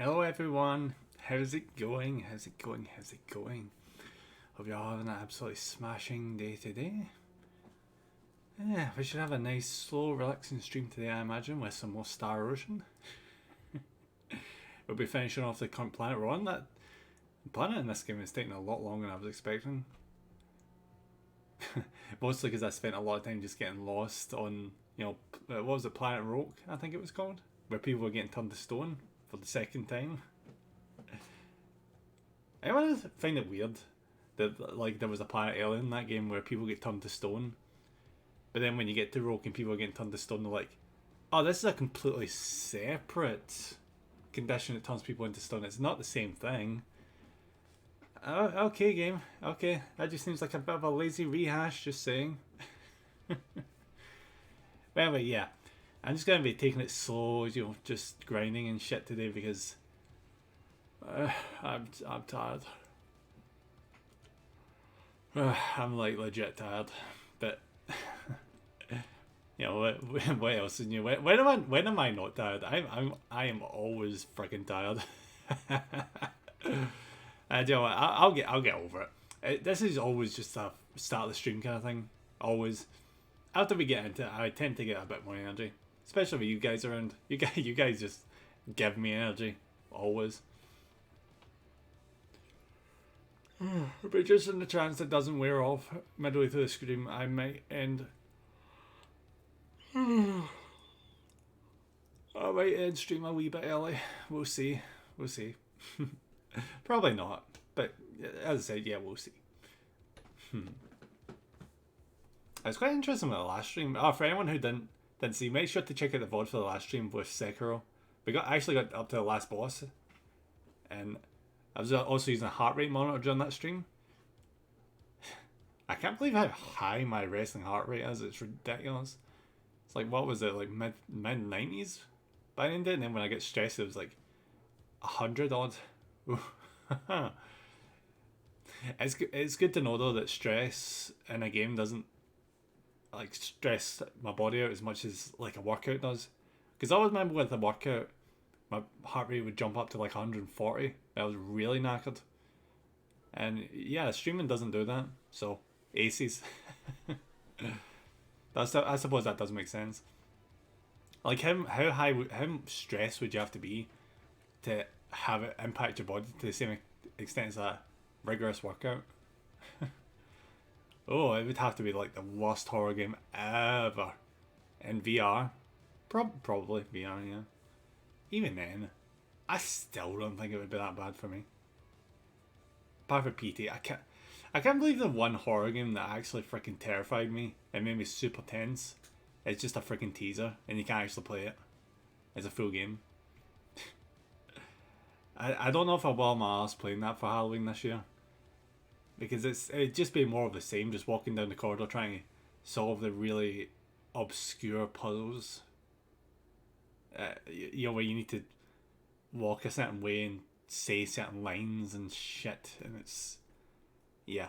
Hello everyone, how's it going? How's it going? How's it going? Hope you're all having an absolutely smashing day today. Yeah, we should have a nice, slow, relaxing stream today, I imagine, with some more Star Ocean. We'll be finishing off the current planet we're on. That planet in this game is taking a lot longer than I was expecting. Mostly because I spent a lot of time just getting lost on, what was it, Planet Roke, I think it was called? Where people were getting turned to stone for the second time. Anyone find it weird that like there was a planet earlier in that game where people get turned to stone, but then when you get to Roke and people are getting turned to stone, they're like, "Oh, this is a completely separate condition that turns people into stone. It's not the same thing." Oh, okay, game. Okay, that just seems like a bit of a lazy rehash. Just saying. But anyway, yeah, I'm just gonna be taking it slow, just grinding and shit today because I'm tired. I'm like legit tired, but what else is new? When am I not tired? I am always freaking tired. I do. I'll get over it. This is always just a start of the stream kind of thing. Always. After we get into it, I tend to get a bit more energy, especially with you guys around. You guys just give me energy always. But just in the chance it doesn't wear off midway through the stream, I might end. I might end stream a wee bit early. We'll see. We'll see. Probably not. But as I said, yeah, we'll see. It's quite interesting with the last stream. Oh, for anyone who didn't see, make sure to check out the VOD for the last stream with Sekiro. We actually got up to the last boss, and I was also using a heart rate monitor during that stream. I can't believe how high my wrestling heart rate is. It's ridiculous. It's like, what was it, like mid 90s by the end of it? And then when I get stressed, it was like 100 odd. It's good to know though that stress in a game doesn't like stress my body out as much as like a workout does. Because I always remember with a workout, my heart rate would jump up to like 140. I was really knackered. And yeah, streaming doesn't do that. So aces. I suppose that does make sense. Like how stressed would you have to be to have it impact your body to the same extent as a rigorous workout? Oh, it would have to be like the worst horror game ever in VR. Probably VR, yeah. Even then, I still don't think it would be that bad for me. Apart from PT, I can't believe the one horror game that actually freaking terrified me and made me super tense. It's just a freaking teaser, and you can't actually play it. It's a full game. I don't know if I will my ass playing that for Halloween this year. Because it'd just be more of the same, just walking down the corridor trying to solve the really obscure puzzles. Where you need to walk a certain way and say certain lines and shit, and it's... Yeah.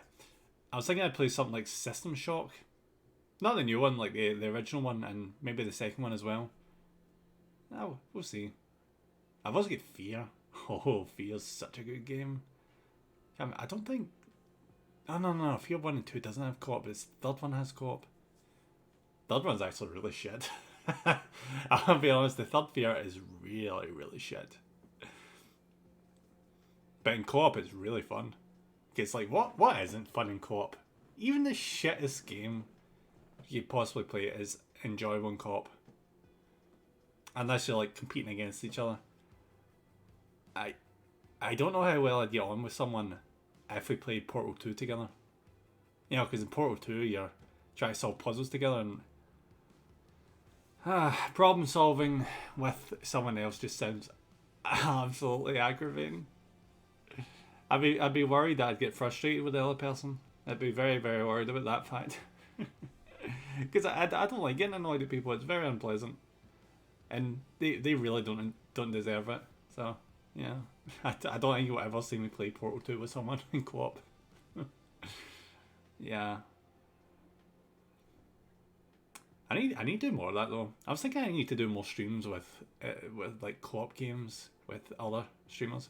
I was thinking I'd play something like System Shock. Not the new one, like the original one, and maybe the second one as well. Oh, we'll see. I've also got Fear. Oh, Fear's such a good game. I don't think... Oh, no. Fear 1 and 2 doesn't have co-op, but the third one has co-op. Third one's actually really shit. I'll be honest, the third Fear is really, really shit. But in co-op, it's really fun. It's like, what isn't fun in co-op? Even the shittest game you possibly play is enjoyable in co-op. Unless you're like competing against each other. I don't know how well I'd get on with someone if we played Portal 2 together. Because in Portal 2 you're trying to solve puzzles together, and problem solving with someone else just sounds absolutely aggravating. I'd be worried that I'd get frustrated with the other person. I'd be very, very worried about that fact. Because I don't like getting annoyed at people. It's very unpleasant. And they really don't deserve it. So, yeah. I don't think you'll ever see me play Portal 2 with someone in co-op. Yeah. I need to do more of that though. I was thinking I need to do more streams with like co-op games with other streamers.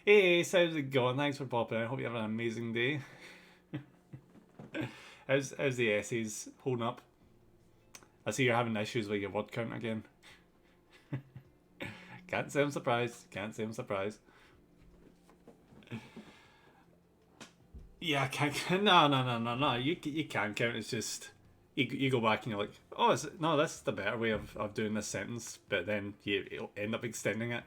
Hey, how's it going? Thanks for popping in. I hope you have an amazing day. how's the essays holding up? I see you're having issues with your word count again. Can't say I'm surprised. Can't say I'm surprised. Yeah, I can't. No. You can count. It's just you go back and you're like, oh, no, that's the better way of doing this sentence. But then you'll end up extending it.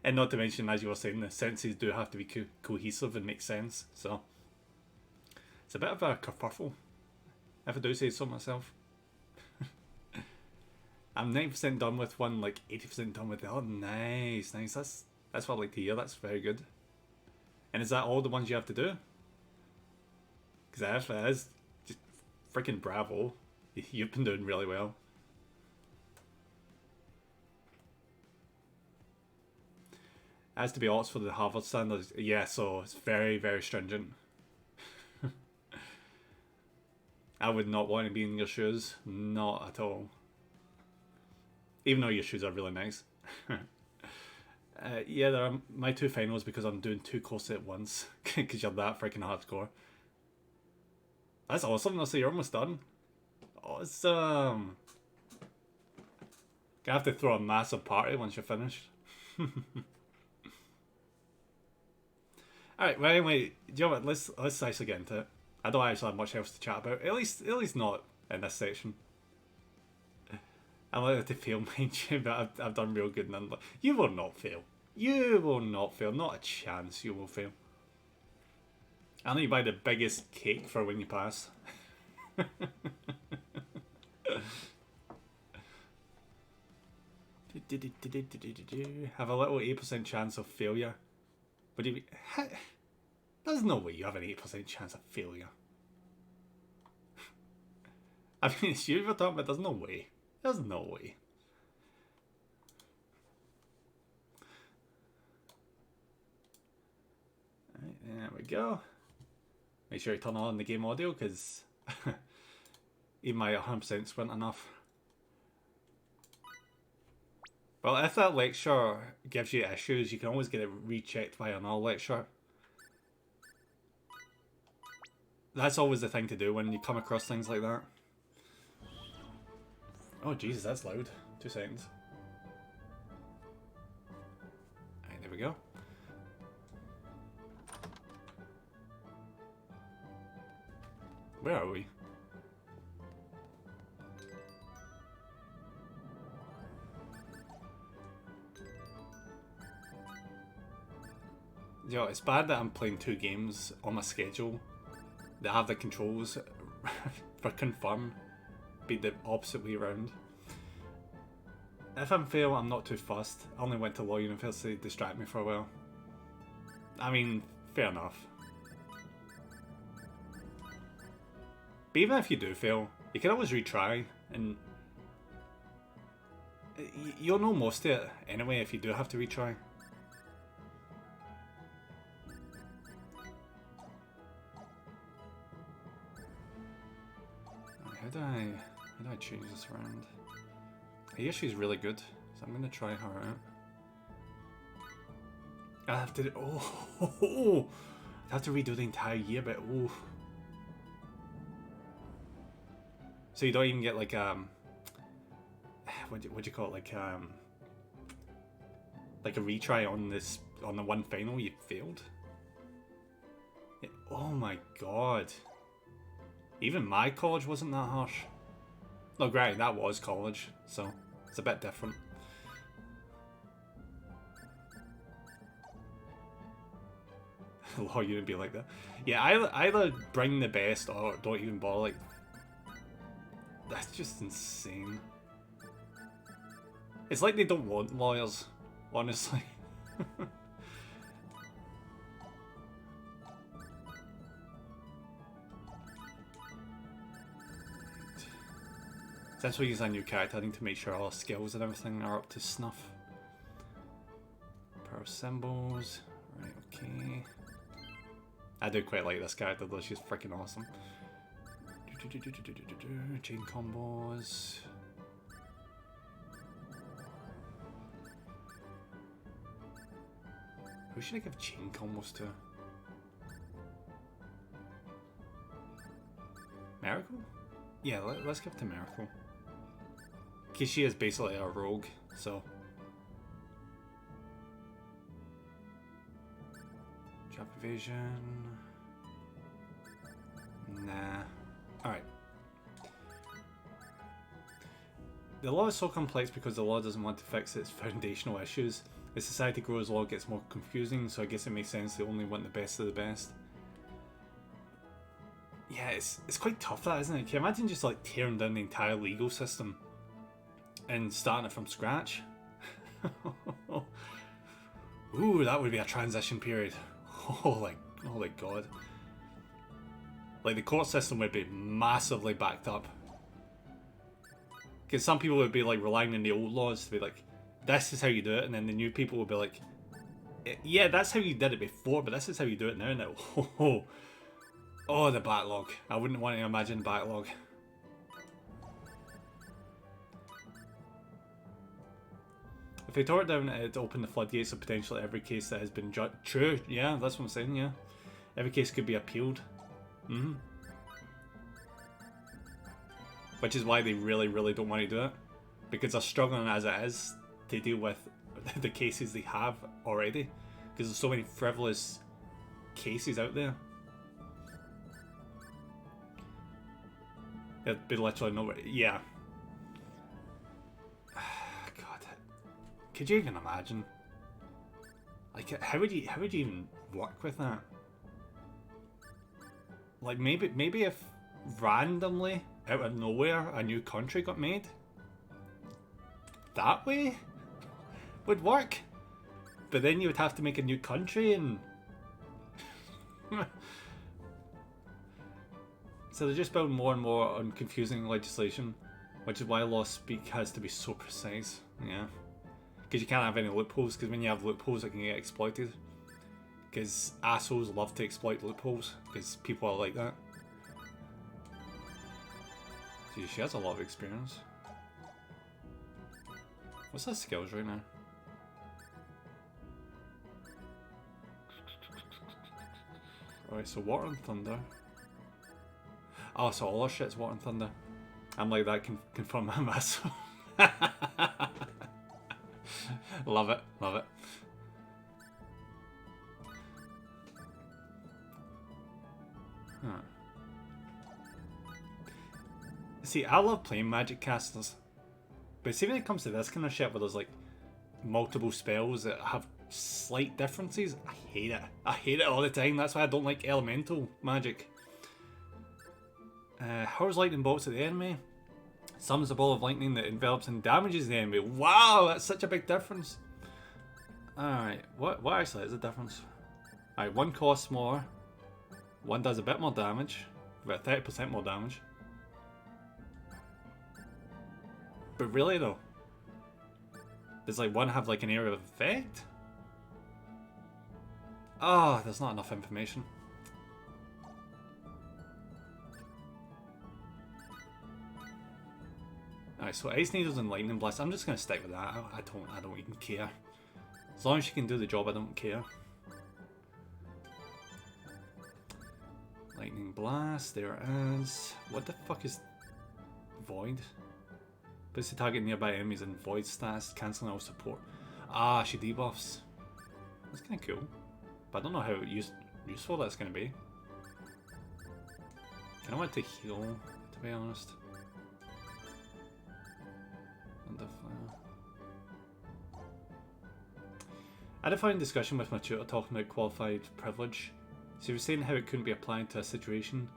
And not to mention, as you were saying, the sentences do have to be cohesive and make sense. So it's a bit of a kerfuffle, if I do say so myself. I'm 90% done with one, like 80% done with the other. Nice. That's what I like to hear. That's very good. And is that all the ones you have to do? Because that is just freaking bravo. You've been doing really well. As to be Oxford the Harvard standards, yeah, so it's very, very stringent. I would not want to be in your shoes. Not at all. Even though your shoes are really nice. Yeah, they're my two finals because I'm doing 2 courses at once. Because you're that freaking hardcore. That's awesome. So you're almost done. Awesome. Gonna have to throw a massive party once you're finished. Alright, well anyway, do you know what? Let's actually get into it. I don't actually have much else to chat about. At least not in this section. I like to fail, mind you, but I've done real good none. You will not fail. You will not fail. Not a chance you will fail. I'll need to buy the biggest cake for when you pass. Have a little 8% chance of failure. What do you mean? There's no way you have an 8% chance of failure. I mean, it's you we're talking about. There's no way. There's no way. Right, there we go. Make sure you turn on the game audio because even my 100% weren't enough. Well, if that lecture gives you issues, you can always get it rechecked by another lecture. That's always the thing to do when you come across things like that. Oh Jesus, that's loud. 2 seconds. Alright, there we go. Where are we? Yo, it's bad that I'm playing 2 games on my schedule that have the controls for confirm be the opposite way around. If I'm fail, I'm not too fussed. I only went to law university to distract me for a while. I mean, fair enough. But even if you do fail, you can always retry, and you'll know most of it anyway if you do have to retry. How do I change this around? I hear she's really good, so I'm gonna try her out. I have to. I have to redo the entire year, but oh. So you don't even get like what do you call it, like a retry on the one final you failed. Oh my god. Even my college wasn't that harsh. No, granted, that was college, so it's a bit different. Law, you would be like that. Yeah, either bring the best or don't even bother. Like, that's just insane. It's like they don't want lawyers, honestly. Since we use a new character, I need to make sure all skills and everything are up to snuff. Power symbols. Right, okay. I do quite like this character though, she's freaking awesome. Chain combos. Who should I give chain combos to? Miracle? Yeah, let's give it to Miracle. Because she is basically a rogue, so. Trap evasion. Nah. Alright. The law is so complex because the law doesn't want to fix its foundational issues. As society grows, law gets more confusing, so I guess it makes sense they only want the best of the best. Yeah, it's quite tough, that, isn't it? Can you imagine just like tearing down the entire legal system and starting it from scratch? Ooh, that would be a transition period. Holy god. Like, the court system would be massively backed up. Because some people would be like relying on the old laws to be like, this is how you do it, and then the new people would be like, yeah, that's how you did it before, but this is how you do it now. Oh, the backlog. I wouldn't want to imagine backlog. If they tore it down, it'd open the floodgates of potentially every case that has been judged. True, yeah, that's what I'm saying, yeah. Every case could be appealed. Which is why they really, really don't want to do it. Because they're struggling as it is to deal with the cases they have already. Because there's so many frivolous cases out there. It'd be literally nowhere. Yeah. God. Could you even imagine? Like, how would you even work with that? Like, maybe if randomly, out of nowhere, a new country got made, that way would work. But then you would have to make a new country and... So they're just building more and more on confusing legislation, which is why law speak has to be so precise. Yeah. Because you can't have any loopholes, because when you have loopholes it can get exploited. Because assholes love to exploit loopholes, because people are like that. See, she has a lot of experience. What's her skills right now? Alright, so Water and Thunder. Oh, so all our shit's Water and Thunder. I'm like, that can confirm my mass. Love it, love it. Huh. See, I love playing magic casters. But see, when it comes to this kind of shit where there's like multiple spells that have slight differences, I hate it. I hate it all the time. That's why I don't like elemental magic. Hurls lightning bolts at the enemy. Summons a ball of lightning that envelops and damages the enemy. Wow, that's such a big difference. Alright, what actually is the difference? Alright, one costs more. One does a bit more damage. About 30% more damage. But really though, does like one have like an area of effect? Oh, there's not enough information. Alright, so Ice Needles and Lightning Blast. I'm just gonna stick with that. I don't even care. As long as she can do the job, I don't care. Lightning Blast, there it is. What the fuck is Void? Puts the target nearby enemies in Void status, cancelling all support. Ah, she debuffs. That's kind of cool. But I don't know how useful that's going to be. I don't want to heal, to be honest. I had a fine discussion with my tutor talking about qualified privilege. So he was saying how it couldn't be applied to a situation,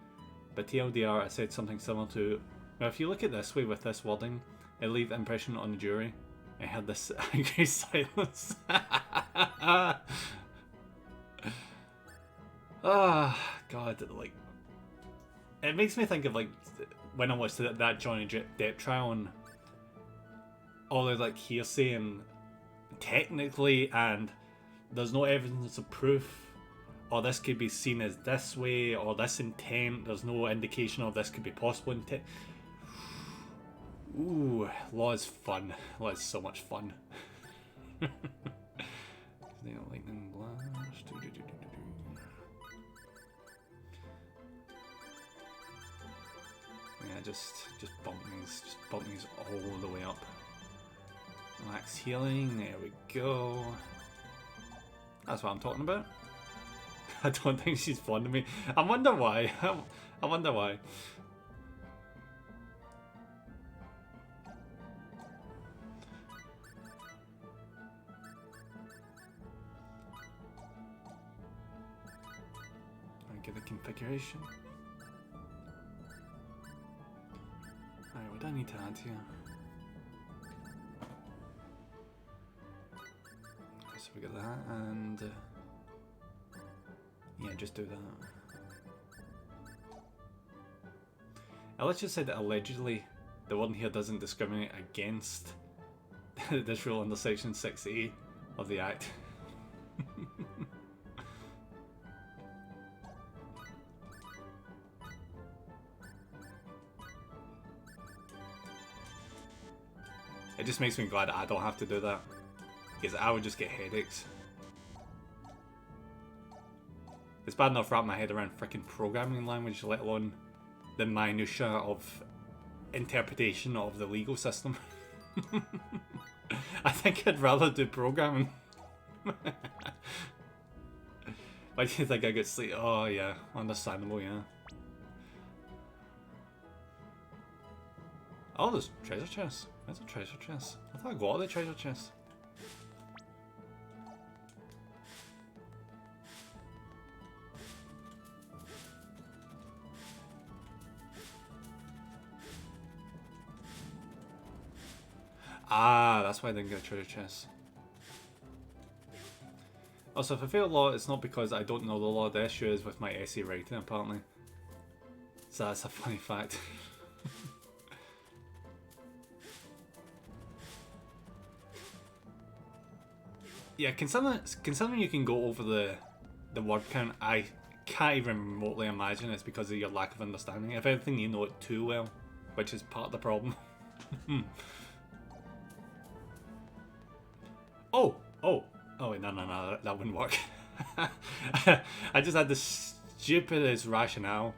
but TLDR I said something similar to, well, if you look at it this way with this wording, it'll leave impression on the jury. I had this angry silence. Ah, God, like, it makes me think of like when I watched that Johnny Depp trial and all the like hearsay and technically, and there's no evidence of proof or this could be seen as this way, or this intent. There's no indication of this could be possible intent. Ooh, law is fun. Law is so much fun. Lightning blast. Yeah, just bump these all the way up. Max healing. There we go. That's what I'm talking about. I don't think she's fond of me. I wonder why. I wonder why. I get the configuration. Alright, what do I need to add here? So we got that, and yeah, just do that. Let's just say that allegedly the one here doesn't discriminate against this rule under section 6A of the Act. It just makes me glad that I don't have to do that, because I would just get headaches. It's bad enough wrapping my head around freaking programming language, let alone the minutia of interpretation of the legal system. I think I'd rather do programming. Why do you think I get sleep? Oh yeah, understandable, yeah. Oh, there's treasure chests. Where's the treasure chest? I thought I got all the treasure chests. Ah, that's why I didn't get a treasure chest. Also, if I fail law, it's not because I don't know the law. The issue is with my essay writing, apparently. So that's a funny fact. Yeah, considering you can go over the word count, I can't even remotely imagine it's because of your lack of understanding. If anything, you know it too well, which is part of the problem. Oh, wait, no, that wouldn't work. I just had the stupidest rationale.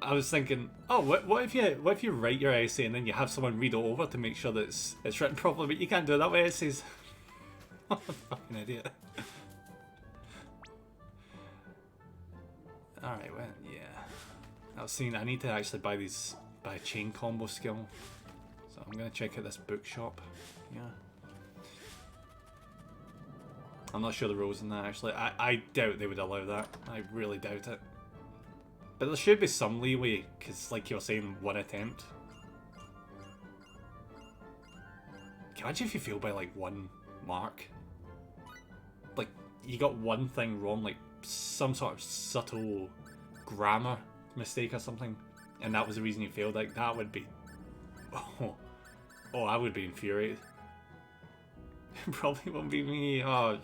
I was thinking, oh, what if you write your essay and then you have someone read it over to make sure that it's written properly, but you can't do that with essays. What a fucking idiot. Alright, well, yeah. I was seeing I need to actually buy a chain combo skill. So I'm gonna check out this bookshop. Yeah. I'm not sure the rules in that actually. I doubt they would allow that. I really doubt it. But there should be some leeway, because like you were saying, one attempt. Can you imagine if you fail by like one mark? Like, you got one thing wrong, like some sort of subtle grammar mistake or something, and that was the reason you failed. Like, that would be... Oh, I would be infuriated. Probably won't be me. Oh,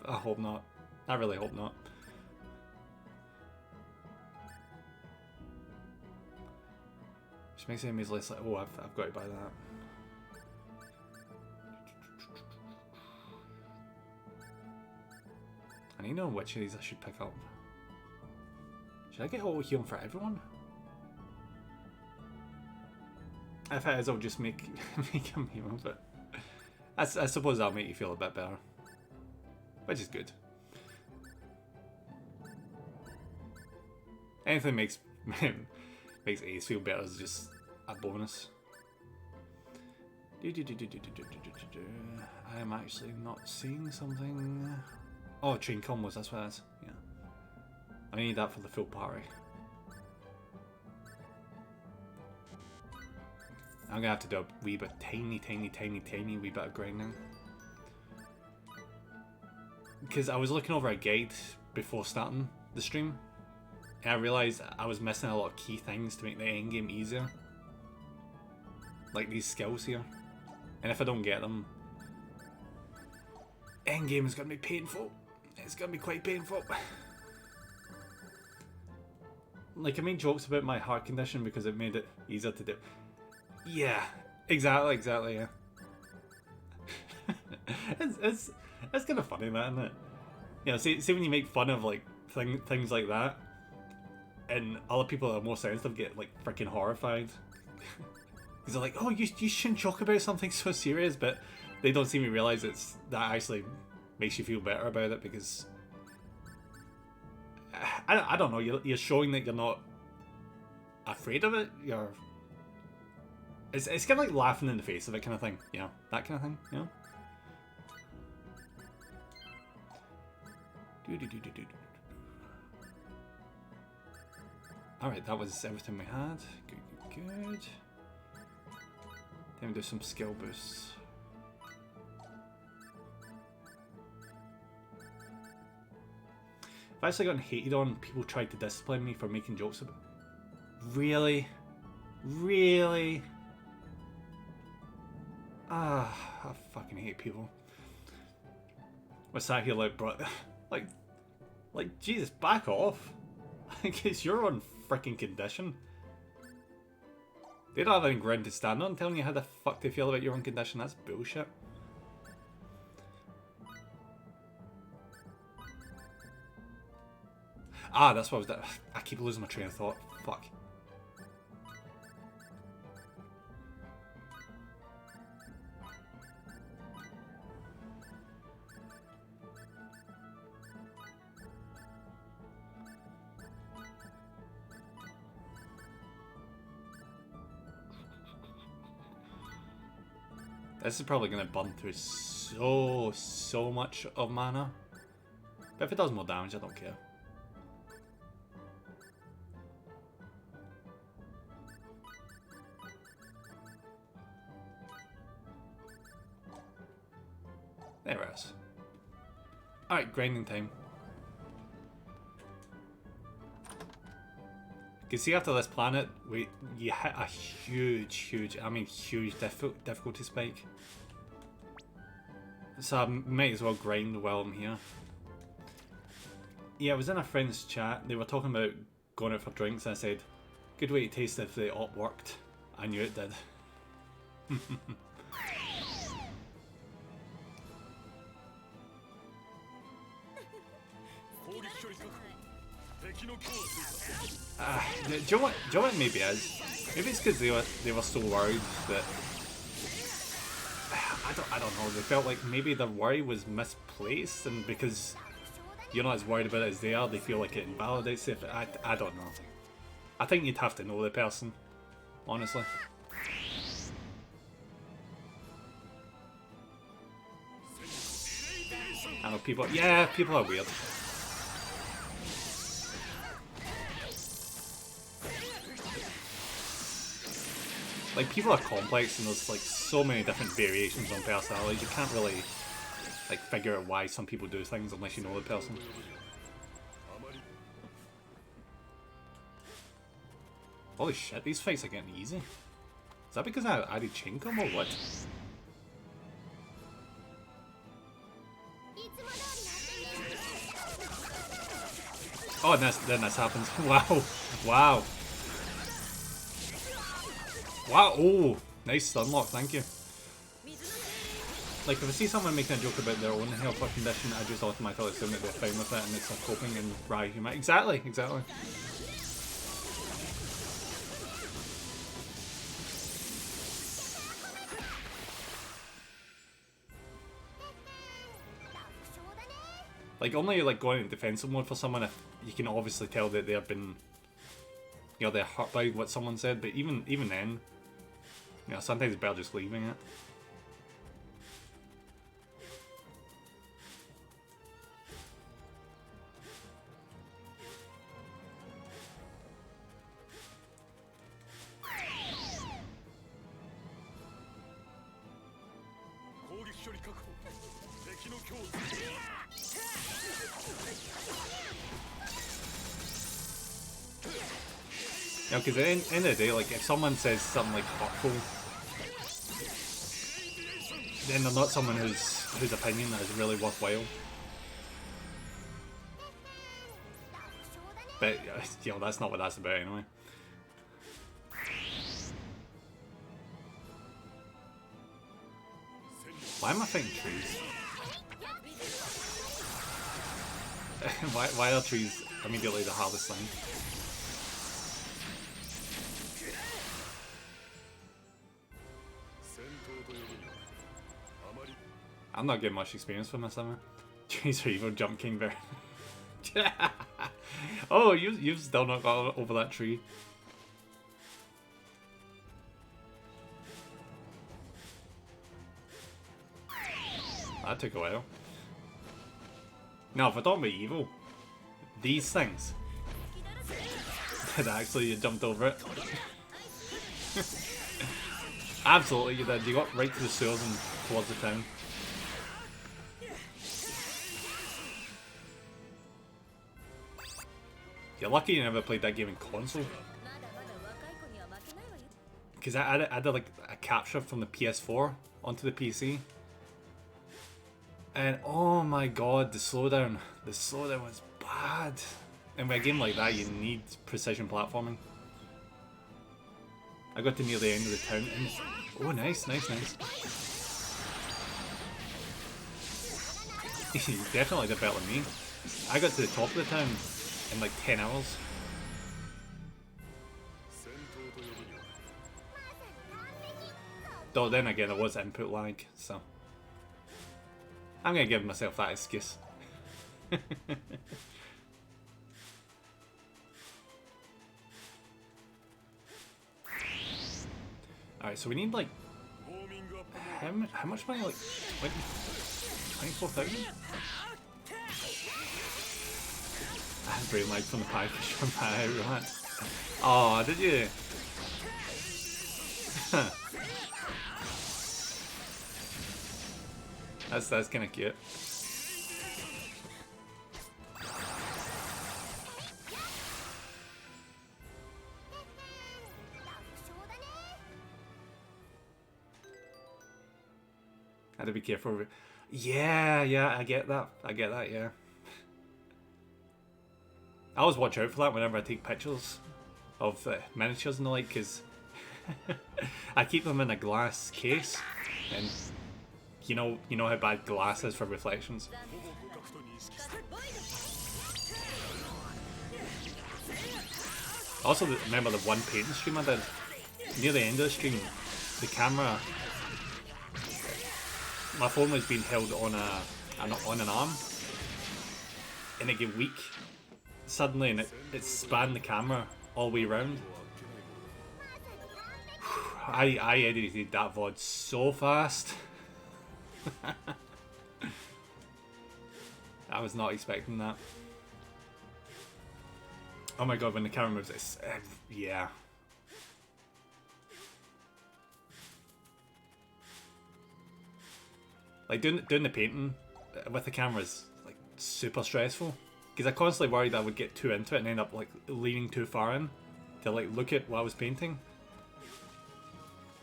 I hope not. I really hope not. Which makes it less like, oh, I've got to buy that. I need to know which of these I should pick up. Should I get auto healing for everyone? If it is, I'll just make him heal, but I suppose that'll make you feel a bit better, which is good. Anything makes Ace feel better is just a bonus. I am actually not seeing something. Oh, chain combos, that's what it is. Yeah. I need that for the full party. I'm gonna have to do a wee bit, tiny wee bit of grinding. Because I was looking over a guide before starting the stream, and I realised I was missing a lot of key things to make the endgame easier. Like these skills here. And if I don't get them, endgame is gonna be painful. It's gonna be quite painful. Like, I made jokes about my heart condition because it made it easier to do. Yeah, exactly, yeah. it's kind of funny, that, isn't it? You know, see when you make fun of, like, things like that, and other people that are more sensitive get, like, freaking horrified. Because they're like, oh, you shouldn't joke about something so serious, but they don't seem to realise that actually makes you feel better about it, because I don't know, you're showing that you're not afraid of it. It's kind of like laughing in the face of it, kind of thing, you know, that kind of thing, you know. Alright, that was everything we had. Good. Then we do some skill boosts. I've actually gotten hated on. People tried to discipline me for making jokes about it. Really? Really? Ah, I fucking hate people. What's that here like, bro? Like, Jesus, back off. Like, it's your own freaking condition. They don't have any ground to stand on telling you how the fuck they feel about your own condition. That's bullshit. Ah, that's what I was doing. I keep losing my train of thought. Fuck. This is probably going to burn through so much of mana. But if it does more damage, I don't care. There it is. Alright, grinding time. You can see after this planet, you hit a huge difficulty spike. So I might as well grind while I'm here. Yeah, I was in a friend's chat, they were talking about going out for drinks, and I said, good way to taste if the op worked. I knew it did. Do you know what maybe is? Maybe it's because they were so worried that I don't know. They felt like maybe their worry was misplaced, and because you're not as worried about it as they are, they feel like it invalidates it. I don't know. I think you'd have to know the person, honestly. I know people. Yeah, people are weird. Like, people are complex, and there's like so many different variations on personalities. You can't really like figure out why some people do things unless you know the person. Holy shit, these fights are getting easy. Is that because I added chain combo or what? Oh, and then this happens. Wow. Wow. Wow, oh, nice stun lock, thank you. Like, if I see someone making a joke about their own health or condition, I just automatically assume that they're fine with it and it's a coping and right humor. Exactly. Like, only like going in defensive mode for someone if you can obviously tell that they've been, you know, they're hurt by what someone said, but even then, you know, sometimes it's better just leaving it. Yeah, because at the end of the day, like, if someone says something like hurtful, then they're not someone whose opinion is really worthwhile. But, you know, that's not what that's about anyway. Why am I fighting trees? why are trees immediately the hardest thing? I'm not getting much experience from this summer. Trees are evil, Jump King Bear. Oh, you've still not got over that tree. That took a while. No, if we're talking about evil, these things did actually you jumped over it. Absolutely you did. You got right to the sewers and towards the town. You're lucky you never played that game in console. Because I did like a capture from the PS4 onto the PC. And oh my god, the slowdown. The slowdown was bad. And with a game like that, you need precision platforming. I got to near the end of the town and... Oh, nice, nice, nice. You definitely did better than me. I got to the top of the town in like 10 hours. Though then again, there was input lag, so... I'm gonna give myself that excuse. Alright, so we need like... How much money? Like 24,000? I had brain lag from the pie fish from pie, relax. Oh, did you? That's kinda cute. Had to be careful. Yeah, I get that. Yeah. I always watch out for that whenever I take pictures of miniatures and the like, because I keep them in a glass case, and you know how bad glass is for reflections. Also, remember the one painting stream I did? Near the end of the stream, the camera, my phone was being held on an arm, and it got weak suddenly, and it spanned the camera all the way around. I edited that VOD so fast. I was not expecting that. Oh my god, when the camera moves, it's yeah. Like doing the painting with the camera is like super stressful, because I constantly worried I would get too into it and end up like leaning too far in to like look at what I was painting,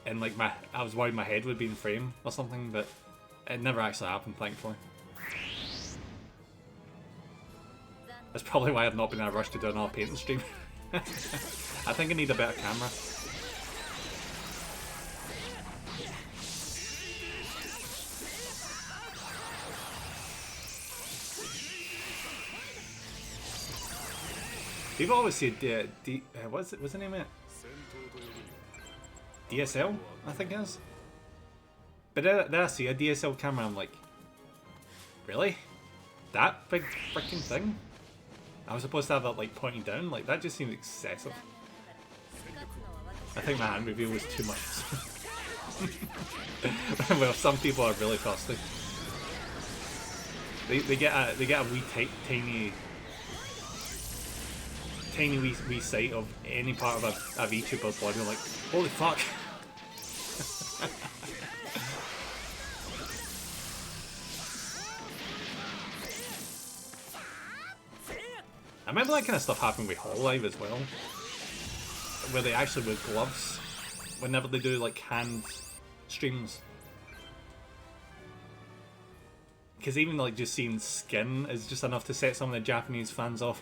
and like I was worried my head would be in frame or something, but it never actually happened, thankfully. That's probably why I've not been in a rush to do another painting stream. I think I need a better camera. People always say what's the name of it? DSL, I think it is. But then I see a DSL camera, I'm like, really? That big freaking thing? I was supposed to have that like pointing down? Like, that just seems excessive. I think my hand reveal was too much. Well, some people are really thirsty. They get a wee tiny wee sight of any part of a VTuber's body, like, holy fuck. I remember that kind of stuff happened with Hololive as well, where they actually wear gloves whenever they do like hand streams. Because even like just seeing skin is just enough to set some of the Japanese fans off.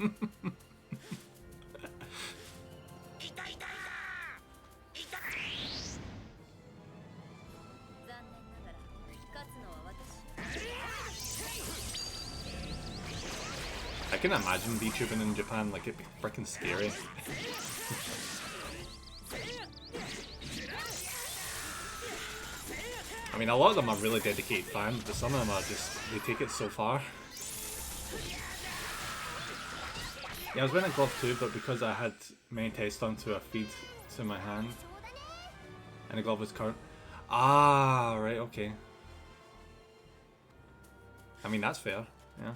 I can imagine VTubing in Japan, like, it'd be freaking scary. I mean, a lot of them are really dedicated fans, but some of them are just, they take it so far. Yeah, I was wearing a glove too, but because I had many tests onto a feed to my hand, and the glove was current. Ah, right, okay. I mean, that's fair, yeah.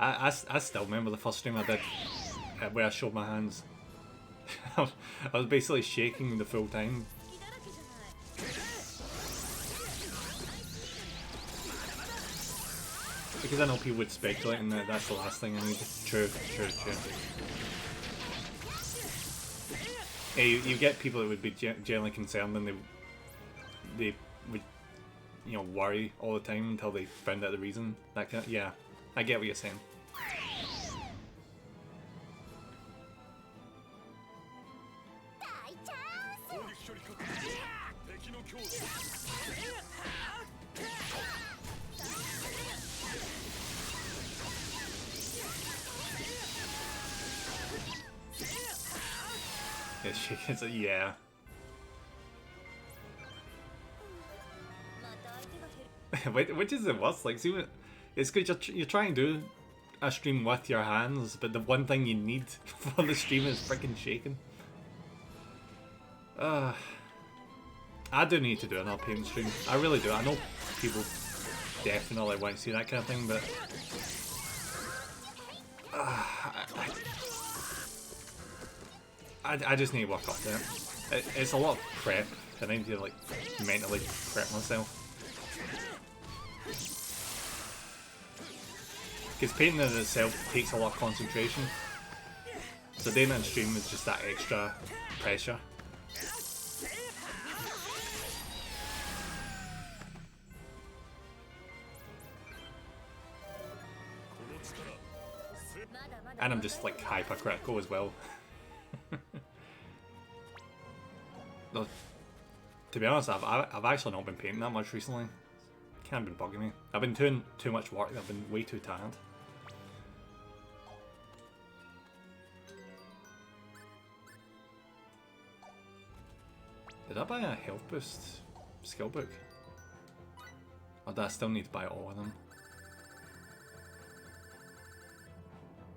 I still remember the first stream I did where I showed my hands. I was basically shaking the full time. Because I know people would speculate and that's the last thing I need. True. Yeah, you get people that would be generally concerned and they would, you know, worry all the time until they found out the reason. That kind of, yeah, I get what you're saying. It's yeah. Which is the worst? Like, see, it's good you're trying to do a stream with your hands, but the one thing you need for the stream is freaking shaking. I do need to do another paint stream. I really do. I know people definitely want to see that kind of thing, but I just need to work up to it. It's a lot of prep. I need to like mentally prep myself. Because painting in itself takes a lot of concentration. So doing it on stream is just that extra pressure. And I'm just like hypercritical as well. No, to be honest, I've actually not been painting that much recently. Can't been bugging me. I've been doing too much work. I've been way too tired. Did I buy a health boost skill book? Or do I still need to buy all of them?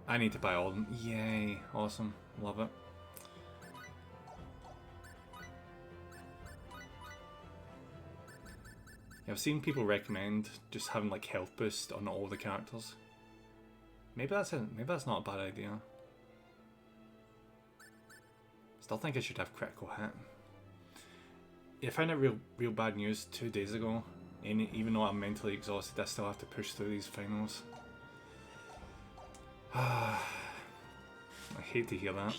I need to buy all of them. Yay, awesome. Love it. Yeah, I've seen people recommend just having like health boost on all the characters. Maybe that's not a bad idea. Still think I should have critical hit. Yeah, I found out real bad news 2 days ago. And even though I'm mentally exhausted, I still have to push through these finals. I hate to hear that.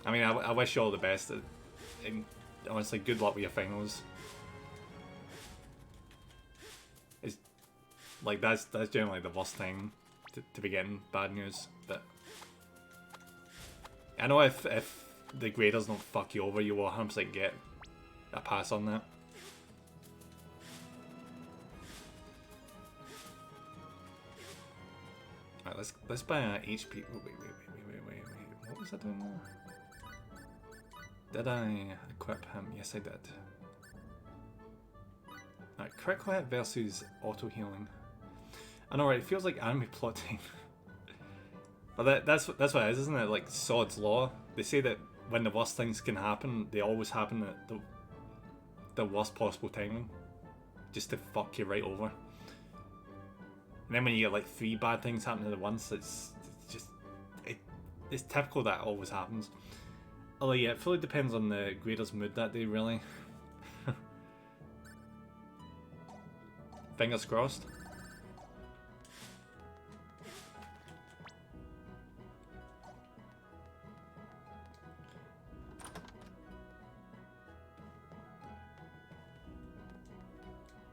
I mean, I wish you all the best. And honestly, good luck with your finals. It's like that's generally the worst time to be getting bad news. But I know if the graders don't fuck you over, you will 100% get a pass on that. Alright, let's buy an HP. Wait. What was I doing there? Did I equip him? Yes, I did. Alright, critical hit versus auto healing. I know, right? It feels like anime plotting. But that's what it is, isn't it? Like Sod's Law. They say that when the worst things can happen, they always happen at the worst possible timing, just to fuck you right over. And then when you get like 3 bad things happening at once, it's typical that always happens. Although yeah, it fully depends on the grader's mood that day, really. Fingers crossed.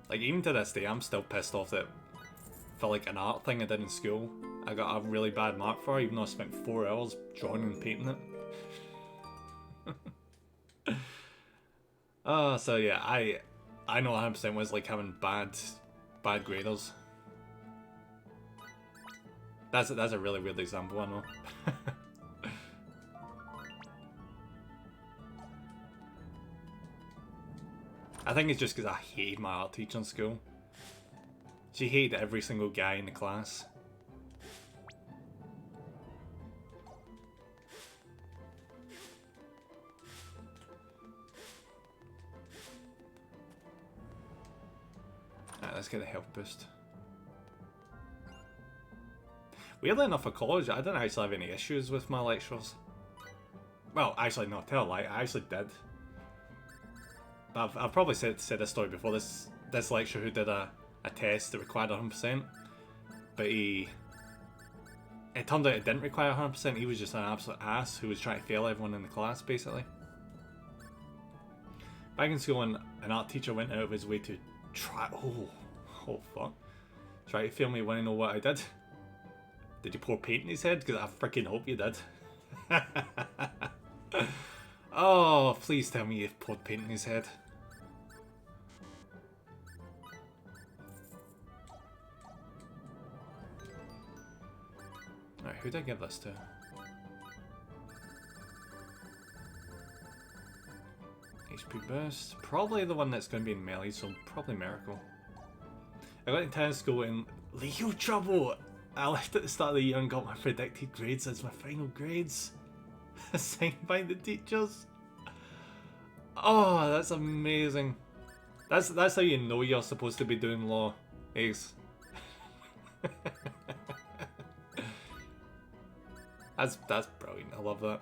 Like, even to this day, I'm still pissed off that for like an art thing I did in school, I got a really bad mark for, even though I spent 4 hours drawing and painting it. So yeah, I know 100% was like having bad graders. That's a really weird example, I know. I think it's just because I hated my art teacher in school. She hated every single guy in the class. Alright, let's get a health boost. Weirdly enough, for college, I didn't actually have any issues with my lecturers. Well, actually, no, tell a lie, I actually did. But I've probably said this story before. This lecturer who did a test that required 100%, but it turned out it didn't require 100%. He was just an absolute ass who was trying to fail everyone in the class, basically. Back in school, an art teacher went out of his way to try. Oh fuck! Try to fail me. Want to know what I did? Did you pour paint in his head? Because I freaking hope you did. Oh, please tell me you've poured paint in his head. Alright, who did I give this to? HP boost. Probably the one that's going to be in melee, so probably Miracle. I got into school in legal trouble. I left at the start of the year and got my predicted grades as my final grades. Assigned by the teachers. Oh, that's amazing. That's how you know you're supposed to be doing law, Ace. That's brilliant. I love that.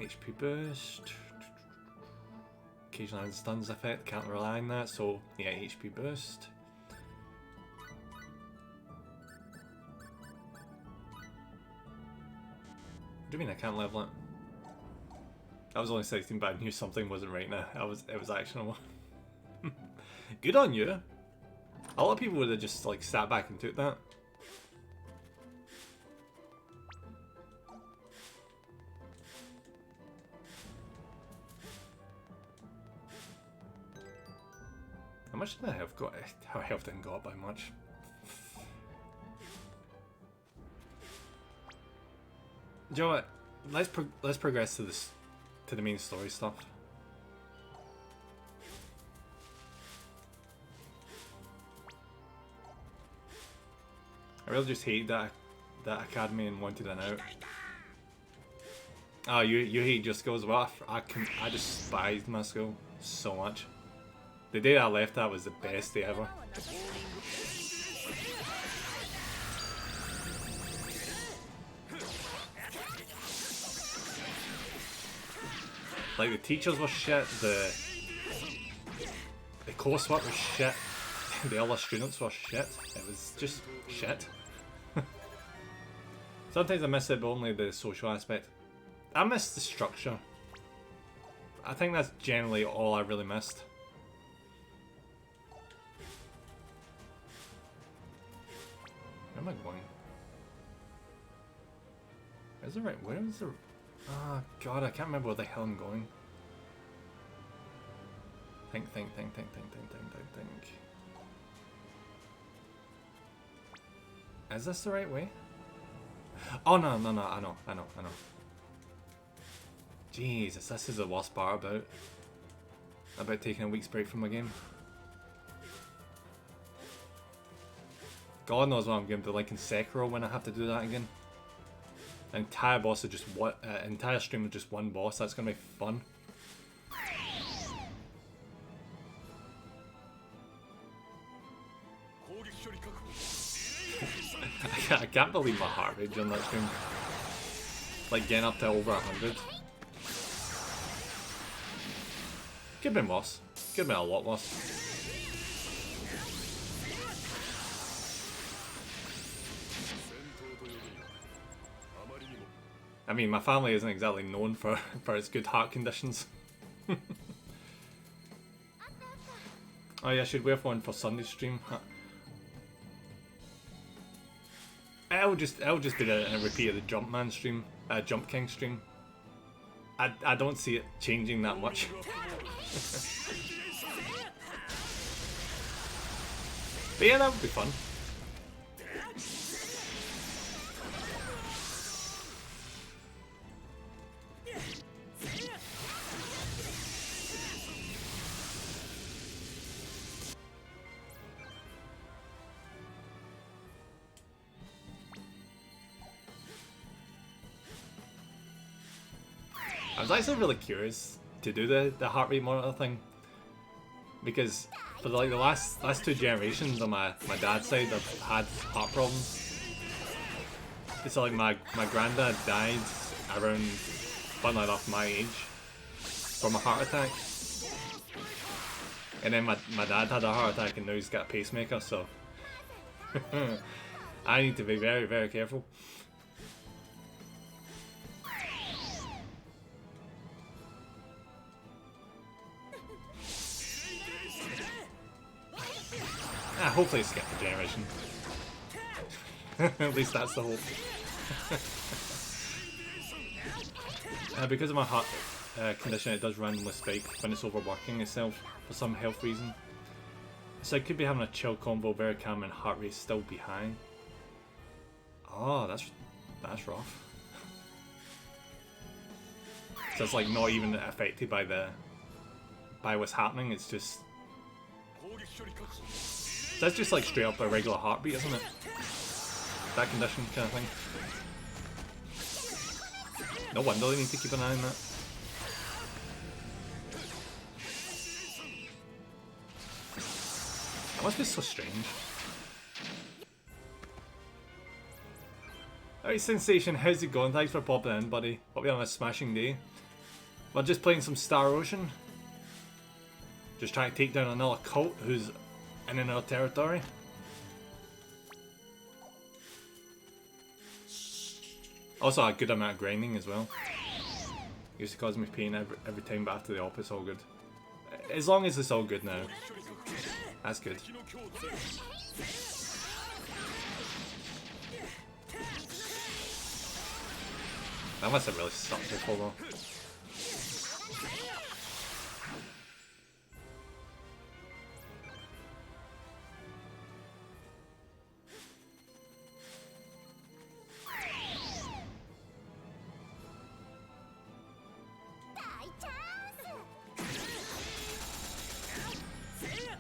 HP boost. Occasionally stuns effect, can't rely on that, so yeah, HP boost. What do you mean I can't level it? I was only 16, but I knew something wasn't right now. It was actionable. Good on you. A lot of people would have just like sat back and took that. How much did I have got? How health didn't go up by much. Do you know what? Let's progress to the main story stuff. I really just hate that academy and wanted an out. Oh, you hate your school as well. I despised my school so much. The day I left, that was the best day ever. Like, the teachers were shit, the coursework was shit, the other students were shit. It was just shit. Sometimes I miss it, but only the social aspect. I miss the structure. I think that's generally all I really missed. Where am I going? Where's the right? Where is the? Oh god, I can't remember where the hell I'm going. Think. Is this the right way? Oh no, I know. Jesus, this is the worst part about taking a week's break from my game. God knows what I'm going to do, like in Sekiro when I have to do that again. An entire boss of just entire stream of just one boss. That's gonna be fun. I can't believe my heart rate on that stream. Like getting up to over 100. Could have been worse. Could have been a lot worse. I mean, my family isn't exactly known for its good heart conditions. Oh yeah, I should wait for one for Sunday stream. I'll just be a repeat of the Jumpman stream, Jump King stream. I don't see it changing that much. But yeah, that would be fun. I was actually really curious to do the heart rate monitor thing, because for like the last two generations on my dad's side, I've had heart problems. It's like my granddad died around, funnily enough, my age from a heart attack, and then my dad had a heart attack and now he's got a pacemaker, so I need to be very, very careful. Hopefully skip the generation. At least that's the hope. Because of my heart condition, it does randomly spike when it's overworking itself for some health reason. So I could be having a chill combo, very calm, and heart rate still be high. Oh, that's rough. So it's like not even affected by what's happening. It's just. That's just like straight up a regular heartbeat, isn't it? That condition kind of thing. No wonder they need to keep an eye on that. That must be so strange. Alright, Sensation, how's it going? Thanks for popping in, buddy. Hope you're on a smashing day. We're just playing some Star Ocean. Just trying to take down another cult who's in our territory. Also a good amount of grinding as well. Used to cause me pain every time, but after the op it's all good. As long as it's all good now. That's good. That must have really sucked before though.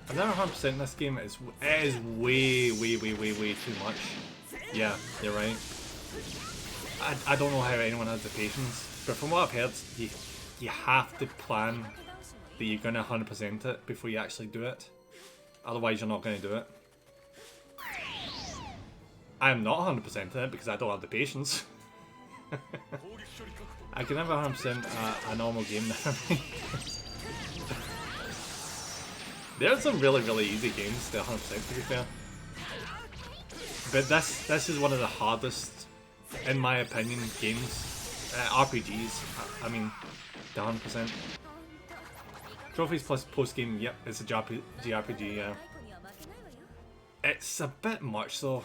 I've never 100% this game. It is way too much. Yeah, you're right. I don't know how anyone has the patience, but from what I've heard, you have to plan that you're gonna 100% it before you actually do it. Otherwise, you're not gonna do it. I am not 100% in it because I don't have the patience. I can never 100% a normal game now. There are some really easy games to 100% to be fair. But this is one of the hardest, in my opinion, games. RPGs, I mean, the 100%. Trophies plus post-game, yep, it's a JRPG, yeah. It's a bit much though.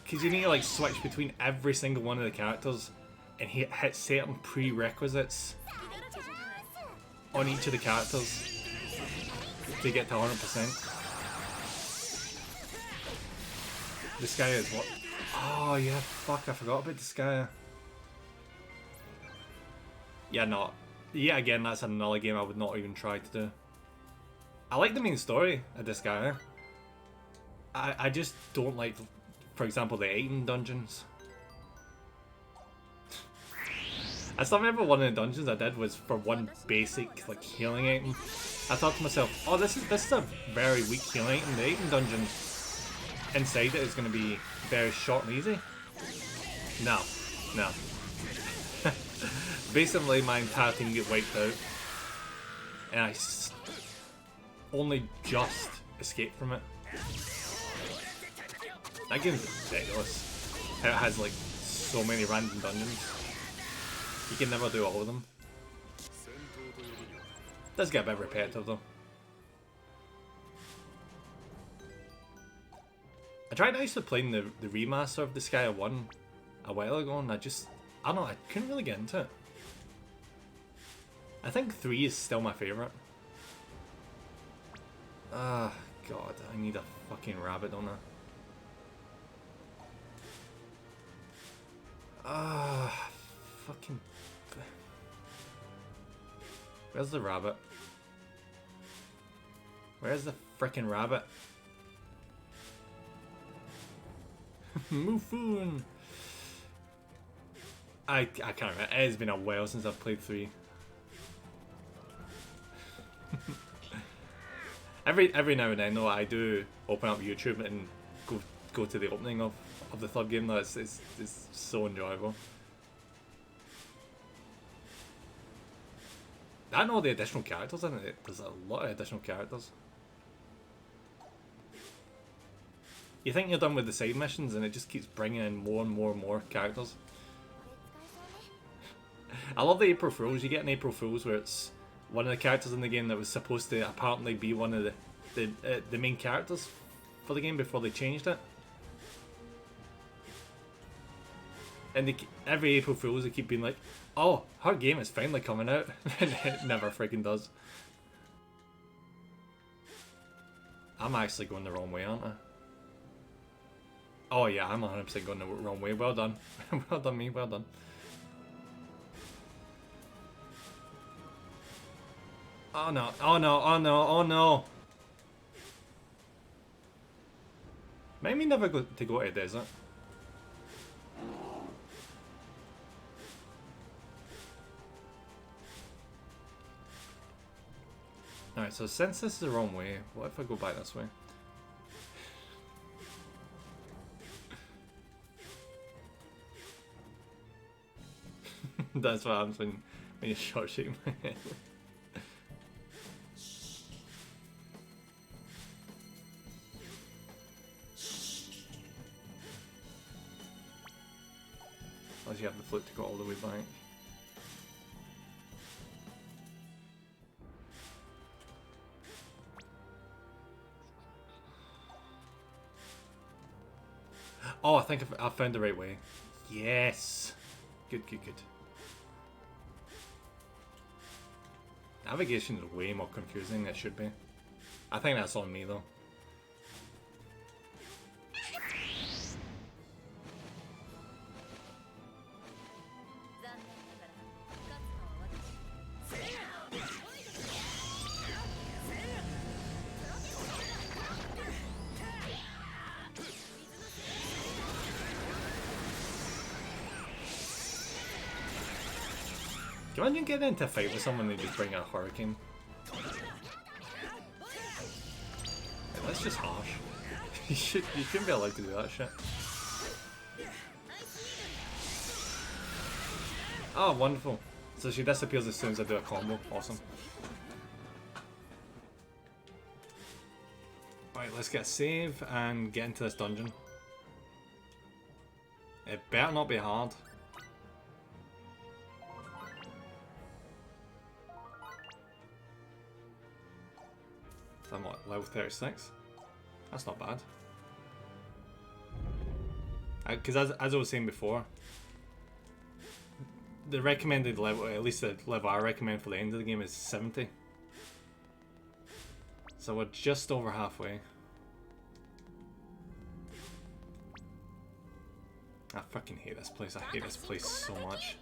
Because you need to like switch between every single one of the characters and hit certain prerequisites on each of the characters to get to 100%. This guy is what? Oh yeah, fuck, I forgot about this guy. Yeah, no. Yeah, again, that's another game I would not even try to do. I like the main story of this guy. I just don't like, for example, the item dungeons. I still remember one of the dungeons I did was for one basic like healing item. I thought to myself, oh, this is a very weak healing item. The item dungeon inside it is going to be very short and easy. No. Basically, my entire team get wiped out, and I only just escaped from it. That game's ridiculous. How it has like so many random dungeons. You can never do all of them. Does get a bit repetitive though. I tried actually playing the remaster of Disgaea 1 a while ago and I don't know, I couldn't really get into it. I think 3 is still my favourite. Ah, God, I need a fucking rabbit, don't I? Ah, fucking... Where's the rabbit? Where's the frickin' rabbit? Mufun! I can't remember. It has been a while since I've played 3. Every now and then though I do open up YouTube and go to the opening of the third game though. It's so enjoyable. I know the additional characters in it. There's a lot of additional characters. You think you're done with the side missions and it just keeps bringing in more and more and more characters. I love the April Fools. You get an April Fools where it's one of the characters in the game that was supposed to apparently be one of the main characters for the game before they changed it. And every April Fools they keep being like, oh, her game is finally coming out. And it never freaking does. I'm actually going the wrong way, aren't I? Oh yeah, I'm 100% going the wrong way. Well done. Well done me, well done. Oh no, oh no, oh no, oh no. Make me never go to a desert. Alright, so since this is the wrong way, what if I go back this way? That's what happens when you short shoot my head. Unless you have the flip to go all the way back. Oh, I think I found the right way. Yes! Good, good, good. Navigation is way more confusing than it should be. I think that's on me though. Can you imagine getting into a fight with someone and they just bring a hurricane? Yeah, that's just harsh. you shouldn't be allowed to do that shit. Oh, wonderful. So she disappears as soon as I do a combo. Awesome. Right, let's get a save and get into this dungeon. It better not be hard. I'm what, level 36? That's not bad. Because as I was saying before, the recommended level, at least the level I recommend for the end of the game is 70. So we're just over halfway. I fucking hate this place. I hate this place so much.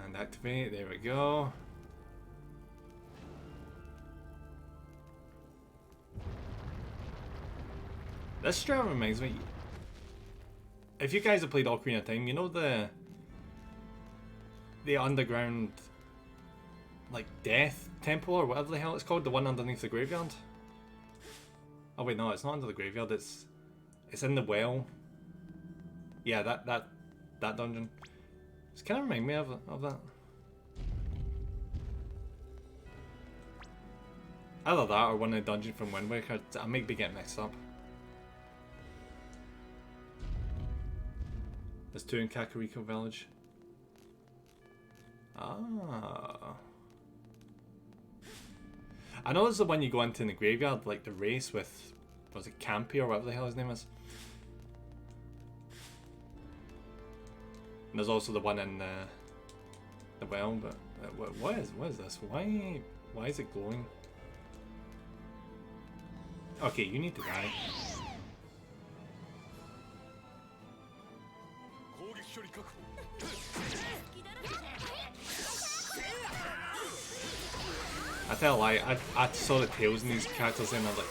And activate, there we go. This strat reminds me, if you guys have played Ocarina of Time, you know the underground like death temple or whatever the hell it's called, the one underneath the graveyard? Oh wait, no, it's not under the graveyard, it's in the well. Yeah, that dungeon. It's kind of remind me of that. Either that or one of the dungeons from Wind Waker. I might be getting mixed up. There's 2 in Kakariko Village. Ah. I know there's the one you go into in the graveyard, like the race with, was it Campy or whatever the hell his name is? And there's also the one in the well, but what is this? Why is it glowing? Okay, you need to die. I tell a lie, I saw the tails in these characters and I was like,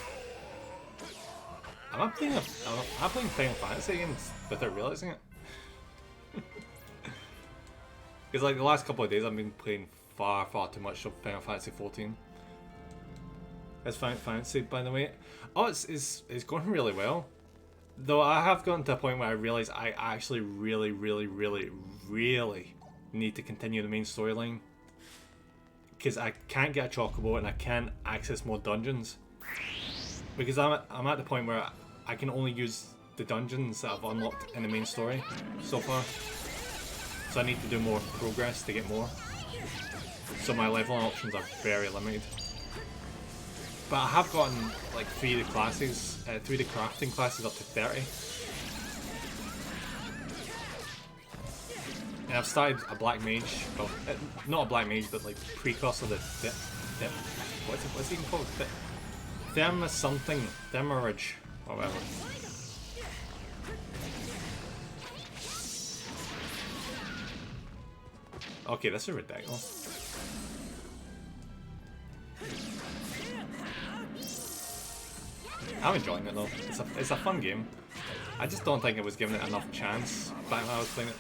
am I playing Final Fantasy again without realising it? Because like the last couple of days I've been playing far too much of Final Fantasy 14. It's Final Fantasy, by the way. Oh, it's going really well. Though I have gotten to a point where I realise I actually really need to continue the main storyline. Because I can't get a Chocobo and I can't access more dungeons. Because I'm at the point where I can only use the dungeons that I've unlocked in the main story so far. So I need to do more progress to get more. So my leveling options are very limited. But I have gotten like 3 of the classes, 3 of the crafting classes up to 30. And I've started a black mage, well, not a black mage, but like precursor to what's it even called? Therma something, Thermarage, or whatever. Okay, this is ridiculous. I'm enjoying it though. It's a fun game. I just don't think it was given it enough chance back when I was playing it.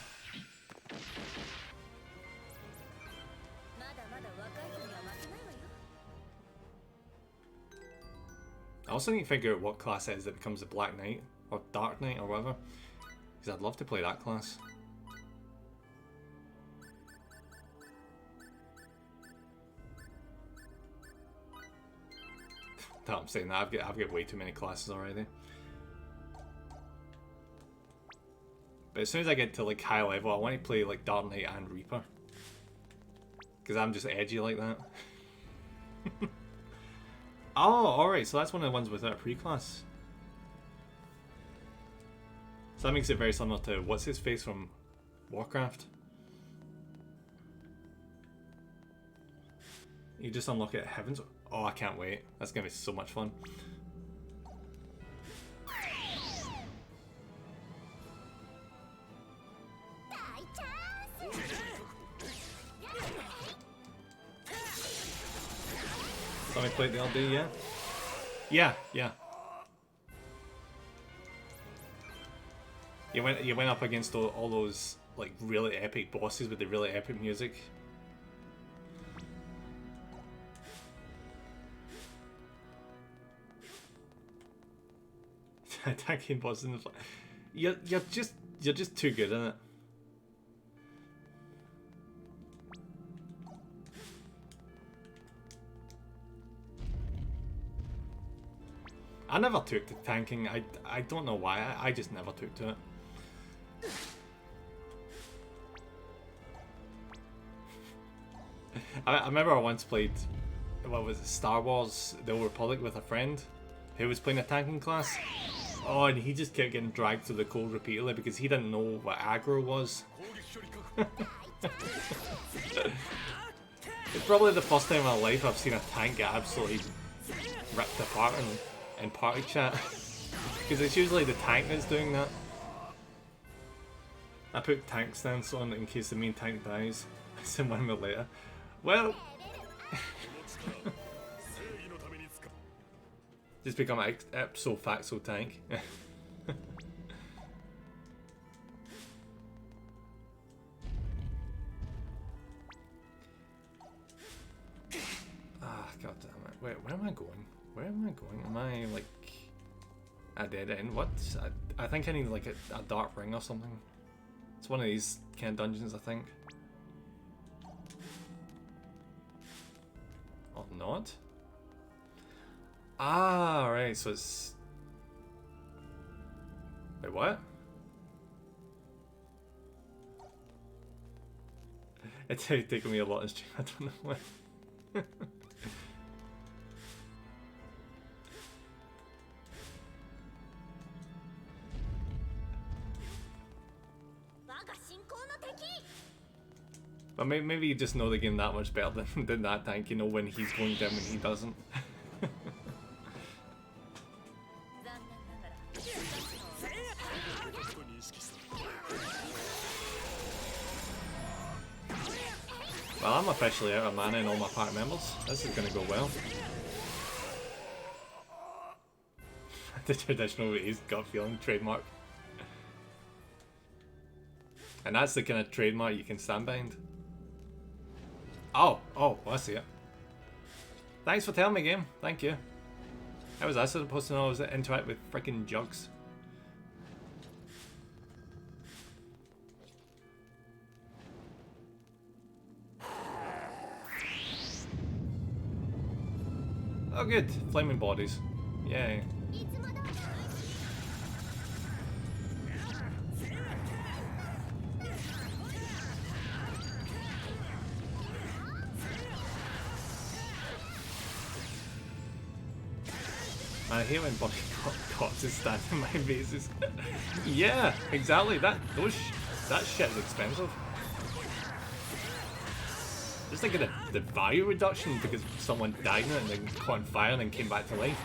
I also need to figure out what class it is that becomes the Black Knight or Dark Knight or whatever, because I'd love to play that class. No, I'm saying that I've got way too many classes already. But as soon as I get to like high level, I want to play like Dark Knight and Reaper, because I'm just edgy like that. Oh, alright, so that's one of the ones without a pre-class. So that makes it very similar to what's his face from Warcraft. You just unlock it at Heavens. Oh, I can't wait. That's gonna be so much fun. Somebody played the LD, yeah? Yeah. You went up against all those like really epic bosses with the really epic music. Attacking bosses in the you're just too good in it. I never took to tanking. I don't know why. I just never took to it. I remember I once played, what was it, Star Wars The Old Republic with a friend who was playing a tanking class. Oh, and he just kept getting dragged through the cold repeatedly because he didn't know what aggro was. It's probably the first time in my life I've seen a tank get absolutely ripped apart in party chat. Because it's usually the tank that's doing that. I put tank stance on in case the main tank dies. I said 1 minute later. Well... just become an ipso facto tank. Ah, god damn it. Wait, where am I going? Where am I going? Am I like a dead end? What? I think I need like a dark ring or something. It's one of these kind of dungeons, I think. Or not? Ah, right, so it's... Wait, what? It's taking me a lot in stream, I don't know why. But maybe you just know the game that much better than that tank, you know when he's going down when he doesn't. Well, I'm officially out of mana in all my party members. This is gonna go well. The traditional A's gut feeling trademark. And that's the kind of trademark you can stand behind. Oh, I see it. Thanks for telling me, game. Thank you. How was I supposed to know I was interact with freaking jugs? Oh good, flaming bodies. Yay. I hate when Bucky Cots is standing in my bases. Yeah, exactly. That shit is expensive. Just think of the value reduction because someone died in it and then caught on fire and then came back to life.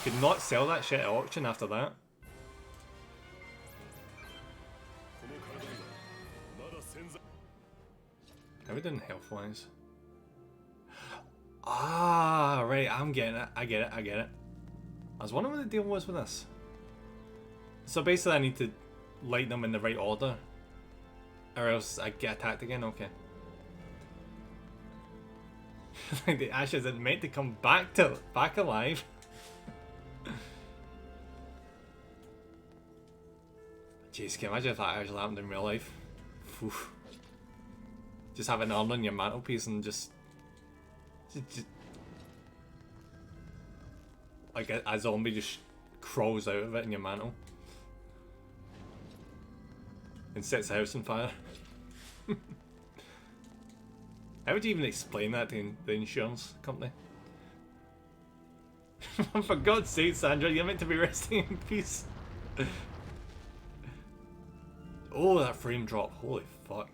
Could not sell that shit at auction after that. How are we doing health-wise? Ah, right, I'm getting it. I get it. I was wondering what the deal was with this. So basically I need to light them in the right order. Or else I get attacked again, okay. Like the ashes are meant to come back alive. Jeez, can you imagine if that actually happened in real life? Oof. Just have an urn on your mantelpiece and just like a zombie just crawls out of it in your mantle and sets the house on fire. How would you even explain that to the insurance company? For God's sake, Sandra, you're meant to be resting in peace. Oh, that frame drop, holy fuck.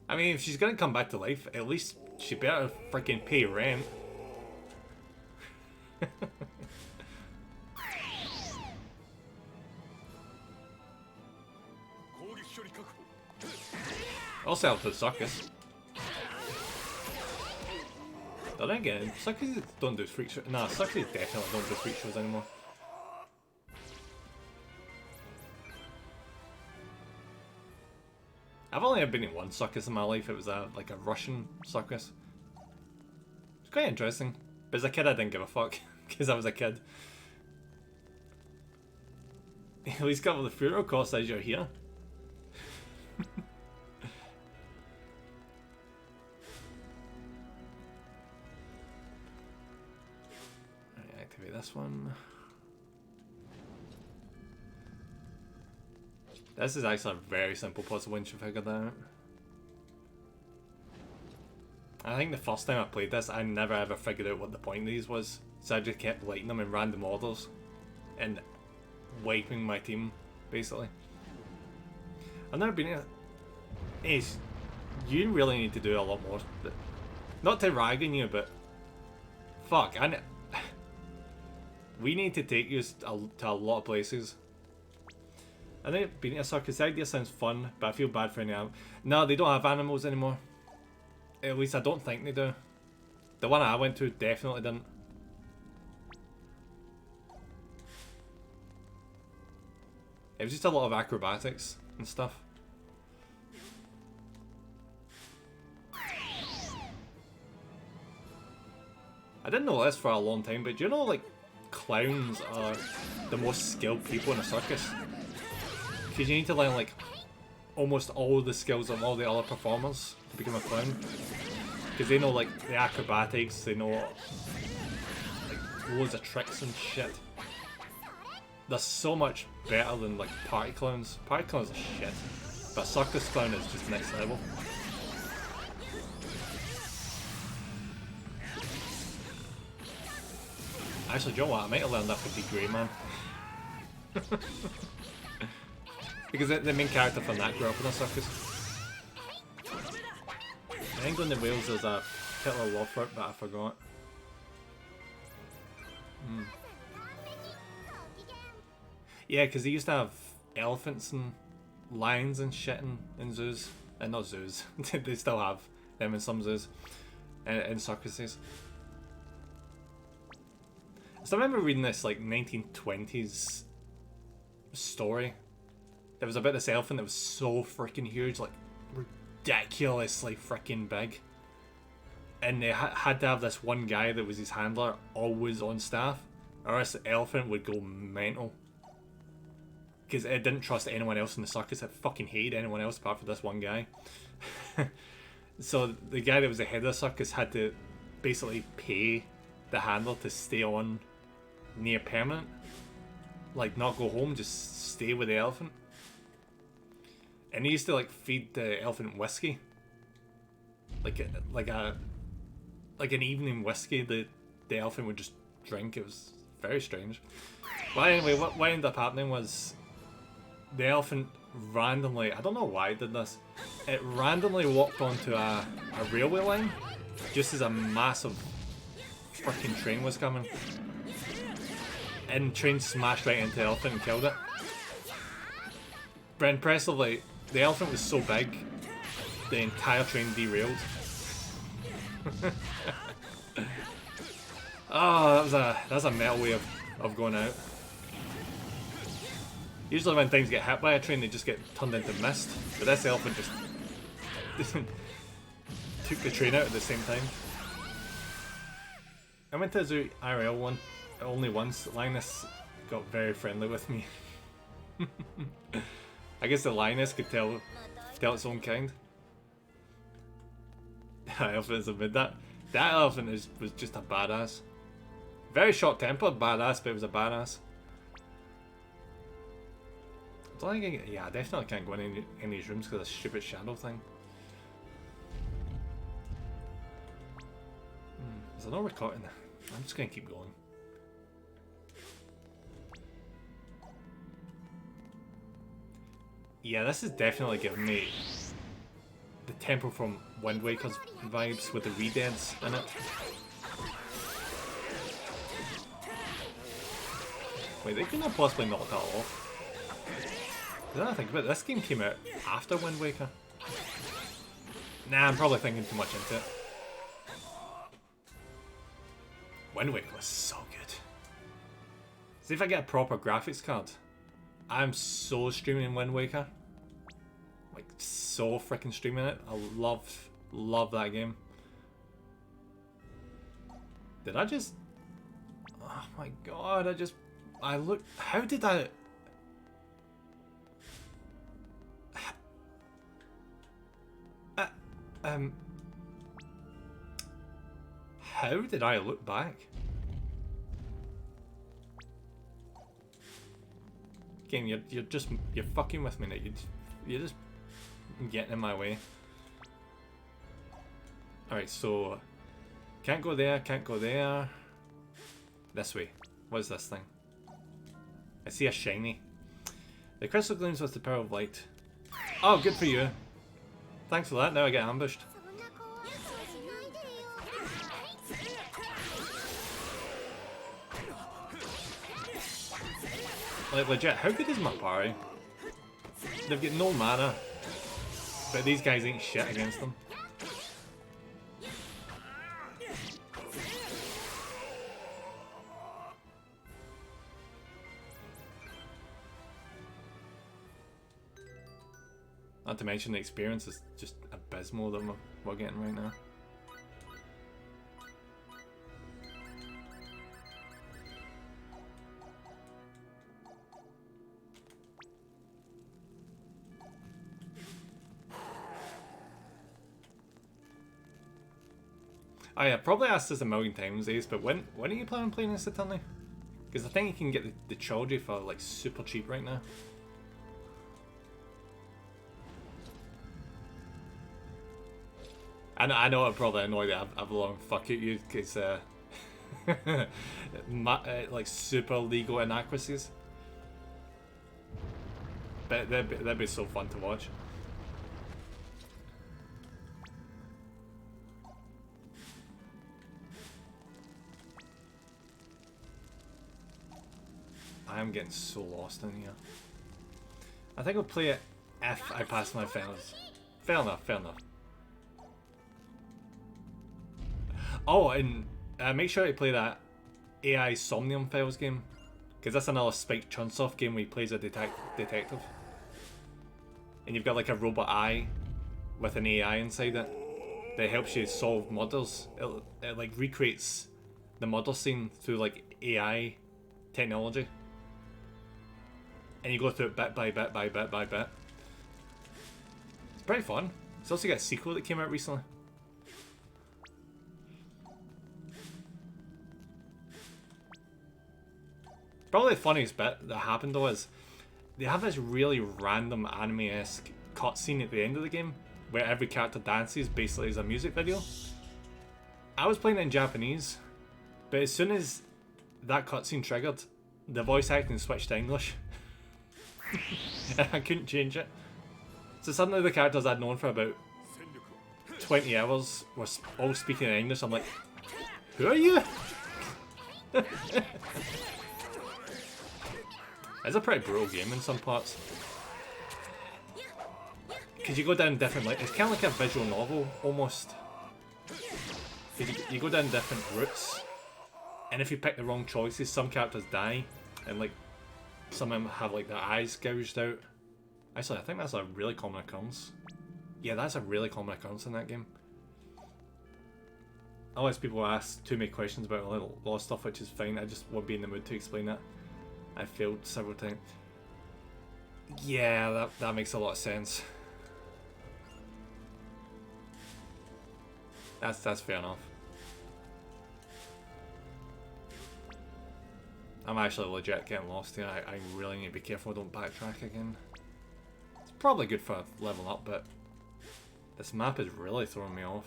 I mean, if she's gonna come back to life, at least she better freaking pay rent. I'll sell to the circus. But then again, circuses don't do freak shows. Nah, circuses definitely don't do freak shows anymore. I've only ever been in one circus in my life. It was like a Russian circus. It's quite interesting. But as a kid, I didn't give a fuck because I was a kid. At least cover the funeral costs as you're here. Alright, activate this one. This is actually a very simple puzzle once you figure that out. I think the first time I played this, I never ever figured out what the point of these was. So I just kept lighting them in random orders and wiping my team, basically. I've never been here. Ace, you really need to do a lot more. Not to rag on you, but fuck, we need to take you to a lot of places. I think being a circus idea sounds fun, but I feel bad for any animals. No, they don't have animals anymore. At least I don't think they do. The one I went to definitely didn't. It was just a lot of acrobatics and stuff. I didn't know this for a long time, but do you know, like, clowns are the most skilled people in a circus? Because you need to learn, like, almost all the skills of all the other performers to become a clown. Because they know like the acrobatics, they know like loads of tricks and shit. They're so much better than like party clowns. Party clowns are shit. But circus clown is just next level. Actually, do you know what? I might have learned that for D Grey Man. Because the main character from that grew up in a circus. In England and Wales there's a particular law for it, but I forgot. Yeah, because they used to have elephants and lions and shit in zoos. Not zoos. They still have them in some zoos. In circuses. So I remember reading this like 1920s story. There was about this elephant that was so freaking huge, like ridiculously freaking big. And they had to have this one guy that was his handler always on staff, or else the elephant would go mental. Because it didn't trust anyone else in the circus. It fucking hated anyone else apart from this one guy. So the guy that was the head of the circus had to basically pay the handler to stay on near permanent. Like, not go home, just stay with the elephant. And he used to like feed the elephant whiskey. Like an evening whiskey that the elephant would just drink. It was very strange. But anyway, what ended up happening was the elephant randomly, I don't know why it did this, it randomly walked onto a railway line just as a massive freaking train was coming. And the train smashed right into the elephant and killed it. But impressively, the elephant was so big, the entire train derailed. Oh, that's a metal way of going out. Usually when things get hit by a train, they just get turned into mist. But this elephant just took the train out at the same time. I went to a zoo IRL only once. Linus got very friendly with me. I guess the lioness could tell its own kind. Elephants admit that. That elephant was just a badass. Very short-tempered badass, but it was a badass. I don't think I definitely can't go in any of these rooms because of the stupid shadow thing. Is there no recording? I'm just gonna keep going. Yeah, this is definitely giving me the temple from Wind Waker's vibes with the re-deads in it. Wait, they couldn't have possibly knocked that off. Because I think about it, this game came out after Wind Waker. Nah, I'm probably thinking too much into it. Wind Waker was so good. See if I get a proper graphics card. I'm so streaming Wind Waker. Like, so freaking streaming it. I love that game. Did I just... Oh my god, I looked... How did I... How did I look back? Game, you're fucking with me now. You're just getting in my way. Alright, so can't go there, can't go there. This way. What is this thing? I see a shiny. The crystal gleams with the power of light. Oh, good for you. Thanks for that. Now I get ambushed. Like, legit, how good is my parry? They've got no mana, but these guys ain't shit against them. Not to mention the experience is just abysmal that we're getting right now. Oh yeah, probably asked this a million times, Ace, but when are you planning on playing this eternally? Because I think you can get the trilogy for like super cheap right now. I know I'm probably annoyed that I've long fuck at you because like super legal inaccuracies. But that'd be so fun to watch. I am getting so lost in here. I think I'll play it if I pass my finals. Fair enough, fair enough. Oh, and make sure to play that AI Somnium Files game. Because that's another Spike Chunsoft game where he plays a detective. And you've got like a robot eye with an AI inside it that helps you solve murders. It like recreates the murder scene through like AI technology. And you go through it bit by bit by bit by bit. It's pretty fun. It's also got a sequel that came out recently. Probably the funniest bit that happened though is they have this really random anime-esque cutscene at the end of the game where every character dances basically as a music video. I was playing it in Japanese, but as soon as that cutscene triggered, the voice acting switched to English. And I couldn't change it. So suddenly the characters I'd known for about 20 hours were all speaking in English. I'm like, who are you? It's a pretty brutal game in some parts. Because you go down different, like, it's kind of like a visual novel, almost. Because you go down different routes, and if you pick the wrong choices, some characters die, and like, some of them have like their eyes gouged out. Actually, I think that's a really common occurrence. Yeah, that's a really common occurrence in that game. Unless people ask too many questions about a lot of stuff, which is fine, I just won't be in the mood to explain that. I failed several times. Yeah, that makes a lot of sense. That's fair enough. I'm actually legit getting lost here. I really need to be careful I don't backtrack again. It's probably good for leveling up, but this map is really throwing me off.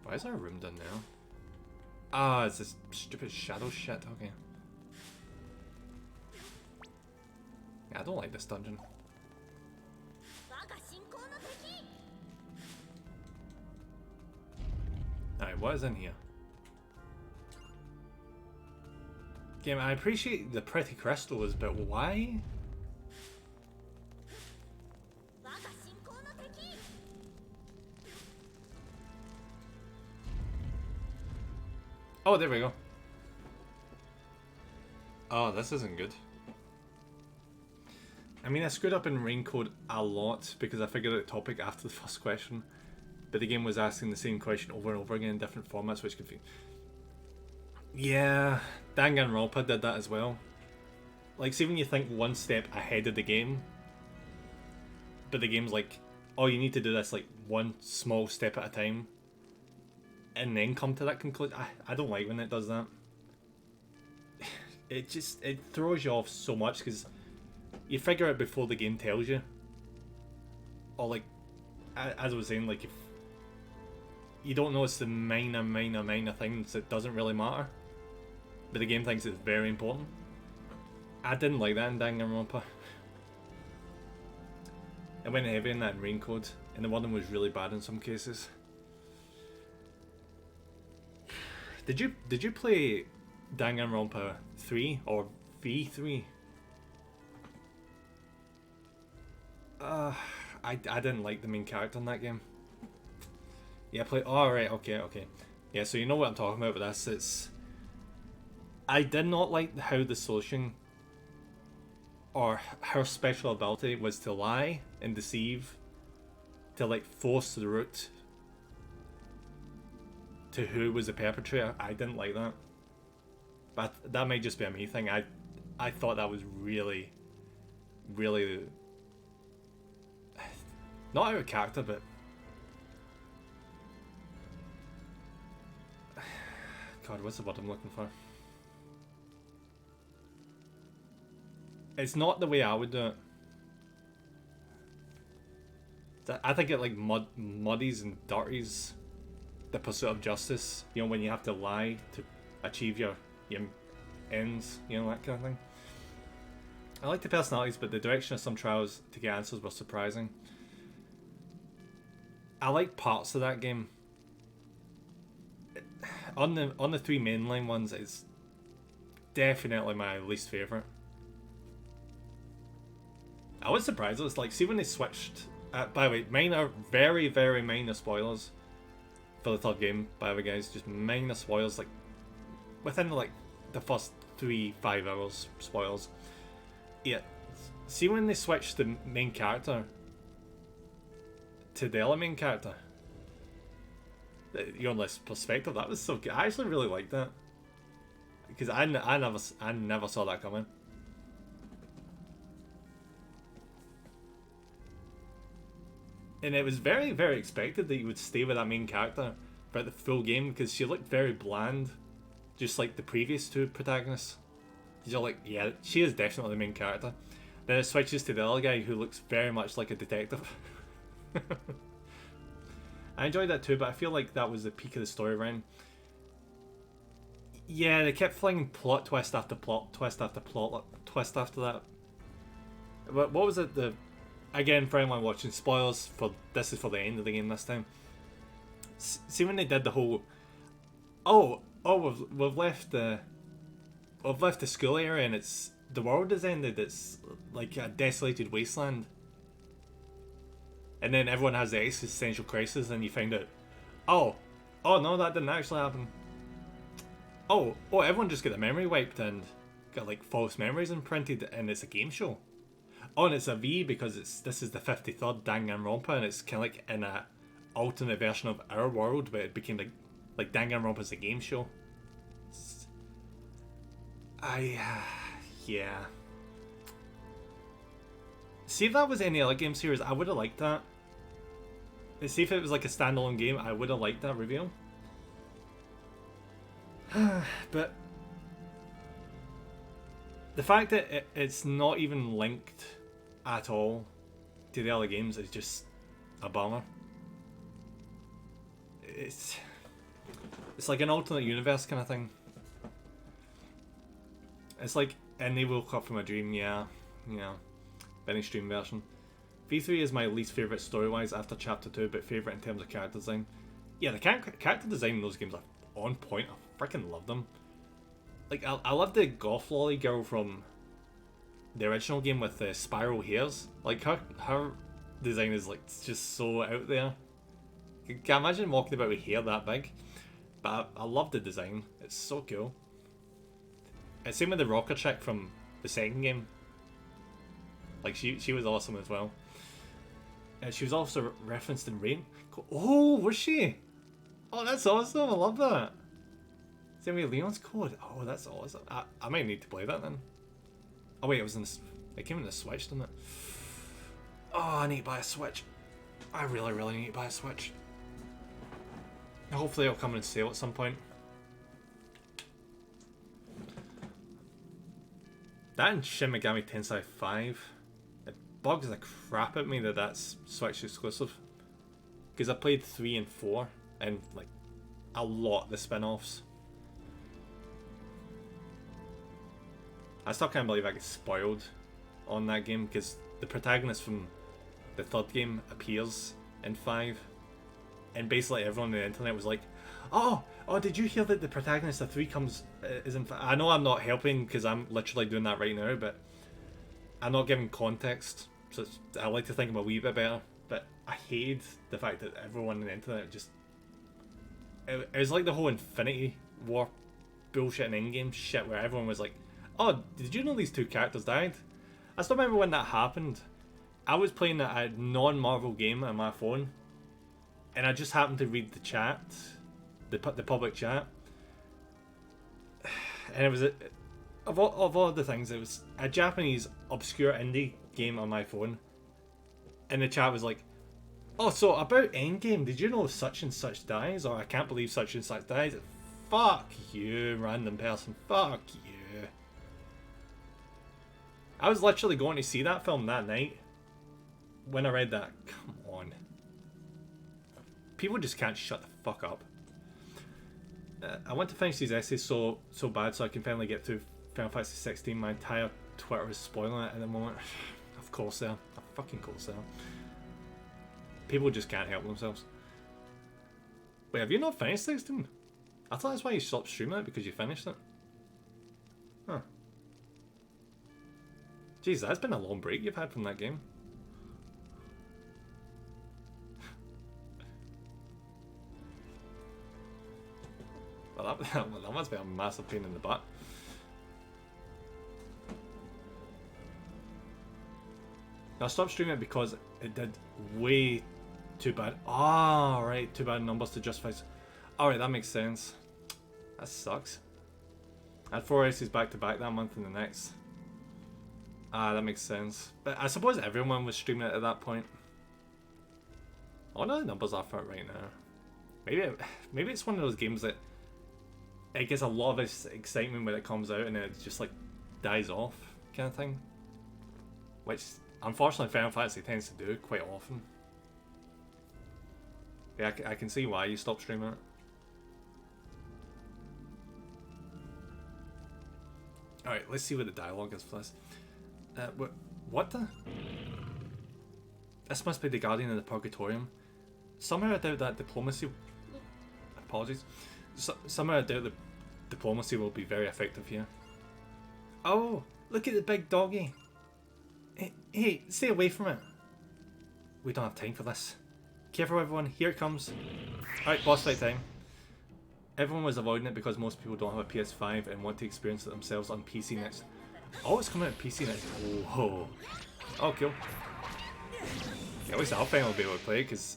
Why is there a room done now? Ah, it's this stupid shadow shit, okay. Yeah, I don't like this dungeon. Alright, what is in here? Game, I appreciate the pretty crystals, but why? Oh, there we go. Oh, this isn't good. I mean, I screwed up in Raincode a lot because I figured out the topic after the first question. But the game was asking the same question over and over again in different formats, which confused. Yeah, Danganronpa did that as well. Like, see when you think one step ahead of the game, but the game's like, oh, you need to do this like one small step at a time, and then come to that conclusion. I don't like when it does that. It throws you off so much because you figure it before the game tells you. Or like, as I was saying, like if you don't notice the minor things that doesn't really matter, but the game thinks it's very important. I didn't like that in Danganronpa. I went heavy in that in Raincode, and the wording was really bad in some cases. Did you play Danganronpa 3 or V3? I didn't like the main character in that game. Yeah, play. Oh, right, okay. Yeah, so you know what I'm talking about with this. It's. I did not like how the solution or her special ability was to lie and deceive, to like force the route to who was the perpetrator. I didn't like that. But that might just be a me thing. I thought that was really, really not out of character, but God, what's the word I'm looking for? It's not the way I would do it. I think it like muddies and dirties the pursuit of justice. You know, when you have to lie to achieve your ends. You know, that kind of thing. I like the personalities, but the direction of some trials to get answers were surprising. I like parts of that game. On the three mainline ones, it's definitely my least favourite. I was surprised. It was like, see when they switched. By the way, minor, very very minor spoilers for the third game. By the way, guys, just minor spoilers. Like within like the first 3-5 hours, spoilers. Yeah, see when they switched the main character to the other main character. Your less perspective, that was so good. I actually really liked that because I never saw that coming. And it was very, very expected that you would stay with that main character throughout the full game because she looked very bland, just like the previous two protagonists. You're like, yeah, she is definitely the main character. Then it switches to the other guy who looks very much like a detective. I enjoyed that too, but I feel like that was the peak of the storyline. Yeah, they kept flinging plot twist after plot twist after plot twist after that. But what was it? Again, for anyone watching, spoilers for this is for the end of the game this time. See when they did the whole, we've left the school area and it's the world has ended. It's like a desolated wasteland. And then everyone has the existential crisis, and you find out, oh no, that didn't actually happen. Oh, everyone just got their memory wiped and got like false memories imprinted, and it's a game show. Oh, and it's a V because this is the 53rd Danganronpa, and it's kind of like in a alternate version of our world, but it became like Danganronpa's a game show. Yeah. See if that was any other game series, I would have liked that. See if it was like a standalone game, I would have liked that reveal. But the fact that it's not even linked at all to the other games is just a bummer. It's like an alternate universe kind of thing. It's like, and they woke up from a dream, yeah. Very extreme version. V3 is my least favourite story-wise after Chapter 2, but favourite in terms of character design. Yeah, the character design in those games are on point. I freaking love them. Like, I love the goth lolly girl from the original game with the spiral hairs. Like, her design is like just so out there. Can't imagine walking about with hair that big. But I love the design. It's so cool. And same with the rocker chick from the second game. Like, she was awesome as well. She was also referenced in Rain. Oh, was she? Oh, that's awesome. I love that. Same with Leon's Code. Oh, that's awesome. I might need to play that then. Oh wait, it came in the Switch, didn't it? Oh, I need to buy a Switch. I really, really need to buy a Switch. Hopefully it'll come in sale at some point. That and Shin Megami Tensei 5. It bugs the crap at me that that's Switch exclusive. Because I played 3 and 4 and like a lot of the spin-offs. I still can't believe I get spoiled on that game because the protagonist from the third game appears in 5, and basically everyone on the internet was like, oh, did you hear that the protagonist of 3 is in 5? I know I'm not helping because I'm literally doing that right now, but I'm not giving context, so I like to think I'm a wee bit better. But I hated the fact that everyone on the internet just, it was like the whole Infinity War bullshit and in-game shit where everyone was like, oh, did you know these 2 characters died? I still remember when that happened. I was playing a non-Marvel game on my phone, and I just happened to read the chat, the public chat, and it was of all the things, it was a Japanese obscure indie game on my phone, and the chat was like, oh, so about Endgame, did you know such and such dies? Or I can't believe such and such dies. It Fuck you, random person. Fuck you. I was literally going to see that film that night. When I read that, come on. People just can't shut the fuck up. I want to finish these essays so bad so I can finally get through Final Fantasy 16. My entire Twitter is spoiling it at the moment. Of course they are. Of fucking course they are. People just can't help themselves. Wait, have you not finished 16? I thought that's why you stopped streaming it, because you finished it. Huh. Jeez, that's been a long break you've had from that game. Well, that must be a massive pain in the butt. I stopped streaming it because it did way too bad. Ah, right, too bad numbers to justify. Alright, that makes sense. That sucks. I had 4 races back to back that month and the next. Ah, that makes sense. But I suppose everyone was streaming it at that point. I wonder the numbers are for it right now. Maybe it's one of those games that it gets a lot of excitement when it comes out and then it just like dies off kind of thing. Which unfortunately Final Fantasy tends to do quite often. Yeah, I can see why you stopped streaming it. Alright, let's see what the dialogue is for this. What the? This must be the Guardian of the Purgatorium. Somehow I doubt that diplomacy... Apologies. Somehow I doubt the diplomacy will be very effective here. Oh, look at the big doggy. Hey, stay away from it. We don't have time for this. Careful everyone, here it comes. Alright, boss fight time. Everyone was avoiding it because most people don't have a PS5 and want to experience it themselves on PC next. Oh, it's coming out on PC next. Whoa. Oh, cool. Yeah, at least I'll finally be able to play because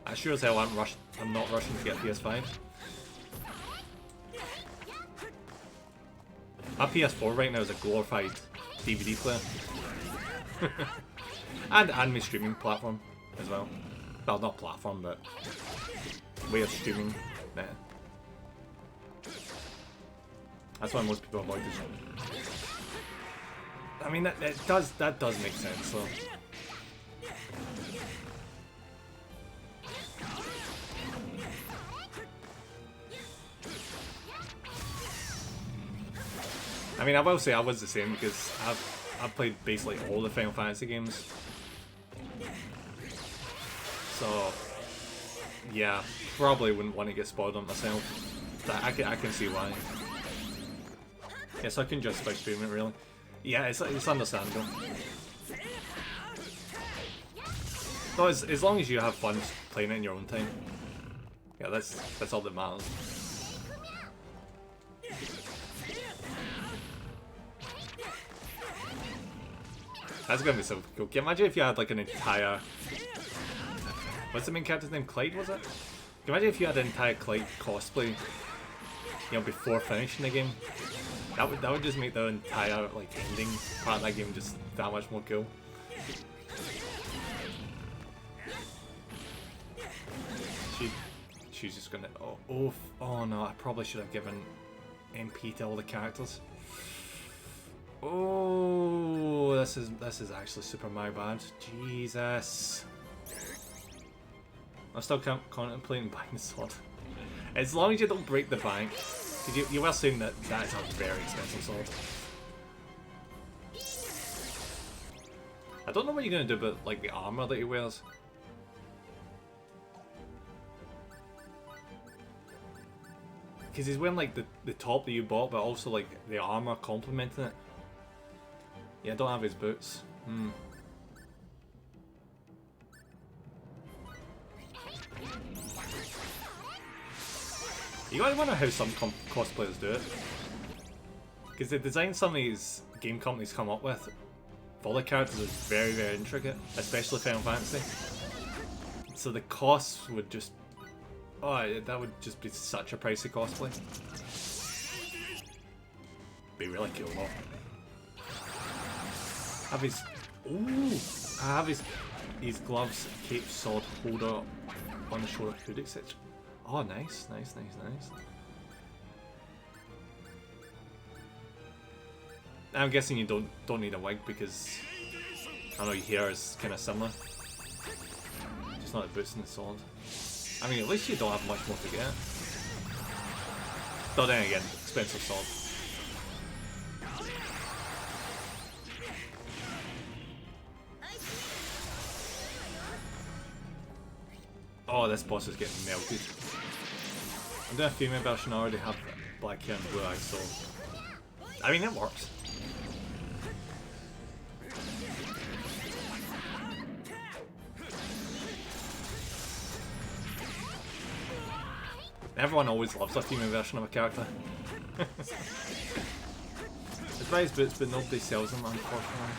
I sure as hell I'm not rushing to get a PS5. My PS4 right now is a glorified DVD player. And my streaming platform as well. Well, not platform, but way of streaming. Nah. That's why most people avoid this. I mean, that does make sense, so. I mean, I will say I was the same because I've played basically all the Final Fantasy games. So, yeah, probably wouldn't want to get spoiled on myself. But I can see why. Yes, I can justify streaming it, really. Yeah, it's understandable. No, as long as you have fun playing it in your own time. Yeah, that's all that matters. That's gonna be so cool. Can you imagine if you had like an entire... What's the main character's name? Clyde, was it? Can you imagine if you had an entire Clyde cosplay, you know, before finishing the game? That would just make the entire like ending part of that game just that much more cool. She's just gonna oh no, I probably should have given MP to all the characters. Oh, this is actually super my bad. Jesus. I'm still contemplating buying the sword. As long as you don't break the bank. Because you were saying that is a very expensive sword. I don't know what you're going to do about like the armor that he wears. Because he's wearing like the top that you bought, but also like the armor complementing it. Yeah, I don't have his boots. You gotta wonder how some cosplayers do it. Because the design some of these game companies come up with for all the characters is very, very intricate, especially Final Fantasy. So the costs would just... Oh, that would just be such a pricey cosplay. Be really cool though. Have his... Ooh! I have his gloves, cape, sword, holder on the shoulder, hood, etc. Oh, nice. I'm guessing you don't need a wig because I know your hair is kind of similar. Just not the boots and the sword. I mean, at least you don't have much more to get. But then again, expensive sword. Oh, this boss is getting melted. I'm doing a female version. I already have black hair and blue eyes, so I mean it works. Everyone always loves a female version of a character. It buys boots, but nobody sells them, unfortunately.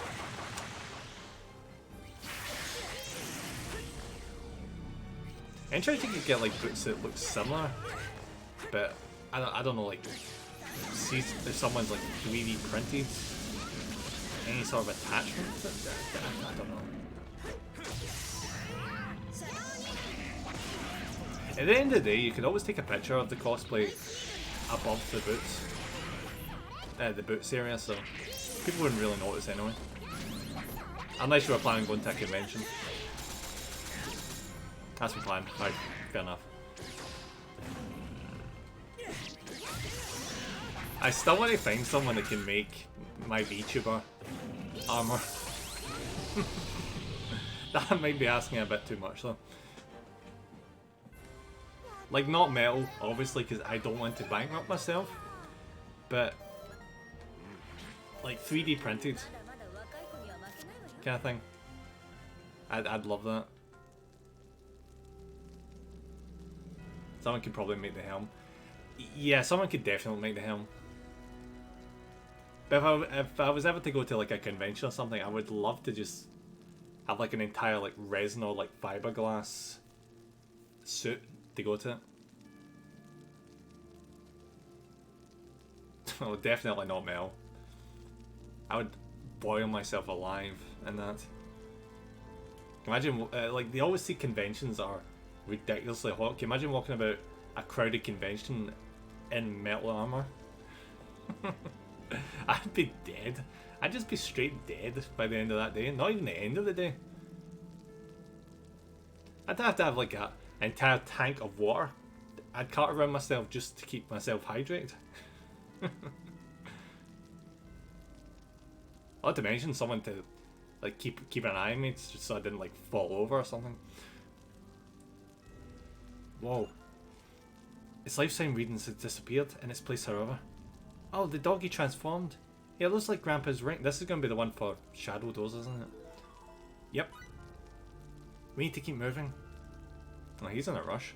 Interesting to get like boots that look similar, but I don't know, like, see if someone's like 3D printed any sort of attachment. I don't know. At the end of the day, you could always take a picture of the cosplay above the boots area, so people wouldn't really notice anyway. Unless you were planning on going to a convention. That's my plan. Right, fair enough. I still want to find someone that can make my VTuber armor. That might be asking a bit too much though. Like, not metal, obviously, because I don't want to bankrupt myself. But, like, 3D printed kind of thing. I'd love that. Someone could probably make the helm. Yeah, someone could definitely make the helm. But if I was ever to go to like a convention or something, I would love to just have like an entire like resin or like fiberglass suit to go to it. Oh, definitely not metal. I would boil myself alive in that. Imagine, like, they always see conventions are ridiculously hot. Can you imagine walking about a crowded convention in metal armor? I'd be dead. I'd just be straight dead by the end of that day. Not even the end of the day. I'd have to have like an entire tank of water I'd cart around myself just to keep myself hydrated. Not to mention someone to like keep an eye on me just so I didn't like fall over or something. Whoa. Its life sign readings have disappeared in its place, however. Oh, the doggy transformed. Yeah, it looks like Grandpa's ring. This is going to be the one for Shadow Doors, isn't it? Yep. We need to keep moving. Oh, he's in a rush.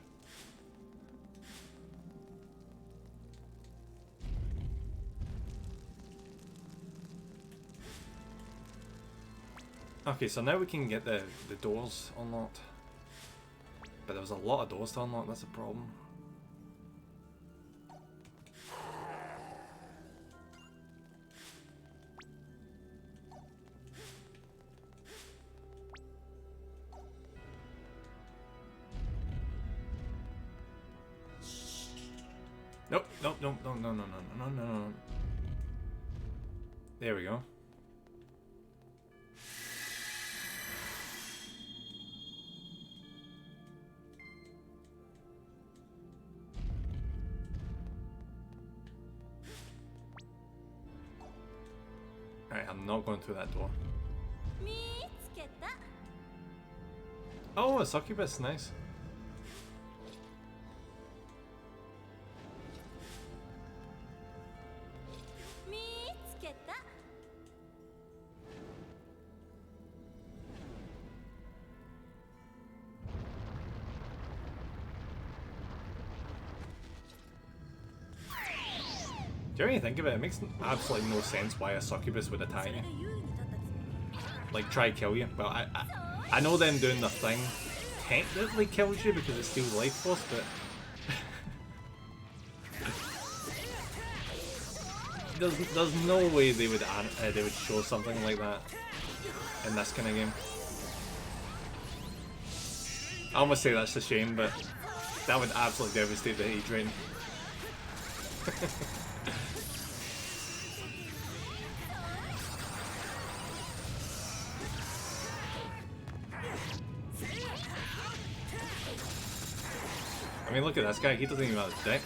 Okay, so now we can get the doors unlocked. But there was a lot of doors to unlock, that's a problem. Nope, nope, nope, no, no, no, no, no, no, no. There we go. Alright, I'm not going through that door. Oh, a succubus, nice. Do you really think of it? It makes absolutely no sense why a succubus would attack you. Like, try kill you. Well, I know them doing the thing technically kills you because it steals life force, but there's no way they would show something like that in this kind of game. I almost say that's a shame, but that would absolutely devastate the age rating. I mean, look at this guy. He doesn't even have a dick.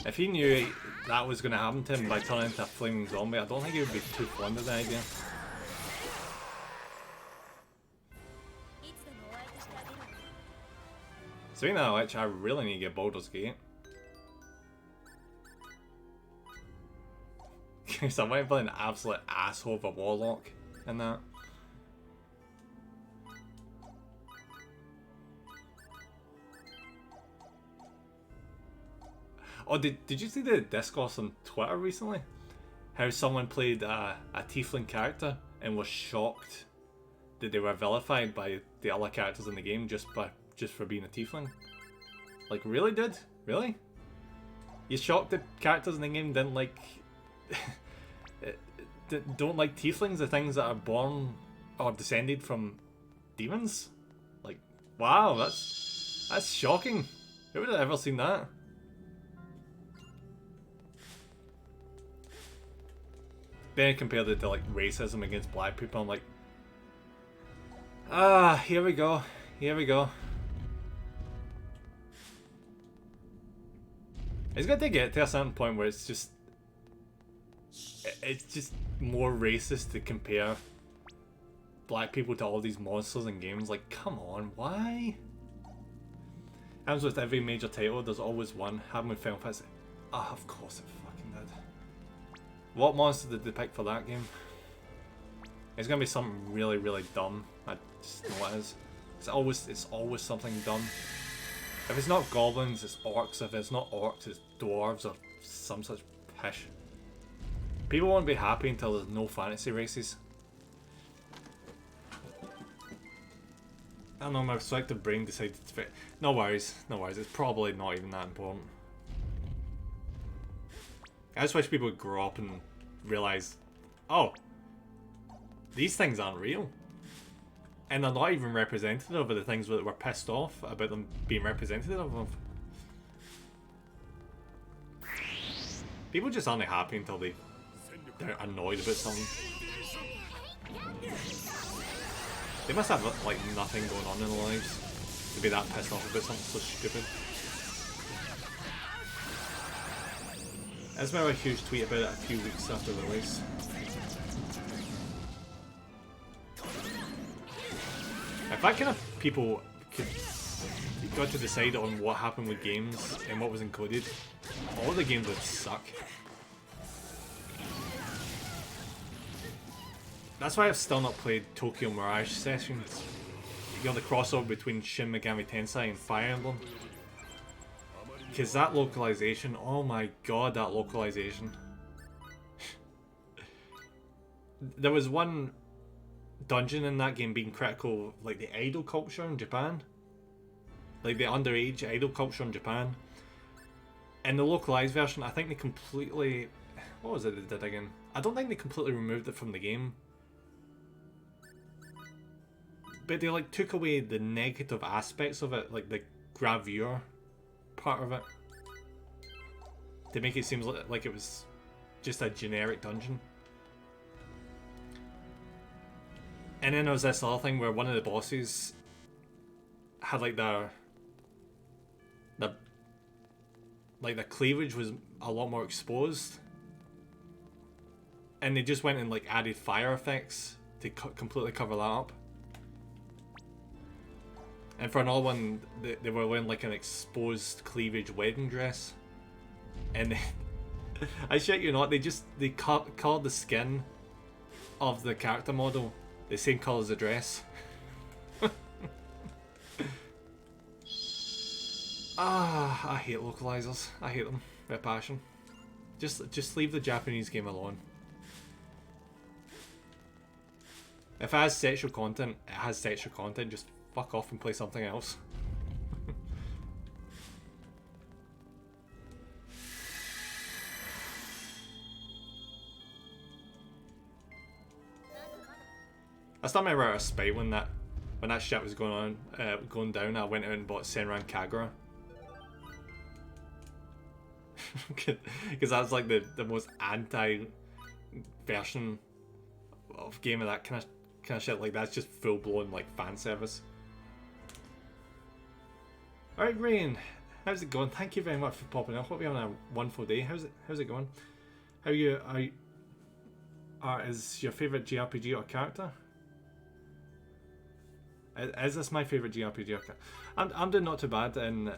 If he knew that was going to happen to him by turning into a flaming zombie, I don't think he would be too fond of the idea. Speaking of which, I really need to get Baldur's Gate. So I might play an absolute asshole of a warlock in that. Oh, did you see the discourse on Twitter recently? How someone played a tiefling character and was shocked that they were vilified by the other characters in the game just for being a tiefling. Like, really, dude? Really? You shocked that characters in the game didn't like... don't like tieflings, the things that are born or descended from demons? Like, wow, that's shocking. Who would have ever seen that? Then compared it to like racism against black people, I'm like, here we go. Here we go. It's got to get to a certain point where it's just more racist to compare black people to all these monsters in games. Like, come on, why? Happens with every major title, there's always one. Happened with Final Fantasy. Of course it fucking did. What monster did they pick for that game? It's gonna be something really, really dumb. I just know it is. It's always something dumb. If it's not goblins, it's orcs. If it's not orcs, it's dwarves or some such pish. People won't be happy until there's no fantasy races. I don't know, my selective brain decided to fit. No worries, no worries. It's probably not even that important. I just wish people would grow up and realize, oh, these things aren't real. And they're not even representative of the things that we're pissed off about them being representative of. People just aren't happy until they're annoyed about something. They must have like nothing going on in their lives to be that pissed off about something so stupid. I just remember a huge tweet about it a few weeks after the release. If that kind of people got to decide on what happened with games and what was included, all the games would suck. That's why I've still not played Tokyo Mirage Sessions. You know, the crossover between Shin Megami Tensei and Fire Emblem. Because that localization, oh my god, that localization. There was one dungeon in that game being critical of, like, the idol culture in Japan. Like the underage idol culture in Japan. In the localized version, I think they completely... What was it they did again? I don't think they completely removed it from the game. But they like took away the negative aspects of it, like the gravure part of it, to make it seem like it was just a generic dungeon. And then there was this other thing where one of the bosses had like the cleavage was a lot more exposed, and they just went and like added fire effects to completely cover that up. And for another one, they were wearing like an exposed cleavage wedding dress, and I shit you not, they colored the skin of the character model the same color as the dress. I hate localizers. I hate them with passion. Just leave the Japanese game alone. If it has sexual content, it has sexual content. Just fuck off and play something else. I still remember out of spite when that shit was going down. I went out and bought Senran Kagura because that's like the most anti version of game of that kind of shit. Like that's just full blown like fan service. All right, Rain, how's it going? Thank you very much for popping in. I hope you're having a wonderful day. How's it going? How is your favorite JRPG or character? Is this my favorite JRPG or character? I'm doing not too bad, and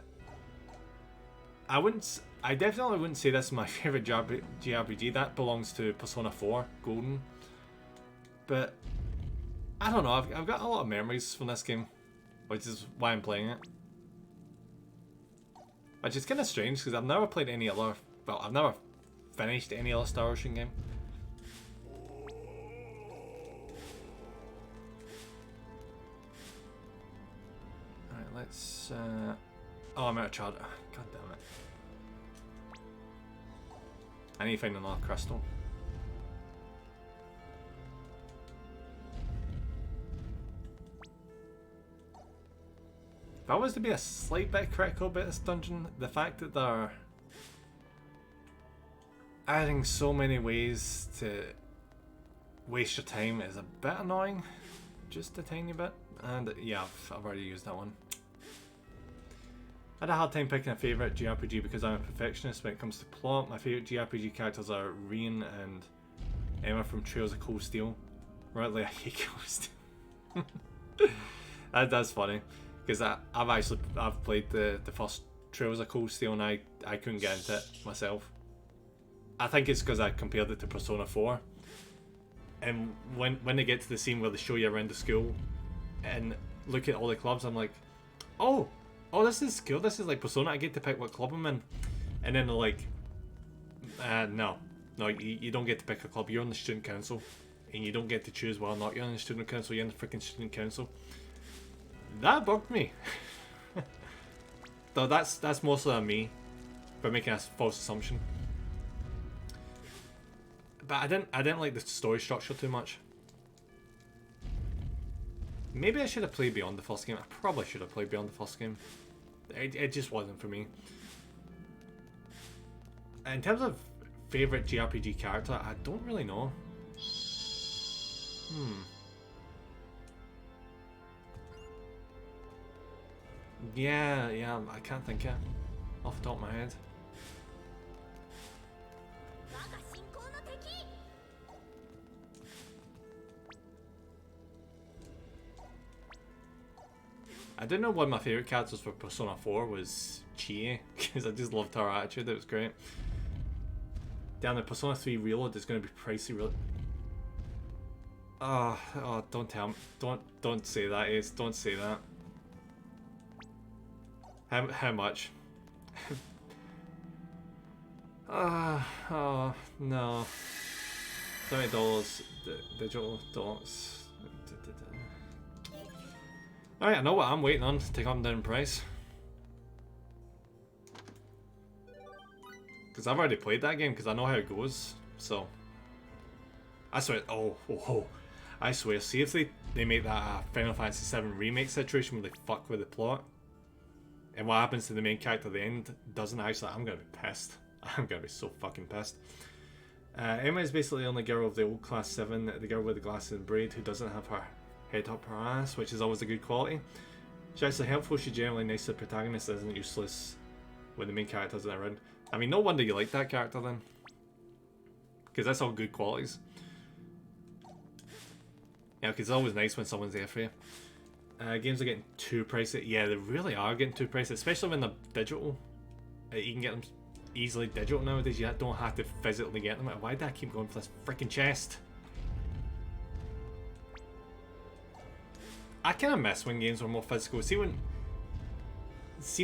I definitely wouldn't say this is my favorite JRPG. That belongs to Persona 4 Golden. But I don't know. I've got a lot of memories from this game, which is why I'm playing it. Which is kind of strange because I've never played any other. Well, I've never finished any other Star Ocean game. Alright, let's. Oh, I'm out of charge. God damn it. I need to find another crystal. If I was to be a slight bit critical about this dungeon, the fact that they're adding so many ways to waste your time is a bit annoying. Just a tiny bit. And yeah, I've already used that one. I had a hard time picking a favourite JRPG because I'm a perfectionist when it comes to plot. My favourite JRPG characters are Rien and Emma from Trails of Cold Steel. Rightly, I hate Cold Steel. That's funny. Because I've played the first Trails of Cold Steel and I couldn't get into it myself. I think it's because I compared it to Persona 4. And when they get to the scene where they show you around the school and look at all the clubs, I'm like, oh, this is cool. This is like Persona. I get to pick what club I'm in. And then they're like, no, you don't get to pick a club. You're on the student council. And you don't get to choose whether or not you're on the student council. You're in the freaking student council. That bugged me. Though that's mostly on me for making a false assumption. But I didn't like the story structure too much. Maybe I should have played Beyond the first game. I probably should have played Beyond the first game. It just wasn't for me. In terms of favourite JRPG character, I don't really know. Yeah, I can't think it off the top of my head. I didn't know one of my favourite characters for Persona 4 was Chie, because I just loved her attitude, it was great. Damn, the Persona 3 Reload is going to be pricey. Oh, don't tell me. Don't say that, Ace. Don't say that. How much? Oh no. $20 digital dollars. Alright, I know what I'm waiting on to come down in price. Because I've already played that game because I know how it goes. So I swear, I swear, see if they make that a Final Fantasy VII remake situation where they fuck with the plot. And what happens to the main character at the end doesn't actually, I'm gonna be pissed. I'm gonna be so fucking pissed. Emma is basically the only girl of the old class 7, the girl with the glasses and braid who doesn't have her head up her ass, which is always a good quality. She's actually helpful, she's generally nice to the protagonist, isn't useless when the main character isn't around. I mean, no wonder you like that character then. Because that's all good qualities. Yeah, because it's always nice when someone's there for you. Games are getting too pricey. Yeah, they really are getting too pricey, especially when they're digital. You can get them easily digital nowadays. You don't have to physically get them. Why do I keep going for this freaking chest? I kind of miss when games were more physical. See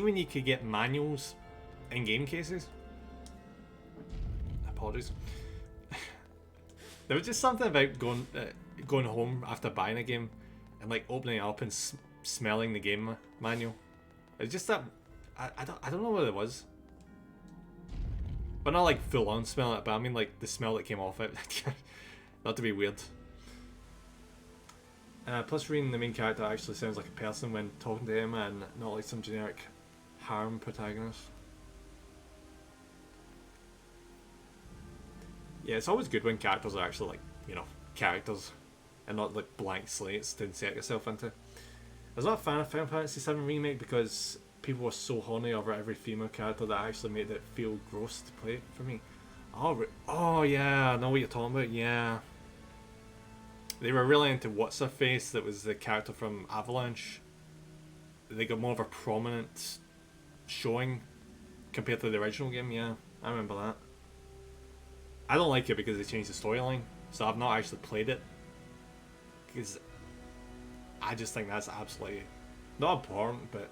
when you could get manuals in game cases? Apologies. There was just something about going home after buying a game and like opening it up and smelling the game manual. It's just that I don't know what it was, but not like full on smell it, but I mean like the smell that came off it. Not to be weird. Plus, reading the main character actually sounds like a person when talking to him, and not like some generic harem protagonist. Yeah, it's always good when characters are actually like, you know, characters and not like blank slates to insert yourself into. I was not a fan of Final Fantasy VII Remake because people were so horny over every female character that actually made it feel gross to play for me. Oh yeah, I know what you're talking about, yeah. They were really into What's Her Face, that was the character from Avalanche. They got more of a prominent showing compared to the original game, yeah. I remember that. I don't like it because they changed the storyline, so I've not actually played it. Because I just think that's absolutely not abhorrent, but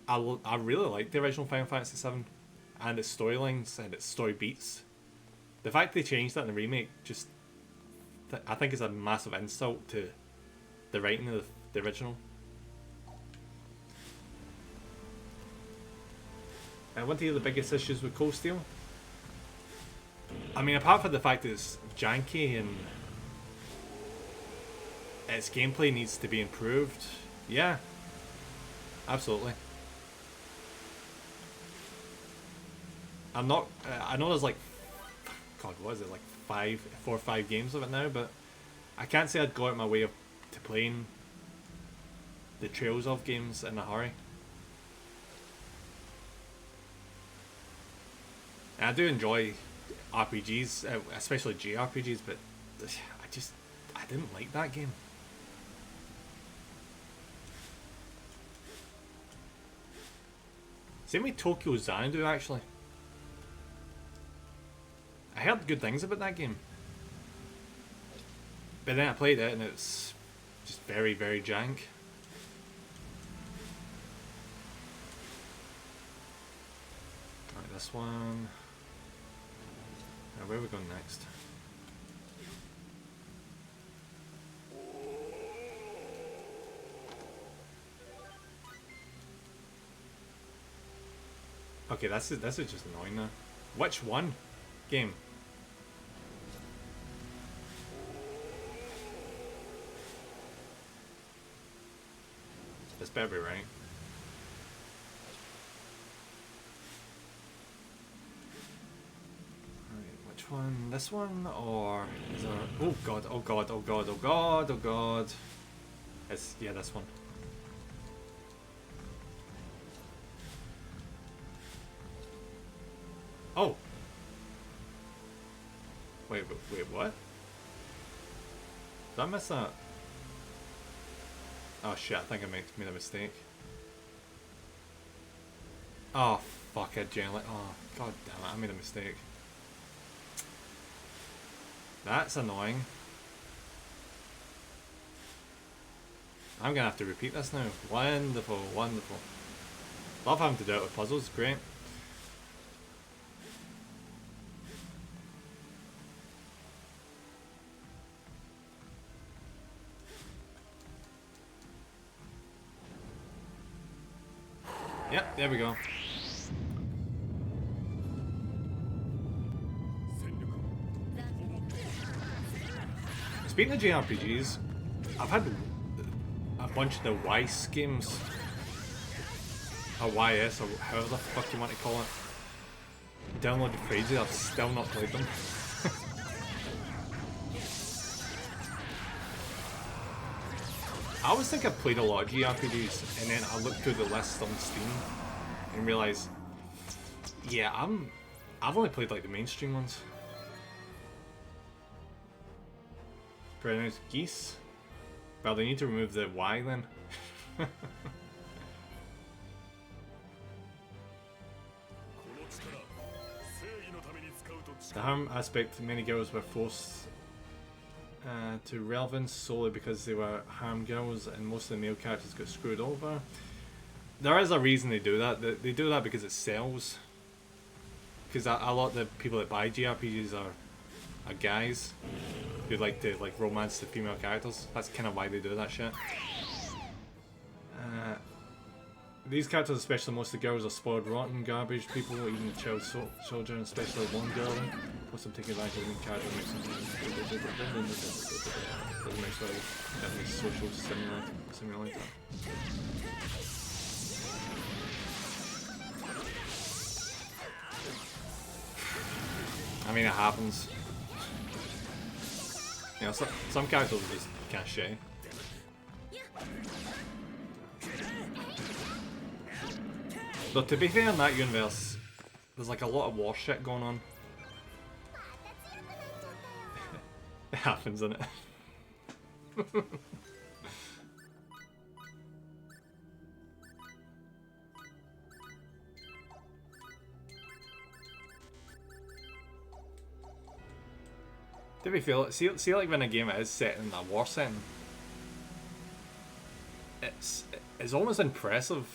I really like the original Final Fantasy VII and its storylines and its story beats. The fact they changed that in the remake just, I think, is a massive insult to the writing of the original. I want to hear the biggest issues with Cold Steel. I mean, apart from the fact that it's janky and its gameplay needs to be improved, yeah, absolutely. I'm not. I know there's like, God, what is it, like 4 or 5 games of it now, but I can't say I'd go out my way to playing the Trails of games in a hurry. And I do enjoy RPGs, especially JRPGs, but I didn't like that game. Same with Tokyo Xanadu, actually. I heard good things about that game. But then I played it and it's just very, very jank. Alright, this one. Now, where are we going next? Okay, this is just annoying now. Which one? Game. This better be right. Alright, which one? This one? Or is there... Oh god, oh god, oh god, oh god, oh god. It's... yeah, this one. Oh! Wait, what? Did I miss that? Oh shit, I think I made a mistake. Oh fuck it, Jalen. Oh god damn it, I made a mistake. That's annoying. I'm gonna have to repeat this now. Wonderful, wonderful. Love having to do it with puzzles, great. Yep, there we go. Speaking of JRPGs, I've had a bunch of the YS games, or YS, or however the fuck you want to call it, downloaded for ages. I've still not played them. I always think I've played a lot of JRPGs, and then I look through the list on Steam and realise, yeah, I've only played like the mainstream ones. Pronounced geese? Well, they need to remove the Y then. The harm aspect, many girls were forced to relevance solely because they were harm girls, and most of the male characters got screwed over. There is a reason they do that. They do that because it sells. Because a lot of the people that buy JRPGs are guys who like to romance the female characters. That's kind of why they do that shit. These characters, especially most of the girls, are spoiled rotten garbage people, even child children, especially one girl. Plus them taking advantage of the main character makes them doesn't make sure definitely social simulator. I mean, it happens. You know, some characters are just kind of shitty. Though, to be fair, in that universe, there's like a lot of war shit going on. It happens, innit? Do we feel it? See, like when a game is set in a war setting, it's almost impressive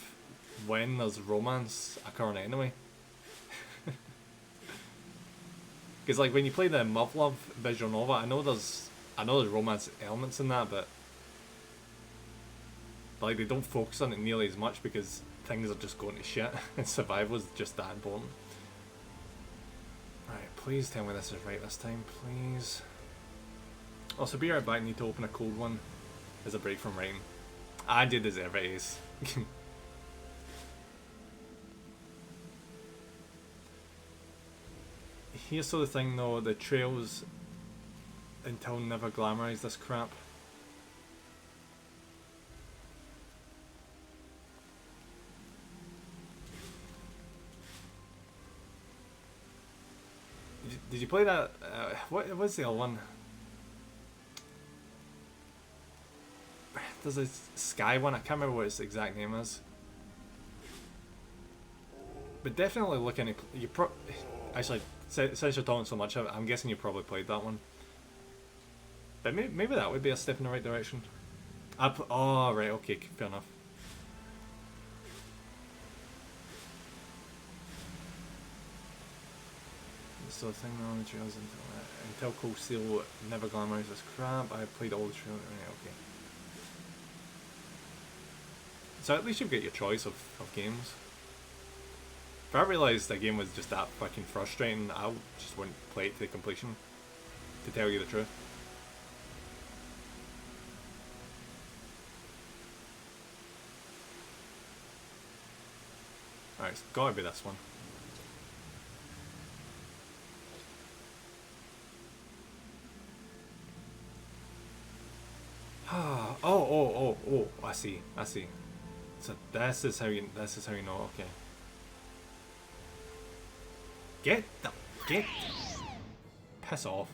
when there's romance occurring anyway. Because like when you play the Muv-Luv visual novel, I know there's romance elements in that, but like they don't focus on it nearly as much because things are just going to shit and survival is just that important. Right, please tell me this is right this time, please. Also, be right back, need to open a cold one as a break from writing. I do deserve it, Ace. Here's the thing though, the trails until never glamorize this crap. Did you play that? What was the other one? There's a Sky one, I can't remember what its exact name is. But definitely looking at actually, since you're talking so much of it, I'm guessing you probably played that one. But maybe that would be a step in the right direction. Oh, right, okay, fair enough. So the thing on the trails until Cold Steel never glamorized this crap. I played all the trails. Right, okay. So at least you get your choice of games. If I realised the game was just that fucking frustrating, I just wouldn't play it to completion, to tell you the truth. Alright, it's gotta be this one. Oh, I see. So this is how you know, okay. Get piss off.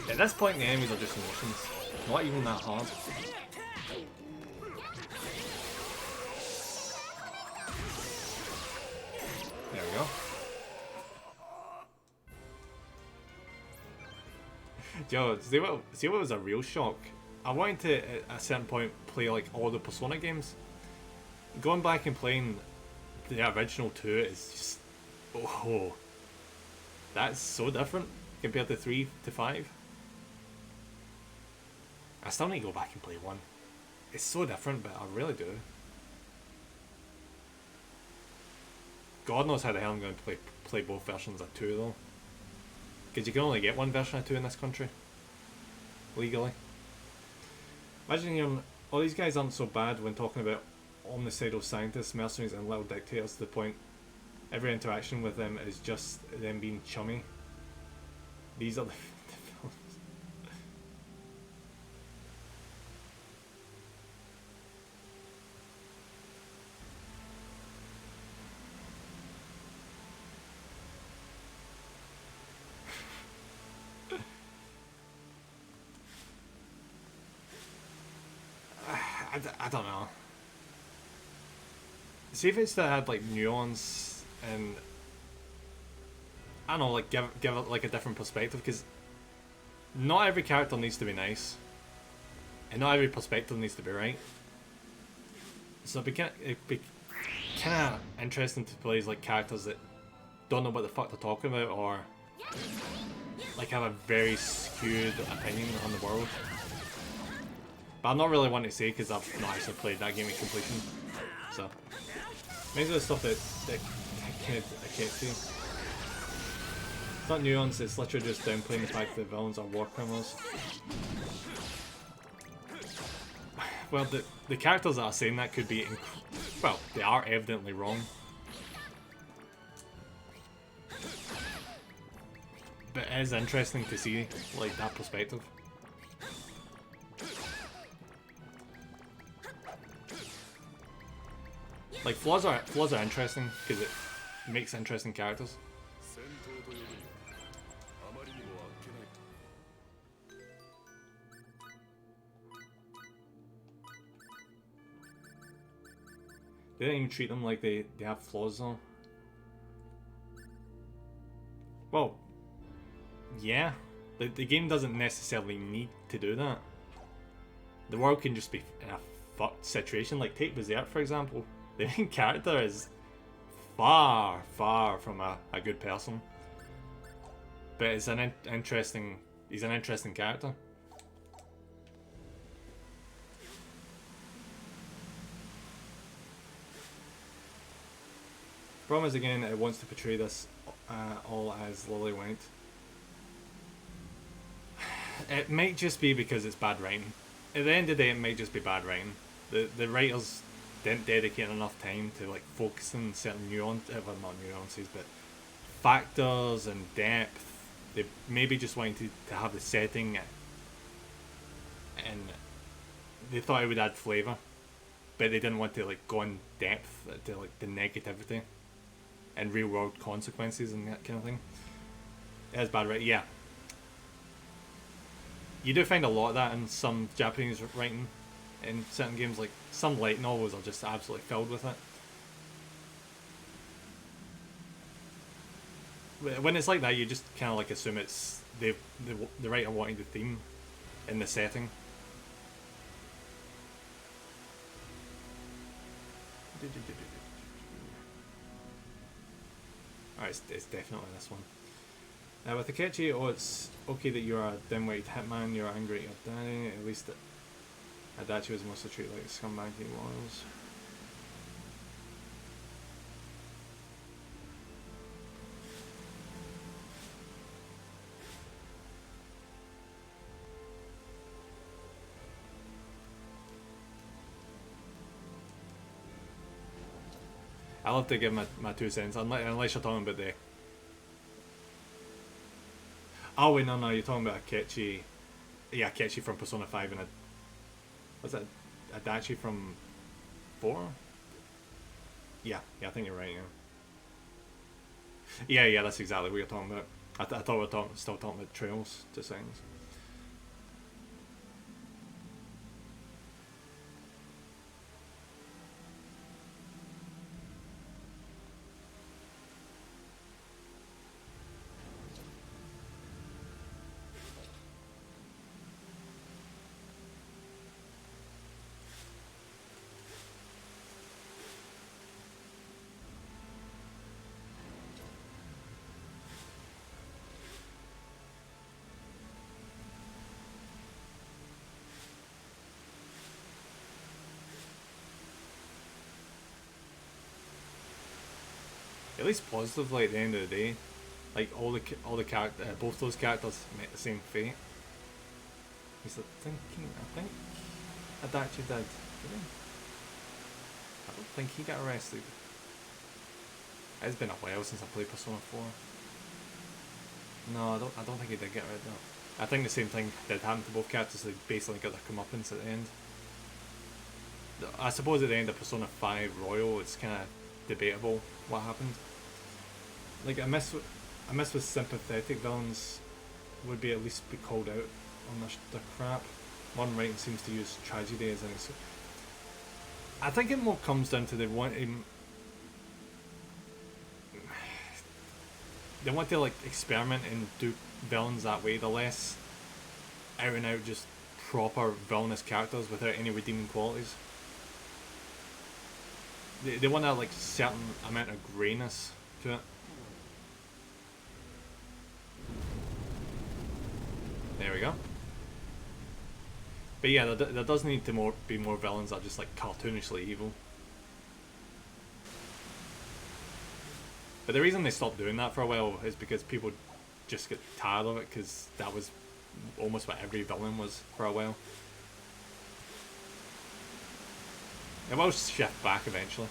At this point the enemies are just emotions. Not even that hard. There we go. Yo, see what was a real shock? I wanted to, at a certain point, play like all the Persona games. Going back and playing the original 2 is just... Oh. That's so different compared to 3 to 5. I still need to go back and play 1. It's so different, but I really do. God knows how the hell I'm going to play both versions of 2 though. Because you can only get one version of 2 in this country. Legally. Imagine hearing, oh, these guys aren't so bad when talking about omnicidal scientists, mercenaries and little dictators to the point every interaction with them is just them being chummy. These are the films. I don't know. See if it's that had like nuance and I don't know, like give it like a different perspective, because not every character needs to be nice, and not every perspective needs to be right. So it'd be kind of interesting to play as like characters that don't know what the fuck they're talking about, or like have a very skewed opinion on the world. But I'm not really wanting to say because I've not actually played that game in completion. So maybe the stuff that I can't see. It's not nuance, it's literally just downplaying the fact that the villains are war criminals. Well, the characters that are saying that could be, well, they are evidently wrong. But it is interesting to see, like, that perspective. Like, flaws are interesting because it makes interesting characters. They don't even treat them like they have flaws though. Well, yeah. The game doesn't necessarily need to do that. The world can just be in a fucked situation. Like, take Berserk for example. The main character is far, far from a good person. But it's an interesting... He's an interesting character. Problem is, again, it wants to portray this all as Lillywhite. It might just be because it's bad writing. At the end of the day, it might just be bad writing. The writers didn't dedicate enough time to like focus on certain well, not nuances, but factors and depth. They maybe just wanted to have the setting, and they thought it would add flavour, but they didn't want to like go in depth to like the negativity and real world consequences and that kind of thing. It is bad writing, yeah. You do find a lot of that in some Japanese writing in certain games, like some light novels are just absolutely filled with it. When it's like that, you just kind of like assume it's the writer wanting the theme in the setting. Alright, it's definitely this one. With Akechi, it's okay that you're a dim-witted hitman, you're angry at your daddy, at least Adachi was mostly treated like a scumbag he was. I love to give my 2 cents, unless you're talking about the... Oh wait, no, you're talking about Akechi. Yeah, Akechi from Persona 5 and was that Adachi from 4? Yeah, I think you're right, yeah. Yeah, that's exactly what you're talking about. I thought we were still talking about Trails to seconds. At least positively at the end of the day, like all the character, both those characters met the same fate. He's thinking, I think Adachi did he? I don't think he got arrested. It's been a while since I played Persona 4. No, I don't think he did get arrested. No. I think the same thing did happen to both characters. They basically got their comeuppance at the end. I suppose at the end of Persona 5 Royal, it's kind of debatable what happened. Like I miss with sympathetic villains would be at least be called out on their crap. Modern writing seems to use tragedy as an excuse. I think it more comes down to they want to like experiment and do villains that way. The less out and out just proper villainous characters without any redeeming qualities. They want that like certain amount of greyness to it. There we go. But yeah, there does need to be more villains that are just like cartoonishly evil. But the reason they stopped doing that for a while is because people just get tired of it, because that was almost what every villain was for a while. It will shift back eventually.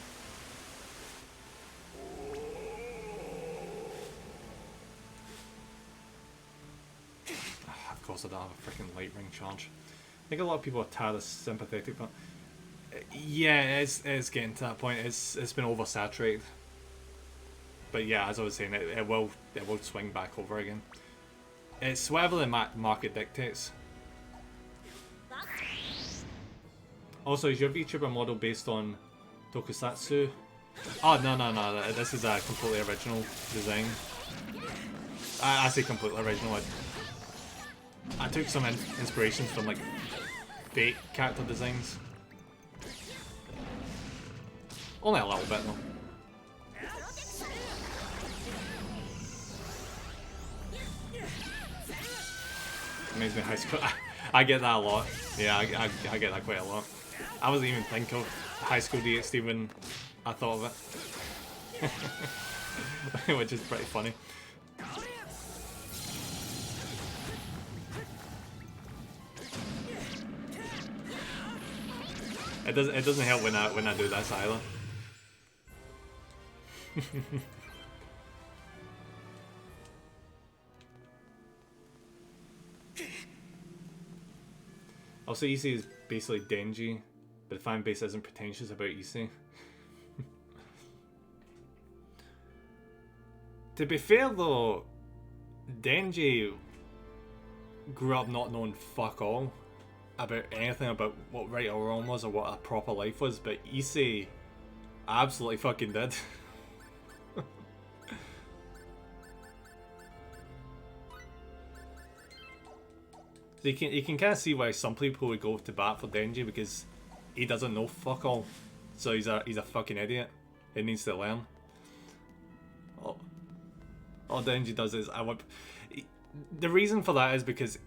course I don't have a freaking light ring charge. I think a lot of people are tired of sympathetic, but yeah, it's getting to that point. It's been oversaturated. But yeah, as I was saying, it will swing back over again. It's whatever the market dictates. Also, is your VTuber model based on Tokusatsu? Oh, no. This is a completely original design. I say completely original. I took some inspirations from like fake character designs. Only a little bit though. Reminds me of high school. I get that a lot. Yeah, I get that quite a lot. I wasn't even thinking of High School DxD when I thought of it. Which is pretty funny. It doesn't help when I do this either. Also, Issei is basically Denji, but the fan base isn't pretentious about Issei. To be fair though, Denji grew up not knowing fuck all about anything about what right or wrong was or what a proper life was, but Issei absolutely fucking did. So you can kind of see why some people would go to bat for Denji, because he doesn't know fuck all, so he's a fucking idiot. He needs to learn. All Denji does is the reason for that is because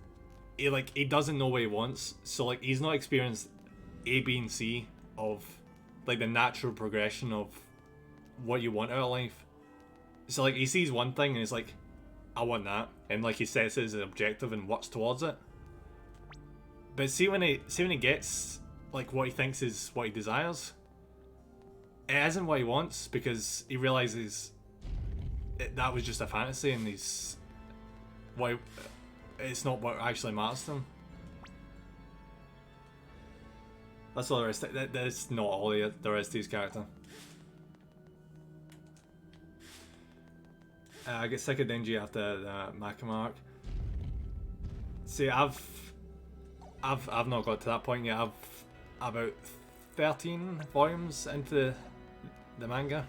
he doesn't know what he wants, so like he's not experienced A, B, and C of like the natural progression of what you want out of life. So like he sees one thing and he's like, I want that, and like he sets it as an objective and works towards it. But see when he gets like what he thinks is what he desires, it isn't what he wants, because he realizes that was just a fantasy, and it's not what actually matters to him. That's all there is. That's not all there is to his character. I get sick of Denji after the Makima arc. See, I've not got to that point yet. I've about 13 volumes into the manga,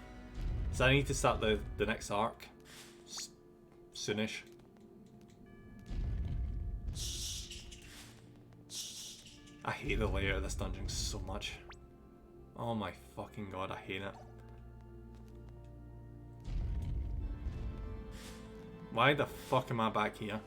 so I need to start the next arc soonish. I hate the layout of this dungeon so much. Oh my fucking god, I hate it. Why the fuck am I back here?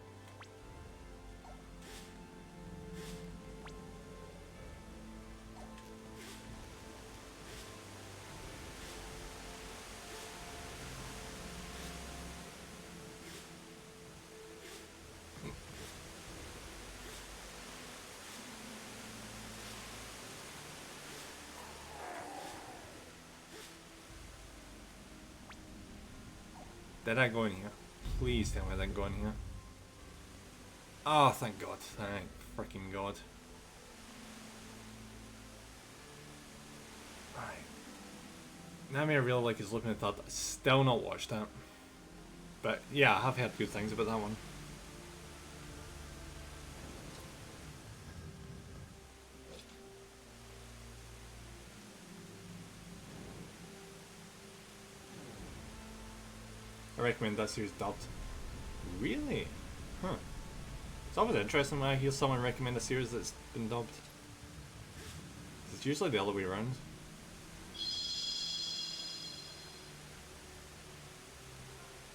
Did I go in here? Please tell me I didn't go in here. Oh, thank God. Thank freaking God. Alright. Now I really like is looking at that. Still not watched that. But yeah, I have heard good things about that one. I recommend that series dubbed. Really? Huh. It's always interesting when I hear someone recommend a series that's been dubbed. It's usually the other way around.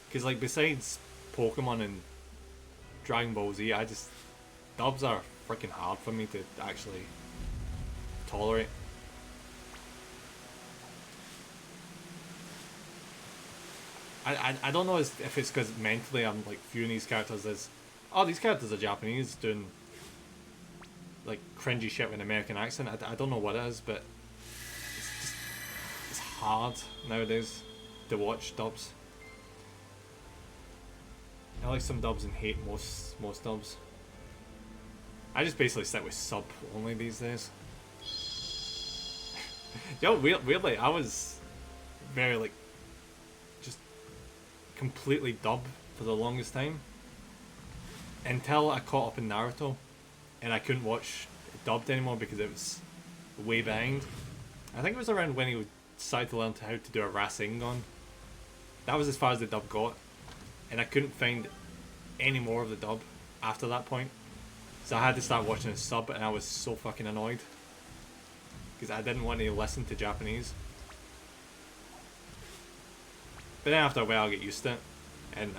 Because like besides Pokemon and Dragon Ball Z, dubs are freaking hard for me to actually tolerate. I don't know if it's because mentally I'm like viewing these characters as, oh, these characters are Japanese doing like cringy shit with an American accent. I don't know what it is, but it's hard nowadays to watch dubs. I like some dubs and hate most dubs. I just basically stick with sub only these days. Yo, weirdly, I was very like just completely dub for the longest time until I caught up in Naruto, and I couldn't watch dubbed anymore because it was way behind. I think it was around when he started to learn how to do a Rasengan. That was as far as the dub got, and I couldn't find any more of the dub after that point. So I had to start watching a sub, and I was so fucking annoyed because I didn't want to listen to Japanese. But then after a while, I get used to it, and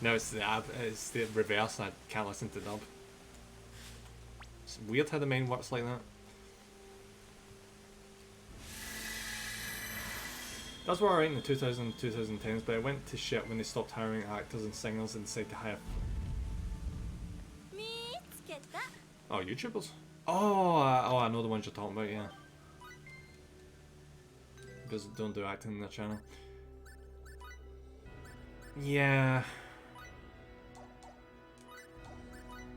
now it's the reverse. And I can't listen to dub. It's weird how the main works like that. Those were alright in the 2010s, but it went to shit when they stopped hiring actors and singers and decided to hire. Oh, YouTubers? Oh, I know the ones you're talking about, yeah. Because they don't do acting in their channel. Yeah.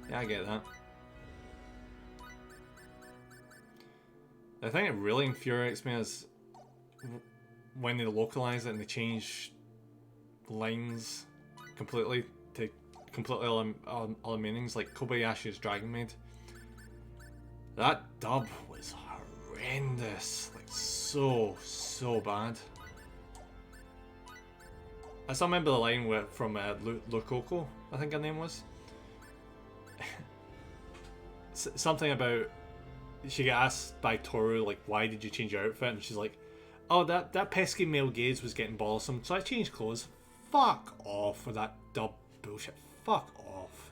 Yeah, I get that. The thing that really infuriates me is when they localize it and they change lines completely to completely other meanings, like Kobayashi's Dragon Maid. That dub was horrendous, like so bad. I still remember the line from Lukoko, I think her name was. Something about, she got asked by Toru, like, why did you change your outfit? And she's like, oh, that pesky male gaze was getting bothersome, so I changed clothes. Fuck off with that dub bullshit. Fuck off.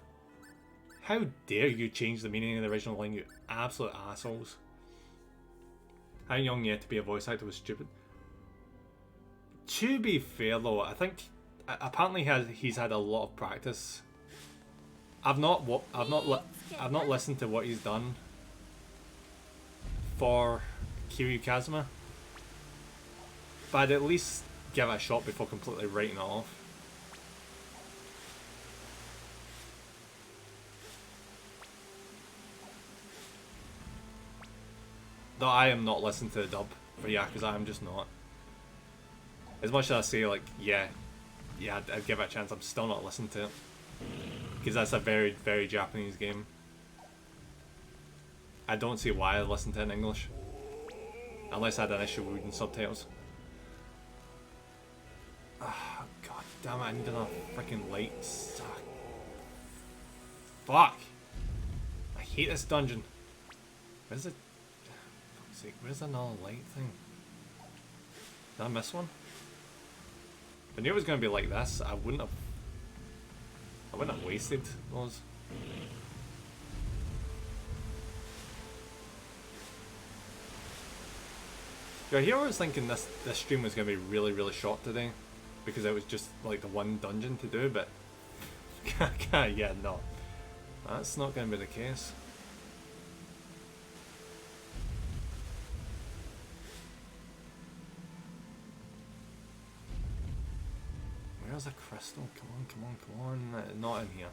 How dare you change the meaning of the original line, you absolute assholes. How young yet to be a voice actor was stupid. To be fair though, I think apparently he's had a lot of practice. I've not listened to what he's done for Kiryu Kazuma, but I'd at least give it a shot before completely writing it off. Though I am not listening to the dub for Yakuza, I'm just not. As much as I say, like, yeah, I'd give it a chance, I'm still not listening to it. Because that's a very, very Japanese game. I don't see why I'd listen to it in English. Unless I had an issue with reading subtitles. Oh, god damn it, I need another freaking light. Fuck! I hate this dungeon. Where's it? Fuck's sake, where's another light thing? Did I miss one? If I knew it was going to be like this, I wouldn't have wasted those. Yeah, here I was thinking this stream was going to be really, really short today, because it was just like the one dungeon to do, but yeah, no. That's not going to be the case. Where's the crystal? Come on, come on, come on. Not in here.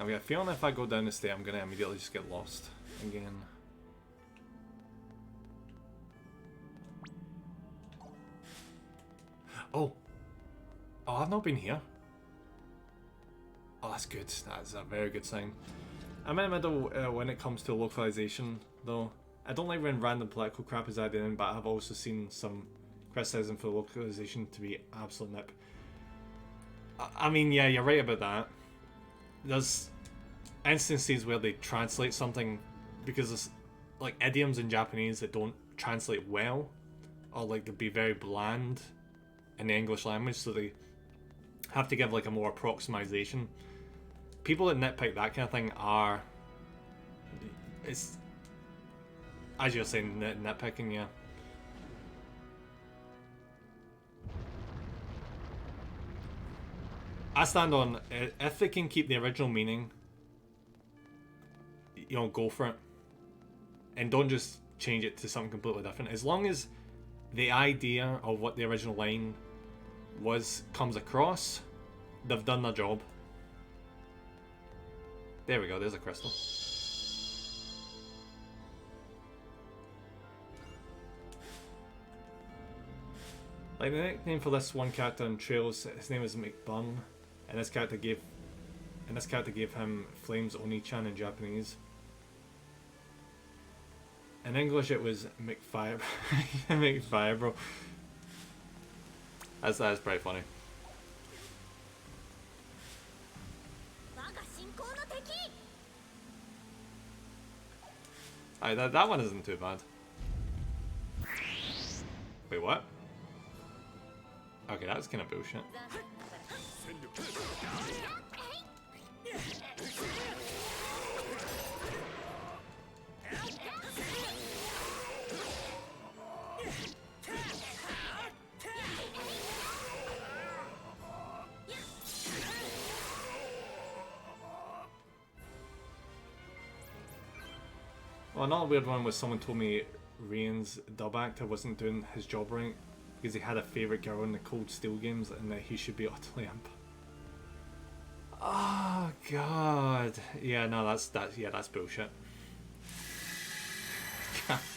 I've got a feeling if I go down the stairs, I'm going to immediately just get lost again. Oh! Oh, I've not been here. Oh, that's good. That's a very good sign. I'm in the middle when it comes to localization, though. I don't like when random political crap is added in, but I've also seen some criticism for localization to be absolute nip. I mean, yeah, you're right about that. There's instances where they translate something because there's like idioms in Japanese that don't translate well, or like they'd be very bland in the English language, so they have to give like a more approximation. People that nitpick that kind of thing are, it's, as you're saying, nitpicking, yeah. I stand on, if they can keep the original meaning, you know, go for it. And don't just change it to something completely different. As long as the idea of what the original line was comes across, they've done their job. There we go, there's a crystal. Like, the nickname for this one character in Trails, his name is McBurn, and this character gave him Flames Oni-chan in Japanese. In English it was McFire McFire, bro. That's pretty funny. Alright, that one isn't too bad. Wait, what? Okay, that's kind of bullshit. Well, another weird one was someone told me Rain's dub actor wasn't doing his job right because he had a favourite girl in the Cold Steel games and that he should be utterly imp. Oh god. Yeah, no, that's bullshit.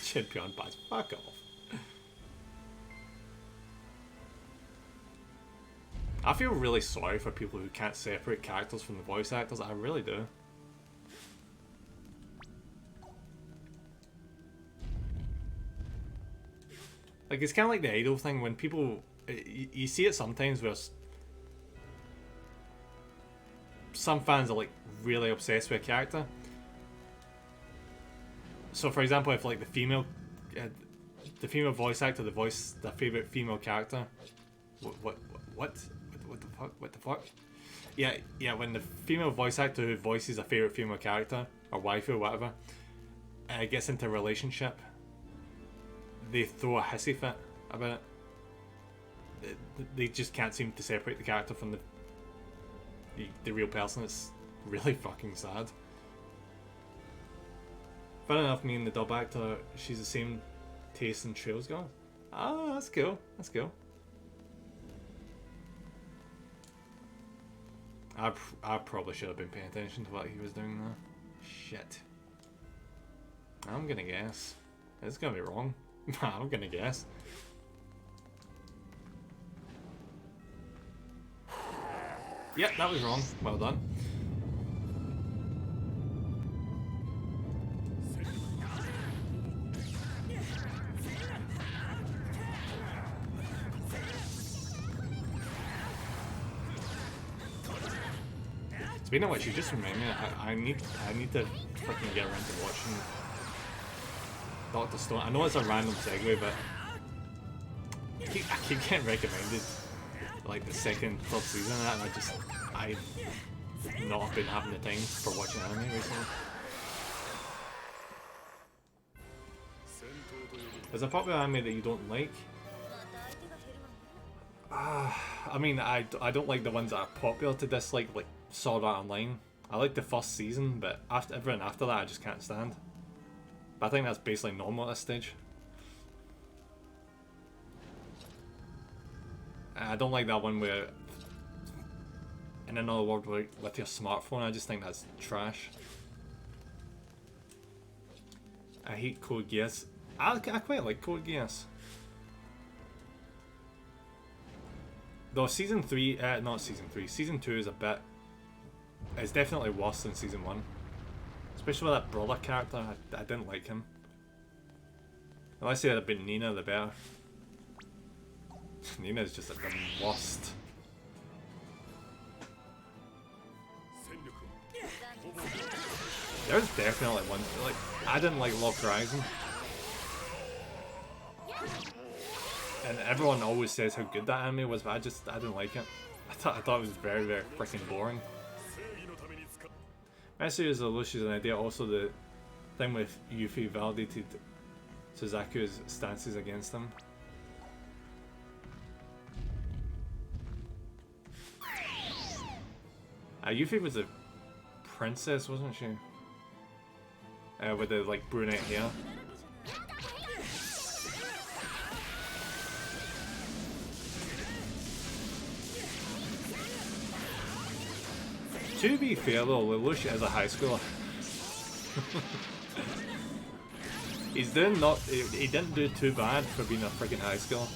Champion pass. Fuck off. I feel really sorry for people who can't separate characters from the voice actors. I really do. Like, it's kind of like the idol thing when people... You see it sometimes where some fans are like really obsessed with a character. So for example, if like the female voice actor, their favorite female character, what the fuck? Yeah, when the female voice actor who voices a favorite female character or waifu or whatever gets into a relationship, they throw a hissy fit about it. They just can't seem to separate the character from the real person. It's really fucking sad. Fair enough, me and the dub actor, she's the same taste in Trails going. Ah, that's cool. That's cool. I probably should have been paying attention to what he was doing there. Shit. I'm gonna guess. It's gonna be wrong. I'm gonna guess. Yep, that was wrong. Well done. Speaking of which, you just remind me, I need to freaking get around to watching Dr. Stone. I know it's a random segue, but I keep getting recommended like the second, third season of that, and I've not been having the time for watching anime recently. Is a popular anime that you don't like? I mean, I don't like the ones that are popular to dislike, like Sword Art Online. I like the first season, but everything after that I just can't stand. But I think that's basically normal at this stage. I don't like that one where in another world with your smartphone. I just think that's trash. I hate Code Geass. I quite like Code Geass. Though season 3, not season 3, season 2 is a bit... It's definitely worse than season 1. Especially with that brother character, I didn't like him. Unless it had been Nina, the better. Nina's just like the worst. There's definitely one, like, I didn't like Log Horizon. And everyone always says how good that anime was, but I didn't like it. I thought it was very, very freaking boring. Message is a Lucius an idea. Also, the thing with Yuffie validated Suzaku's stances against him. Yuffie was a princess, wasn't she? With the like brunette hair. To be fair though, Lelouch is a high schooler. He's doing not. He didn't do too bad for being a freaking high schooler.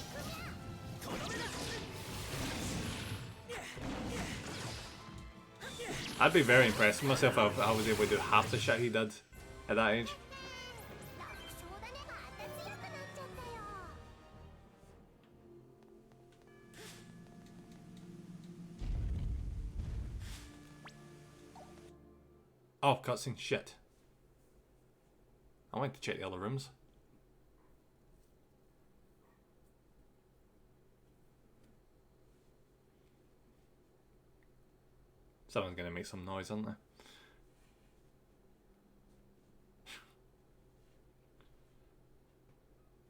I'd be very impressed with myself if I was able to do half the shit he did at that age. Oh, cutscene. Shit. I want to check the other rooms. Someone's gonna make some noise, aren't they?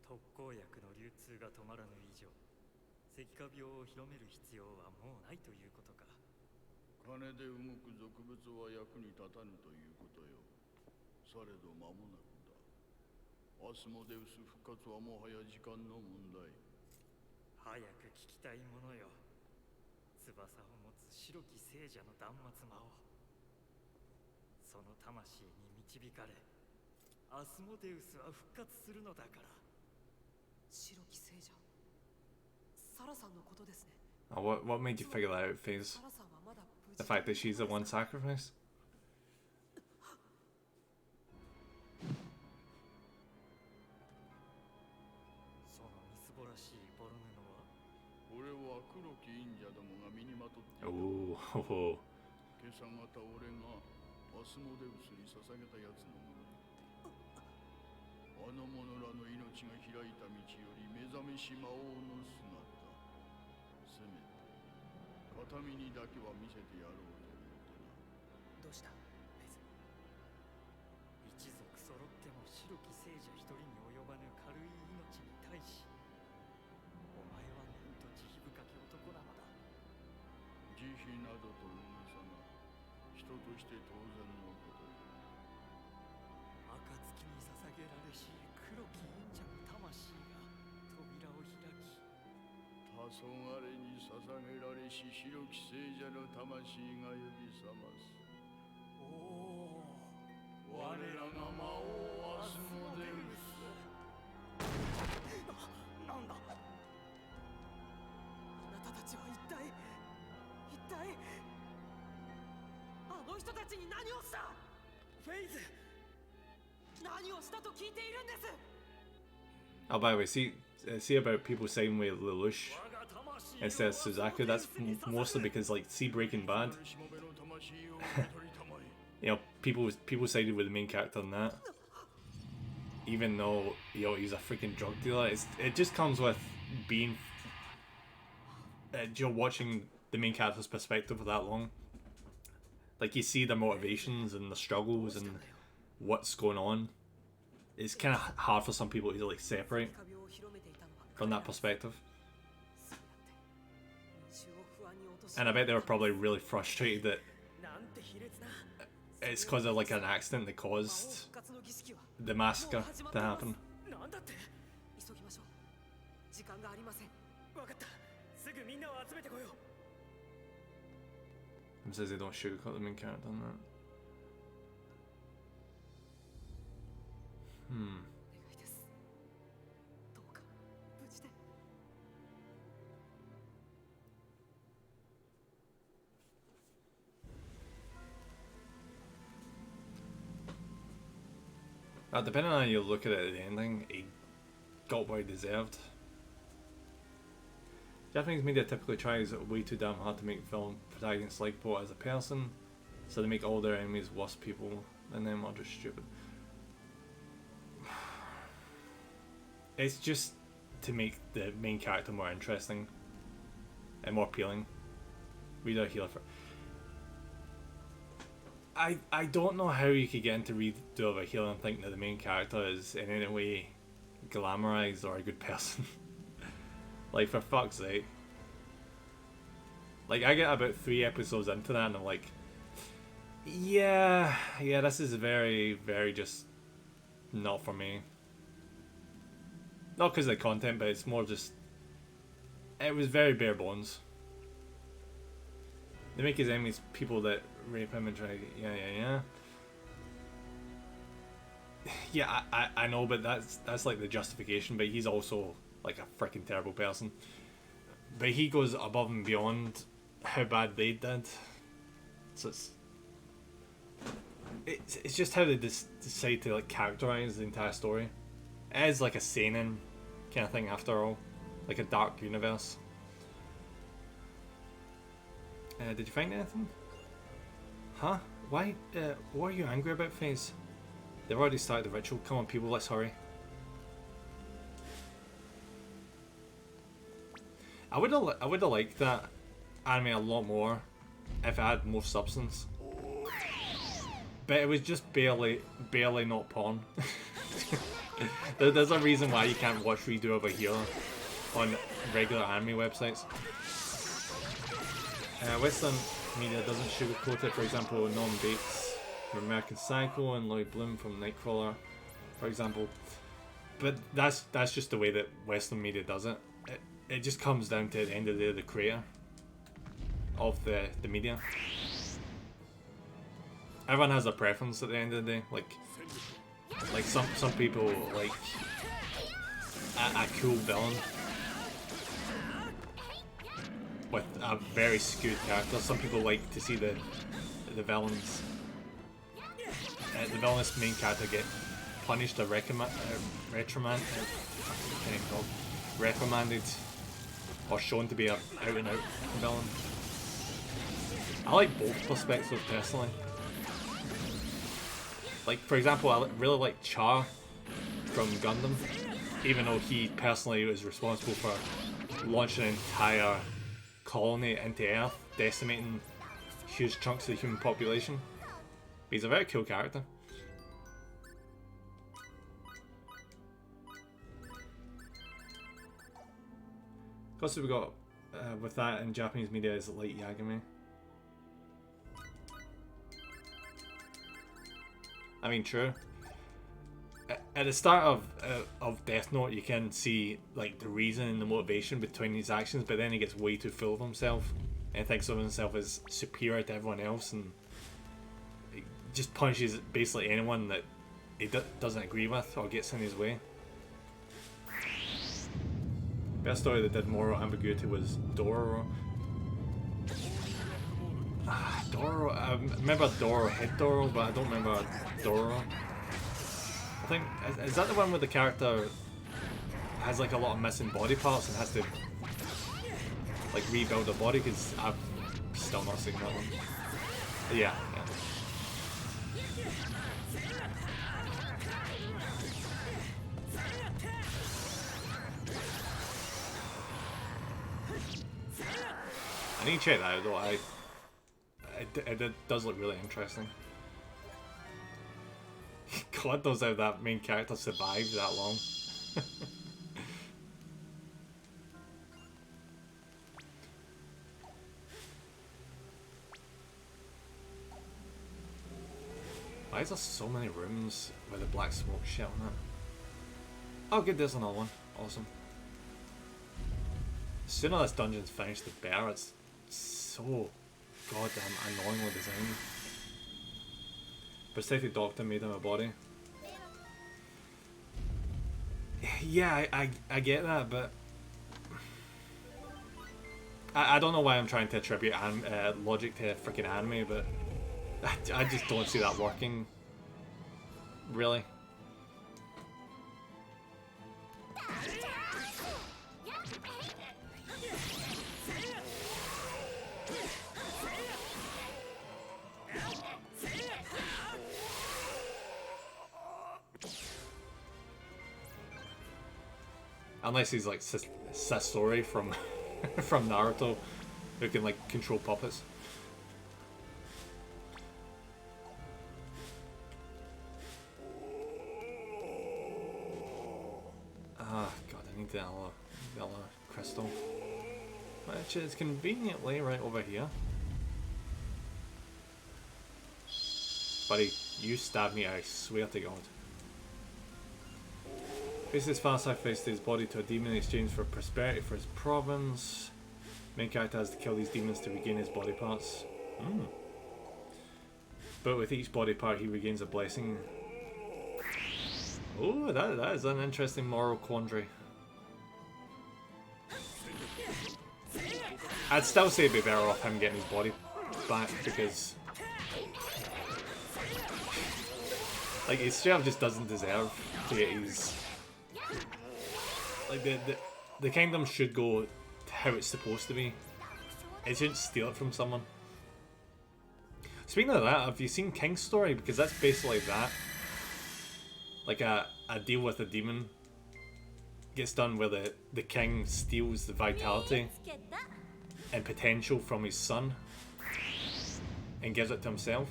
特効薬の流通が止まらぬ以上、石化病を広める必要はもうないということか。金で動く俗物は役に立たぬということよ。されど間もなくだ。アスモデウス復活はもはや時間の問題。早く聞きたいものよ。翼を持つ白き聖者の断末魔を。その魂に導かれ、アスモデウスは復活するのだから。白き聖者。サラさんのことですね。Oh, what made you figure that out, FaZe? サラさんはまだ無事。 The fact that she's the one sacrificed? そのみすぼらしいボロ布は。俺は黒き忍者どもが身にまとっていた。 Oh, ho, ho. 今朝方俺がアスモデウスに捧げたやつのものよ。あの者らの命が開いた道より目覚めし魔王の姿。せめて片身にだけは見せてやろうと思ってな。どうしたフェズ。一族揃っても白き聖者一人に及ばぬ軽い命に対し、お前はなんと慈悲深き男なのだ。慈悲などと大げさな人として当然のことよ。暁に捧げられし黒き忍者の魂が扉を開き、黄昏に捧げられし白き聖者の魂が呼び覚ます。おお、我らが魔王アスモデウス。なんだ。あなたたちは一体あの人たちに何をした。フェイズ。何をしたと聞いているんです。 Oh, by the way, see about people siding with Lelouch instead of Suzaku. That's mostly because, like, see Breaking Bad. You know, people sided with the main character in that, even though, you know, he's a freaking drug dealer. It just comes with being, you're watching the main character's perspective for that long. Like, you see their motivations and the struggles and what's going on. It's kind of hard for some people to like separate from that perspective. And I bet they were probably really frustrated that it's because of like an accident that caused the massacre to happen. 急ぎましょう。時間がありません。わかった。すぐみんなを集めてこよう。 It says they don't sugarcoat the main character on that. お願いです。どうか無事で。Depending on how you look at it at the ending, he got what he deserved. Japanese media typically tries way too damn hard to make film protagonists likable as a person, so they make all their enemies worse people than them or just stupid. It's just to make the main character more interesting and more appealing. Read a healer for. I don't know how you could get into redo of a healer and think that the main character is in any way glamorized or a good person. Like, for fuck's sake. Like, I get about 3 episodes into that and I'm like, yeah, this is very, very just not for me. Not because of the content, but it's more just, it was very bare bones. They make his enemies people that rape imagery. Yeah. Yeah, I know, but that's like the justification. But he's also like a freaking terrible person. But he goes above and beyond how bad they did. So it's just how they decide to like characterize the entire story. It is like a seinen kind of thing after all, like a dark universe. Did you find anything? Huh? Why? What are you angry about, FaZe? They've already started the ritual. Come on, people, let's hurry. I would have liked that anime a lot more if it had more substance. But it was just barely not porn. There's a reason why you can't watch Redo over here on regular anime websites. Western media doesn't sugarcoat it. For example, Norm Bates from American Psycho and Lloyd Bloom from Nightcrawler, for example. But that's just the way that Western media does it. It just comes down to, at the end of the day, the creator of the media. Everyone has a preference at the end of the day. Like some people like a cool villain with a very skewed character. Some people like to see the villains, the villainous main character get punished or reprimanded or shown to be a out and out villain. I like both perspectives personally. Like, for example, I really like Char from Gundam, even though he personally was responsible for launching an entire colony into Earth, decimating huge chunks of the human population. He's a very cool character. Also, we got with that in Japanese media is Light Yagami. I mean, true. At the start of Death Note, you can see like the reason and the motivation between his actions, but then he gets way too full of himself and thinks of himself as superior to everyone else, and he just punches basically anyone that he doesn't agree with or gets in his way. Best story that did moral ambiguity was Dororo. Dororo. I remember Dororo hit Dororo, but I don't remember Dororo. I think is that the one where the character has like a lot of missing body parts and has to like rebuild the body? Because I've still not seen that one. Yeah. I need to check that out though. It does look really interesting. God knows how that main character survived that long. Why is there so many rooms with a black smoke shit on it? Oh good, there's another one. Awesome. The sooner this dungeon's finished, the better. It's so goddamn annoyingly designed. Prosthetic doctor made him a body. Yeah, I get that, but I don't know why I'm trying to attribute logic to freaking anime, but I just don't see that working. Really. Unless he's like Sasori from from Naruto, who can like control puppets. Ah, God, I need the other crystal, which is conveniently right over here. Buddy, you stabbed me, I swear to God. Faces far sacrificed his body to a demon in exchange for prosperity for his province. Main character has to kill these demons to regain his body parts. but with each body part he regains a blessing. Oh, that is an interesting moral quandary. I'd still say it'd be better off him getting his body back, because like he straight up just doesn't deserve to get his, like the kingdom should go how it's supposed to be. It shouldn't steal it from someone. Speaking of that, have you seen King's Story? Because that's basically that. Like a deal with a demon gets done where the king steals the vitality and potential from his son and gives it to himself.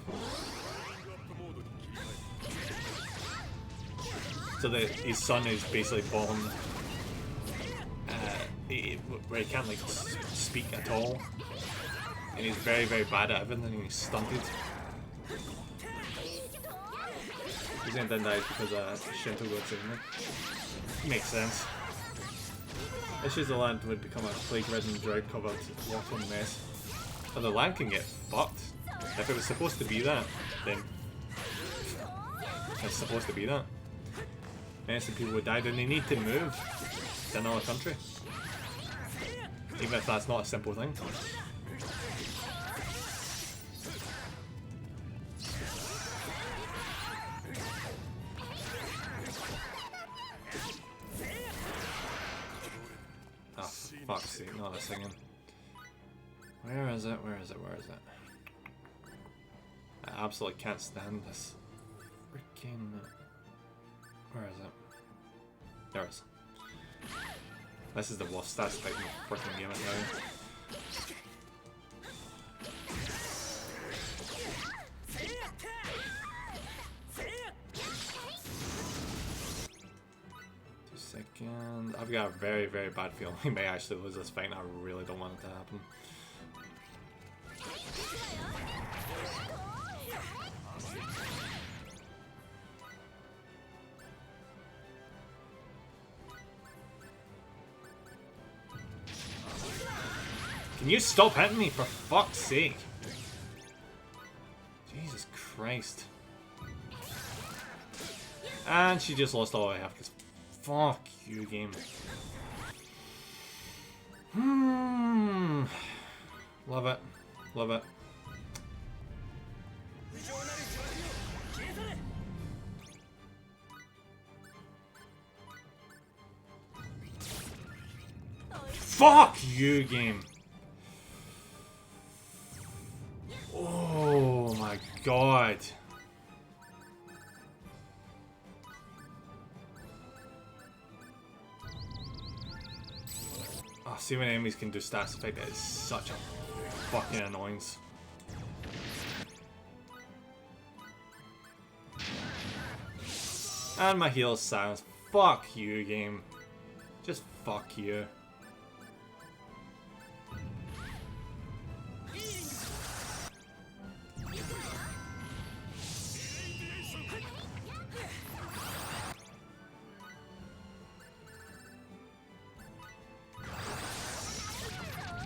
So that his son is basically born where he can't like speak at all, and he's very, very bad at everything. He's stunted. He's gonna then die because Shinto got in there. Makes sense. Issues the land would become a plague-ridden, drought-covered, water mess. But the land can get fucked. If it was supposed to be that, then it's supposed to be that. Innocent people would die, then they need to move to another country. Even if that's not a simple thing. Oh, fuck's sake, not a singing. Where is it? Where is it? Where is it? I absolutely can't stand this. Freaking. Where is it? There it is. This is the worst aspect of the freaking game now. 2 seconds. I've got a very, very bad feeling we may actually lose this fight, and I really don't want it to happen. Can you stop hitting me, for fuck's sake? Jesus Christ. And she just lost all I have, because fuck you, game. Love it. Love it. Fuck you, game. Oh my god. Oh, see when enemies can do stats effect, that is such a fucking annoyance. And my heal's silence. Fuck you, game. Just fuck you.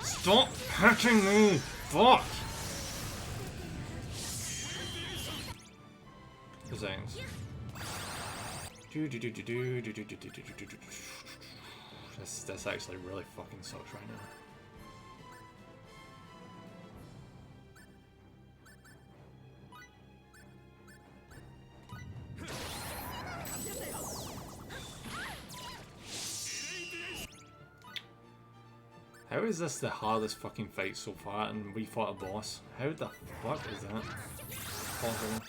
Stop hurting me! Fuck! 2 seconds. This actually really fucking sucks right now. How is this the hardest fucking fight so far, and we fought a boss? How the fuck is that possible?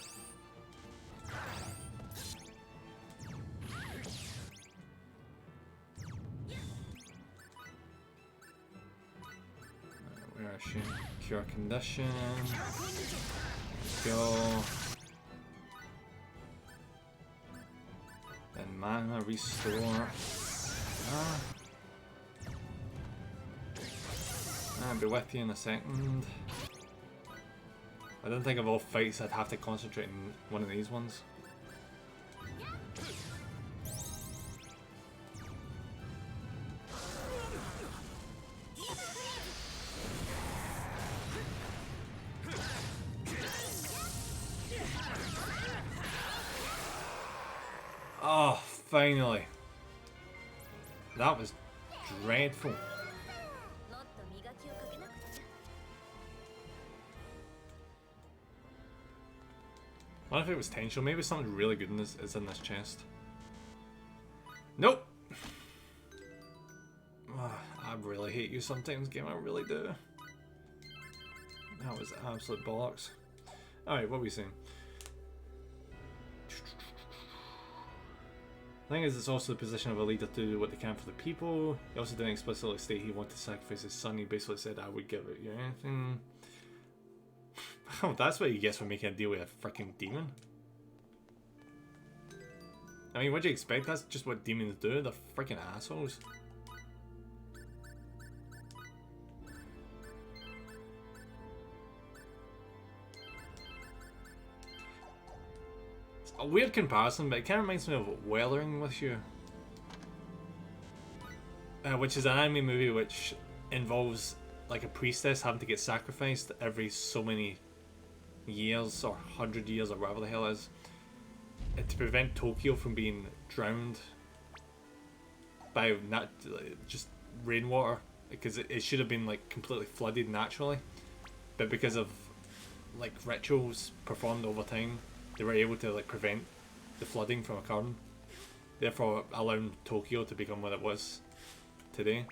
Where is she? Cure condition. Go. Then mana restore. I'll be with you in a second. I don't think of all fights I'd have to concentrate on one of these ones. finally. That was dreadful. もっと磨きをかけなくっちゃ。 What if it was potential? Maybe something really good in this is in this chest. Nope. I really hate you sometimes, game. I really do. That was absolute bollocks. Alright, what are we saying? The thing is, it's also the position of a leader to do what they can for the people. He also didn't explicitly state he wanted to sacrifice his son. He basically said, I would give it you anything. Oh, that's what he gets for making a deal with a freaking demon. I mean, what do you expect? That's just what demons do. They're freaking assholes. It's a weird comparison, but it kind of reminds me of Weathering with You. Which is an anime movie which involves like a priestess having to get sacrificed every so many years or 100 years or whatever the hell it is, to prevent Tokyo from being drowned by just rainwater, because it should have been like completely flooded naturally, but because of like rituals performed over time, they were able to like prevent the flooding from occurring, therefore allowing Tokyo to become what it was today.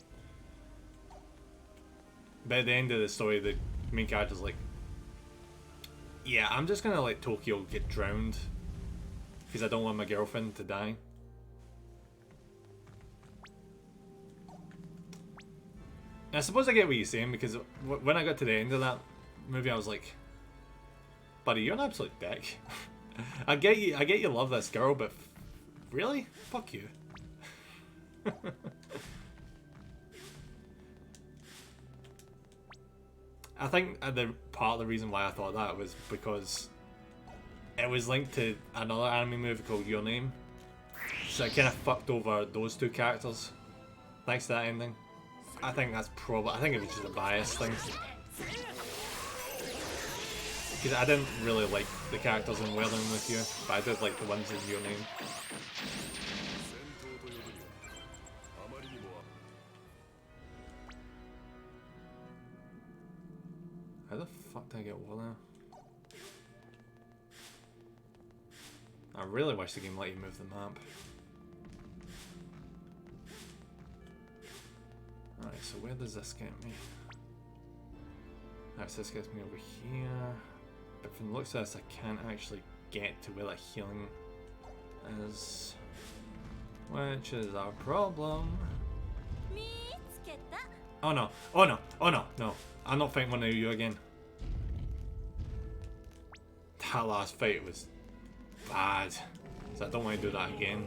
But at the end of the story, the main character's like, yeah, I'm just gonna let Tokyo get drowned because I don't want my girlfriend to die. And I suppose I get what you're saying, because when I got to the end of that movie, I was like, buddy, you're an absolute dick. I get you love this girl, but really? Fuck you. I think the part of the reason why I thought that was because it was linked to another anime movie called Your Name, so it kind of fucked over those two characters thanks to that ending. I think that's probably, I think it was just a bias thing, because I didn't really like the characters in Weathering with You, but I did like the ones in Your Name. How the fuck did I get over there? I really wish the game let you move the map. Alright, so where does this get me? Alright, so this gets me over here. But from the looks of this, I can't actually get to where that healing is. Which is our problem. 見つけた。 Oh no, oh no, oh no, no. I'm not fighting one of you again. That last fight was bad, so I don't want to do that again.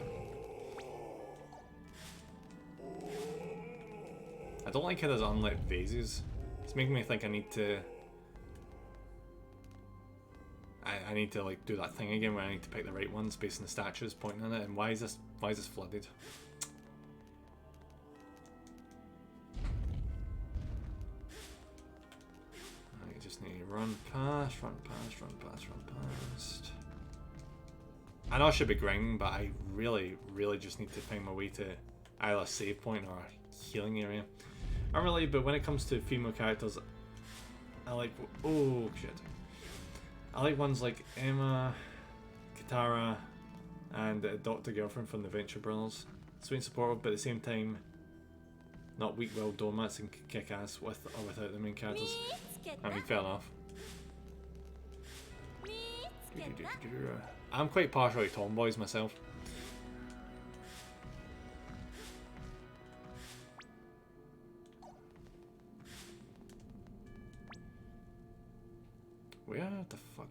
I don't like how there's unlit vases. It's making me think I need to... I need to like do that thing again where I need to pick the right ones based on the statues pointing at it. And why is this flooded? I just need to run past, run past, run past, run past. I know I should be grinding, but I really, really just need to find my way to either a save point or a healing area. Not really, but when it comes to female characters, I like... Oh, shit. I like ones like Emma, Katara, and Dr. Girlfriend from the Venture Brothers. Sweet and supportive, but at the same time, not weak-willed domats and kick-ass with or without the main characters. 見つけ I た。 mean, fair enough. 見つけた。 I'm quite partial to tomboys myself. Where the fuck?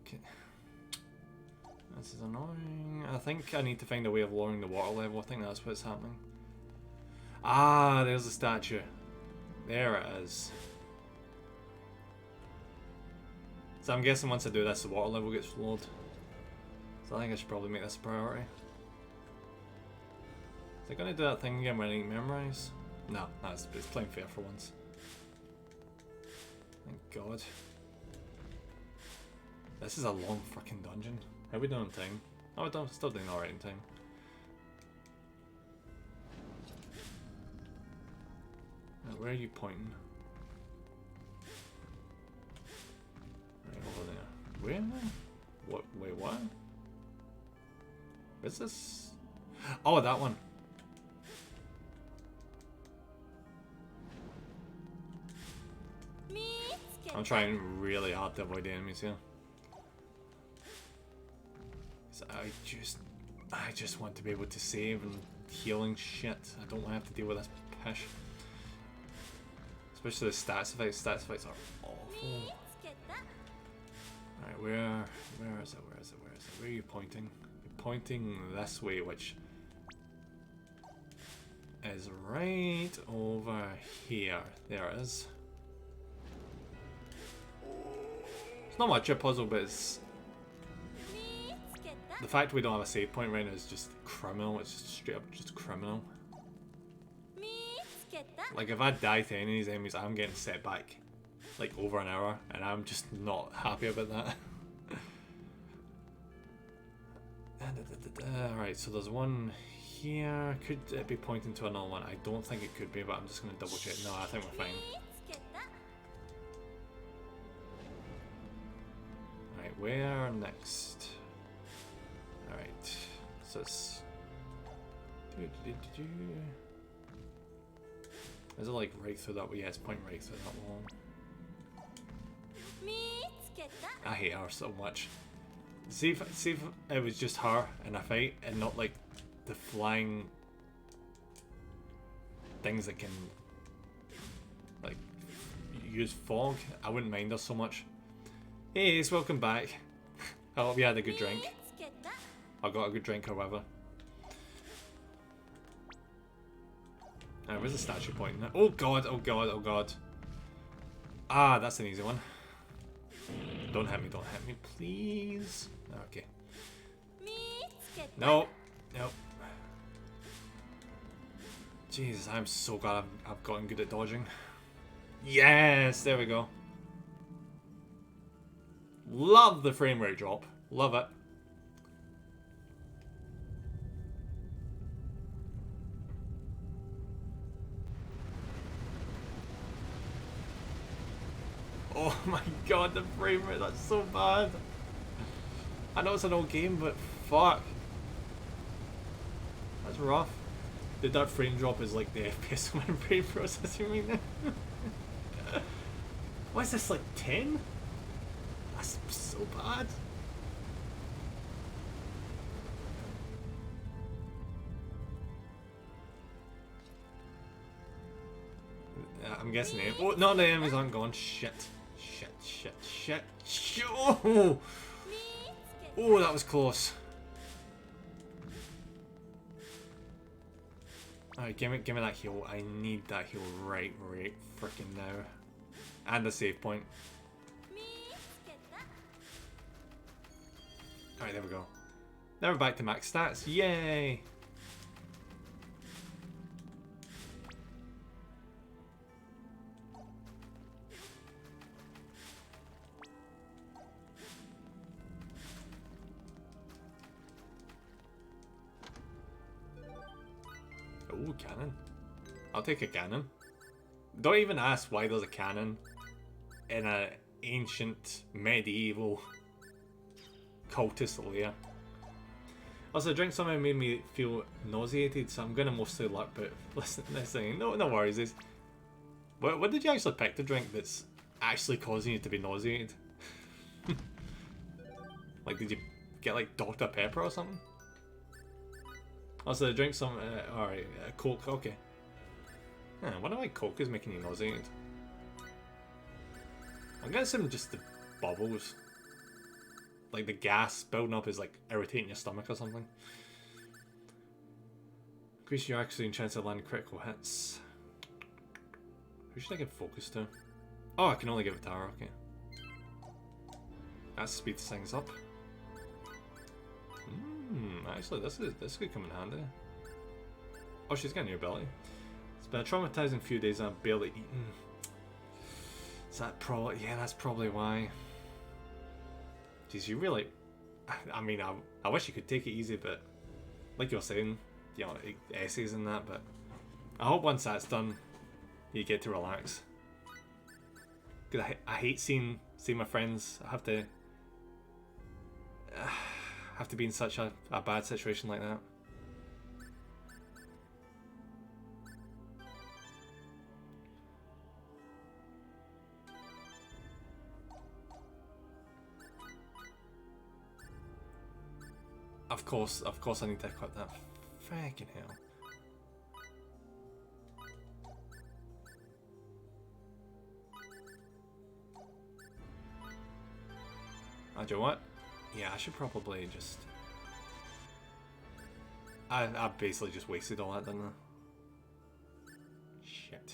This is annoying. I think I need to find a way of lowering the water level. I think that's what's happening. Ah, there's the statue. There it is. So I'm guessing once I do this, the water level gets lowered. So I think I should probably make this a priority. Is it going to do that thing again when I need to memorize? No, it's playing fair for once. Thank God. This is a long fucking dungeon. How are we doing on time? Oh, we're still doing alright in time. where are you pointing? Right over there. Where? What? Wait, what? What's this? Oh, that one. I'm trying really hard to avoid the enemies here. So I just want to be able to save and healing shit. I don't want to have to deal with this pish. Especially the stats effects. Stats effects are awful. Alright, where is it? Where is it? Where is it? Where are you pointing? You're pointing this way, which is right over here. There it is. It's not much a puzzle, but it's... The fact we don't have a save point right now is just criminal. It's just straight up just criminal. Like, if I die to any of these enemies, I'm getting set back like over an hour, and I'm just not happy about that. Alright, so there's one here. Could it be pointing to another one? I don't think it could be, but I'm just going to double check. No, I think we're fine. Alright, where next? Alright, so it's... Is it like right through that way? Yeah, it's pointing right through that wall. I hate her so much. See if it was just her in a fight and not like the flying things that can like use fog, I wouldn't mind her so much. Hey, it's welcome back. I hope you had a good drink. I got a good drink or whatever. Alright, where's the statue pointing at? Oh god, oh god, oh god. Ah, that's an easy one. Don't hit me, please. Okay. No, no. Jesus, I'm so glad I've gotten good at dodging. Yes, there we go. Love the frame rate drop. Love it. Oh my god, the frame rate, that's so bad. I know it's an old game, but fuck. That's rough. Did that frame drop is like the FPS when frame processing right now? What is this, like 10? That's so bad. I'm guessing the oh no, the enemies aren't gone. Shit. Oh, oh, that was close. Alright, give me that heal. I need that heal right freaking now. And a save point. Alright, there we go. Now we're back to max stats. Yay! Ooh, cannon. I'll take a cannon. Don't even ask why there's a cannon in an ancient medieval cultist lair. Also, drink somehow made me feel nauseated, so I'm gonna mostly luck, but listen, no worries. What did you actually pick to drink that's actually causing you to be nauseated? Like, did you get like Dr. Pepper or something? Also, drink some, alright, Coke, okay. I wonder why Coke is making you nauseated. I'm guessing just the bubbles. Like the gas building up is like irritating your stomach or something. Increase your accuracy and chance of landing critical hits. Who should I give focus to? Oh, I can only give it to her, okay. That speeds things up. Actually, this could come in handy. Oh, she's getting your belly. It's been a traumatizing few days and I've barely eaten. Is that probably... Yeah, that's probably why. Jeez, you really... I mean, I wish you could take it easy, but... Like you were saying, you know, essays and that, but... I hope once that's done, you get to relax. Cause I hate seeing my friends have to be in such a bad situation like that. Of course I need to equip that. Fucking hell. Do you know what? Yeah, I should probably just... I basically just wasted all that, didn't I? Shit.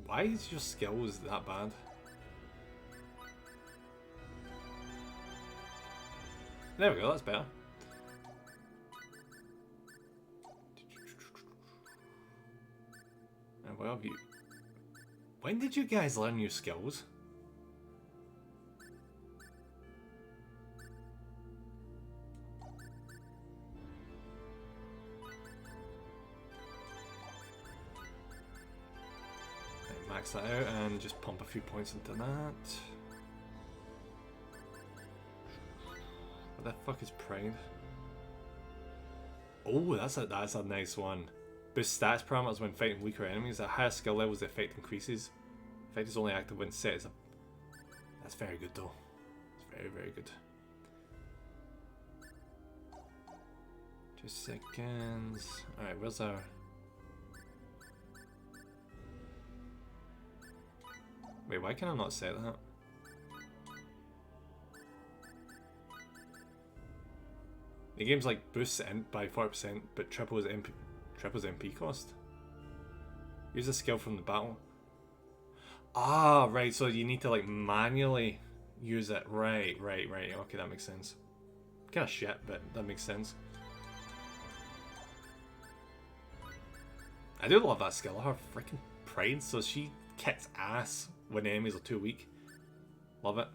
Why is your skills that bad? There we go, that's better. And where have you... When did you guys learn new skills? Max that out and just pump a few points into that. What the fuck is Pride? Oh, that's a nice one. Boost stats parameters when fighting weaker enemies. At higher skill levels, the effect increases. Effect is only active when set as a... That's very good though. It's very, very good. 2 seconds. Alright, where's our... Wait, why can I not set that? The game's like boosts int by 40%, but triples MP cost. Use a skill from the battle. Ah, right, so you need to like manually use it. Right. Okay, that makes sense. Kind of shit, but that makes sense. I do love that skill. Her freaking Pride, so she kicks ass when enemies are too weak. Love it.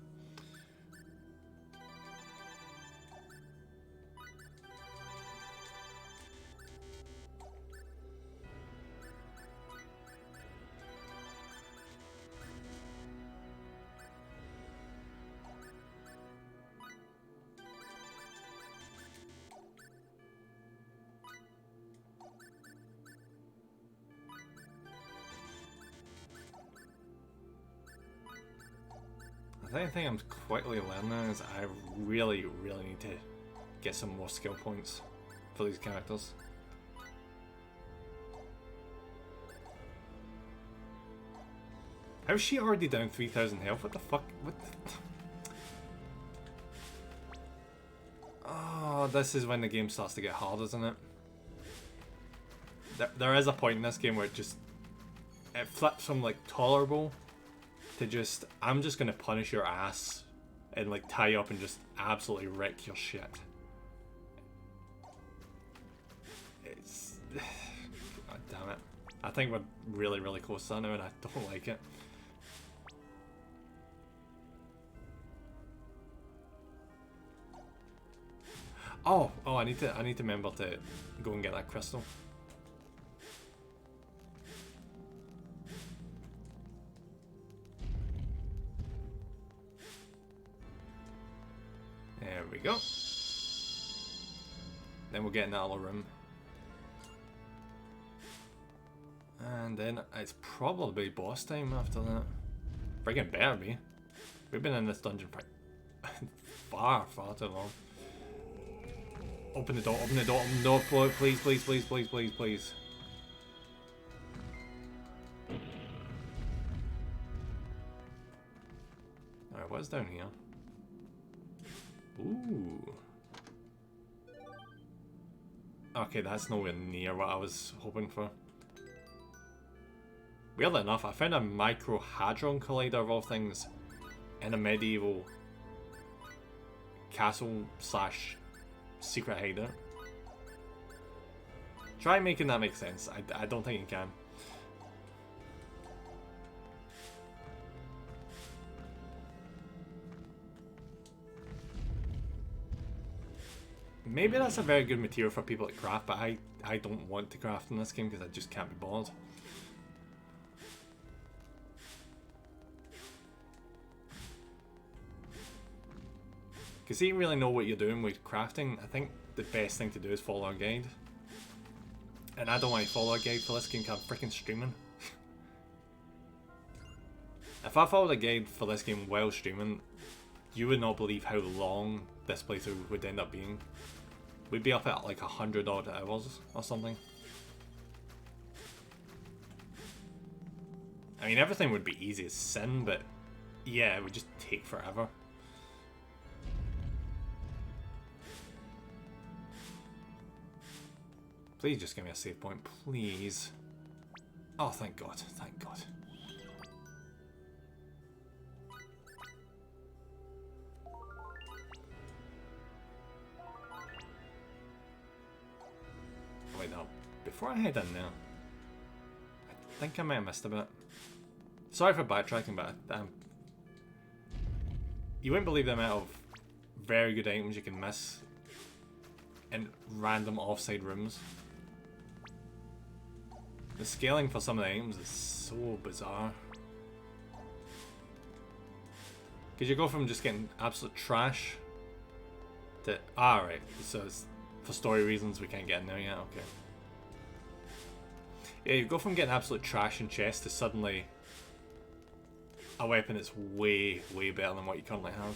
The thing I'm quickly learning is I really need to get some more skill points for these characters. How's she already down 3,000 health? What the fuck? What the... Oh, this is when the game starts to get hard, isn't it? There is a point in this game where it flips from like tolerable to just, I'm just gonna punish your ass and like tie you up and just absolutely wreck your shit. It's... God damn it. I think we're really close to that now and I don't like it. Oh, I need to remember to go and get that crystal. There we go. Then we'll get in that other room. And then it's probably boss time after that. Friggin' better be. We've been in this dungeon for far too long. Open the door, open the door, open the door, please. Alright, what's down here? Ooh. Okay, that's nowhere near what I was hoping for. Weirdly enough, I found a Micro Hadron Collider of all things in a medieval castle slash secret hideout. Try making that make sense. I don't think it can. Maybe that's a very good material for people to craft, but I don't want to craft in this game because I just can't be bothered. Because you really know what you're doing with crafting, I think the best thing to do is follow a guide. And I don't want to follow a guide for this game because I'm freaking streaming. If I followed a guide for this game while streaming, you would not believe how long this playthrough would end up being. We'd be up at like 100 odd hours or something. I mean, everything would be easy as sin, but yeah, it would just take forever. Please just give me a save point, please. Oh, thank God, thank God. Wait, no. Before I head in there, I think I might have missed a bit. Sorry for backtracking, but you wouldn't believe the amount of very good items you can miss in random offside rooms. The scaling for some of the items is so bizarre. Because you go from just getting absolute trash to... Ah, right. So it's, for story reasons we can't get in there yet, okay. Yeah, you go from getting absolute trash in chests to suddenly a weapon that's way, way better than what you currently have.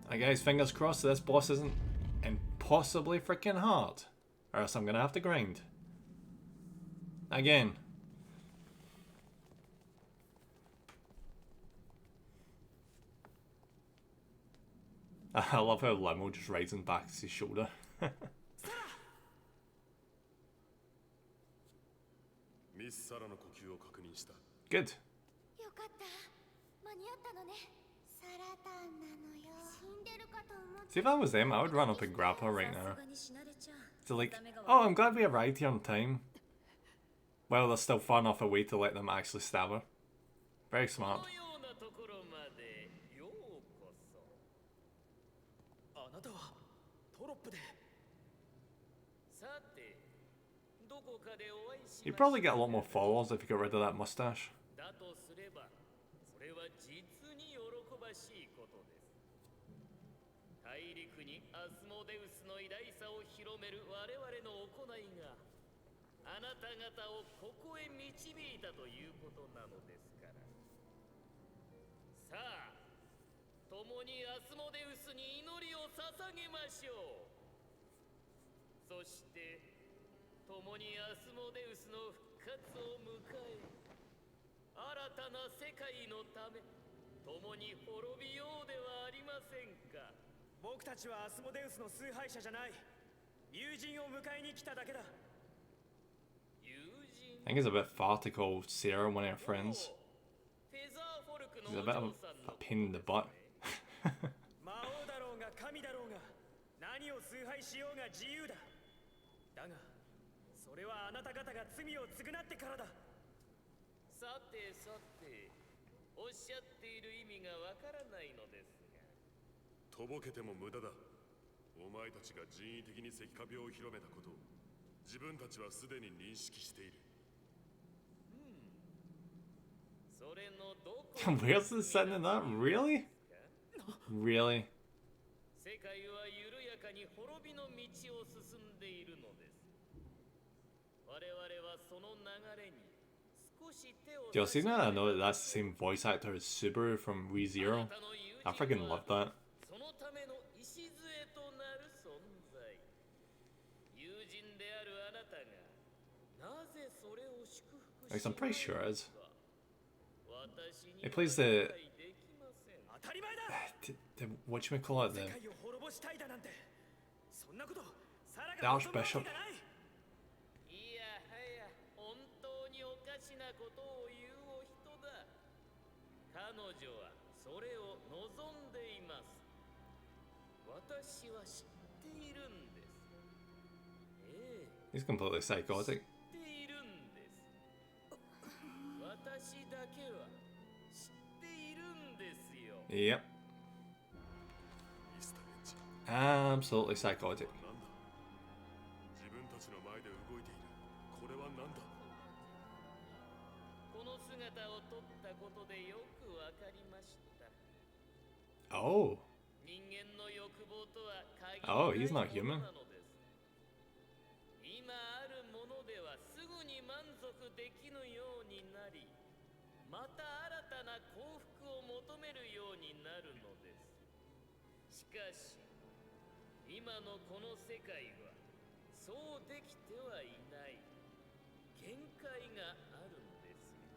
Alright guys, fingers crossed this boss isn't impossibly freaking hard, or else I'm gonna have to grind. Again. I love how Limo just rides on back his shoulder. Good. See, if I was them, I would run up and grab her right now. So like, oh, I'm glad we arrived here on time. Well, there's still far enough away to let them actually stab her. Very smart. なたはトロップで。さて、どこかでお会いしましょう。 You'd probably get a lot more followers if you got rid of that mustache. だとすれば、それは実に喜ばしいことです。大陸にアスモデウスの偉大さを広める我々の行いが、あなた方をここへ導いたということなのですから。さあ。 共にアスモデウスに祈りを捧げましょう。そして共にアスモデウスの復活を迎え、新たな世界のため共に滅びようではありませんか。僕たちはアスモデウスの崇拝者じゃない。友人を迎えに来ただけだ。友人 I think it's a bit far to call Sarah one of her friends. She's a bit of a pain in the butt. 魔王だろうが神だろうが何を崇拝しようが自由だ。だがそれはあなた方が罪を償ってからだ。さてさておっしゃっている意味がわからないのですが。とぼけても無駄だ。お前たちが人為的に石化病を広めたことを自分たちはすでに認識している。それのどこ Where's the setting in that? Really? Really? 世界は緩やかに滅びの道を進んでいるのです。我々はその流れに少し手を Yo, see now that I know that that's the same voice actor as Subaru from ReZero. I freaking love that. そのための礎となる存在。友人であるあなたがなぜそれを祝福 Like, I'm pretty sure it is. 私に It plays the できません。当たり前だ。whatchamacallit, 世界を滅ぼしたいだなんてそんなことさら the が望むわけ Archbishop. がない。いやはや本当におかしなことを言うお人だ。彼女はそれを望んでいます。私は知っているんです。ええ、 He's completely psychotic. 知っているんです。私だけは知っているんですよ。 Yep. ミスターエッジ、 Absolutely psychotic. なんだ。自分たちの前で動いている。これはなんだ。この姿を撮ったことでよくわかりました。 Oh. 人間の欲望とは限 Oh, り he's な not いも human. のなのです。今あるものではすぐに満足できぬようになり、また新たな幸福を求めるようになるのです。しかし、今のこの世界はそうできてはいない。限界があるんですよ。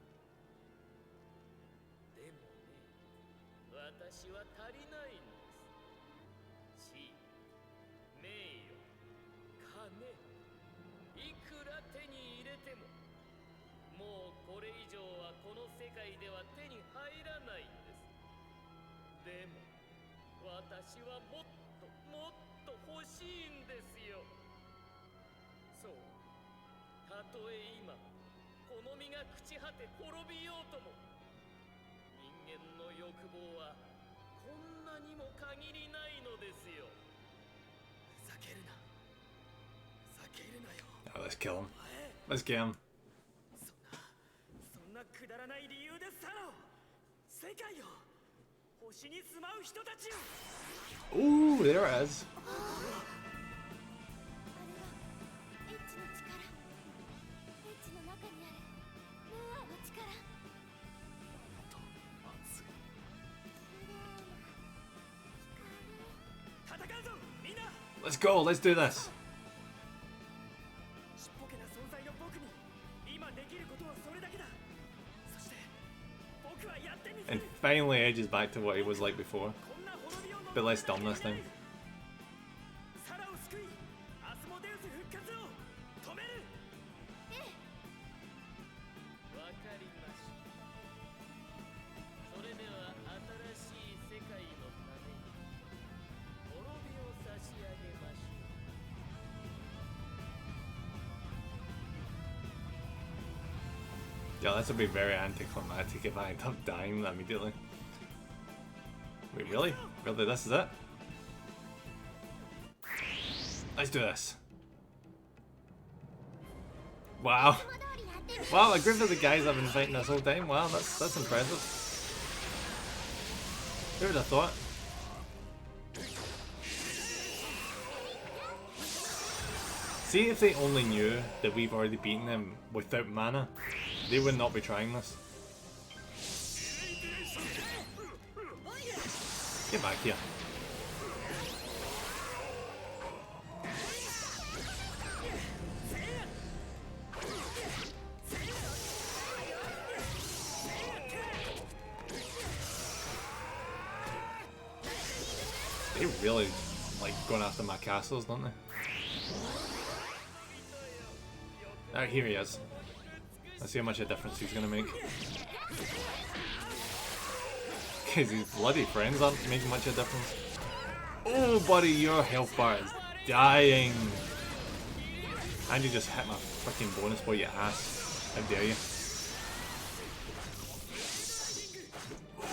でもね、私は足りないんです。地位、名誉、金、いくら手に入れても、もうこれ以上はこの世界では手に入らないんです。でも、私はもっともっと欲しいんですよ。そう。たとえ今、この身が朽ち果て滅びようとも、人間の欲望はこんなにも限りないのですよ。ふざけるな。ふざけるなよ。 Oh, let's kill him. Let's get him. そんなくだらない理由でサラを、世界を、星に住まう人たちを。 Ooh, there it is. あれはエッジの力。エッジの中にあるルアーの力。戦うぞ、みんな。 Let's go. Let's do this. ちっぽけな存在の僕に今できることはそれだけだ。そして僕はやってみせ And る。 finally edges back to what he was like before. こんな滅びを Bit less dumb this time. サラを救い、アスモデウス復活を止める。わかりました。それでは新しい世界のために滅びを差し上げましょう。 Yeah, this would be very anticlimactic if I end up dying immediately. Wait, really? Really, this is it? Let's do this. Wow. Wow, a group of the guys I've been fighting this whole time. Wow, that's impressive. Who would have thought? See, if they only knew that we've already beaten them without mana, they would not be trying this. Get back here. They really like going after my castles, don't they? Oh, here he is. Let's see how much of a difference he's gonna make. Because his bloody friends aren't making much of a difference. Oh, buddy, your health bar is dying. And you just hit my freaking bonus boy, you ass. How dare you?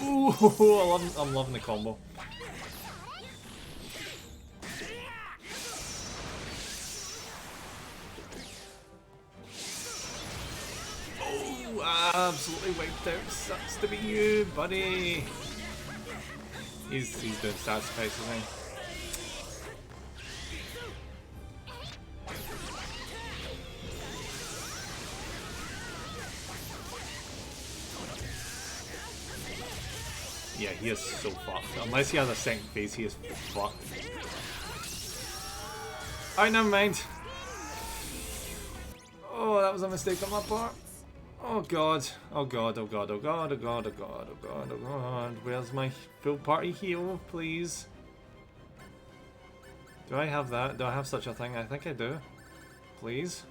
Ooh, I'm loving the combo. Absolutely wiped out. Sucks to be you, buddy. He's doing sacrifices, isn't he? Yeah, he is so fucked. Unless he has a second phase, he is fucked. Alright, never mind. Oh, that was a mistake on my part. Oh god, oh god, oh god, oh god, oh god, oh god, oh god, oh god. Where's my full party heal, please? Do I have that? Do I have such a thing? I think I do. Please?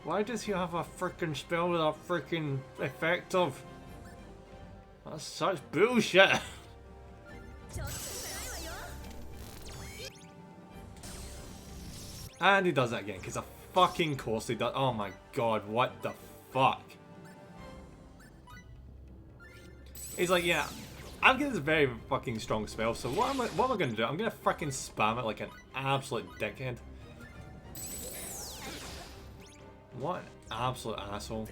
Why does he have a freaking spell with a freaking effect of? That's such bullshit! And he does that again, because of fucking course he does. Oh my god, what the fuck? He's like, yeah, I've got this very fucking strong spell, so what am I gonna do? I'm gonna fucking spam it like an absolute dickhead. What an absolute asshole.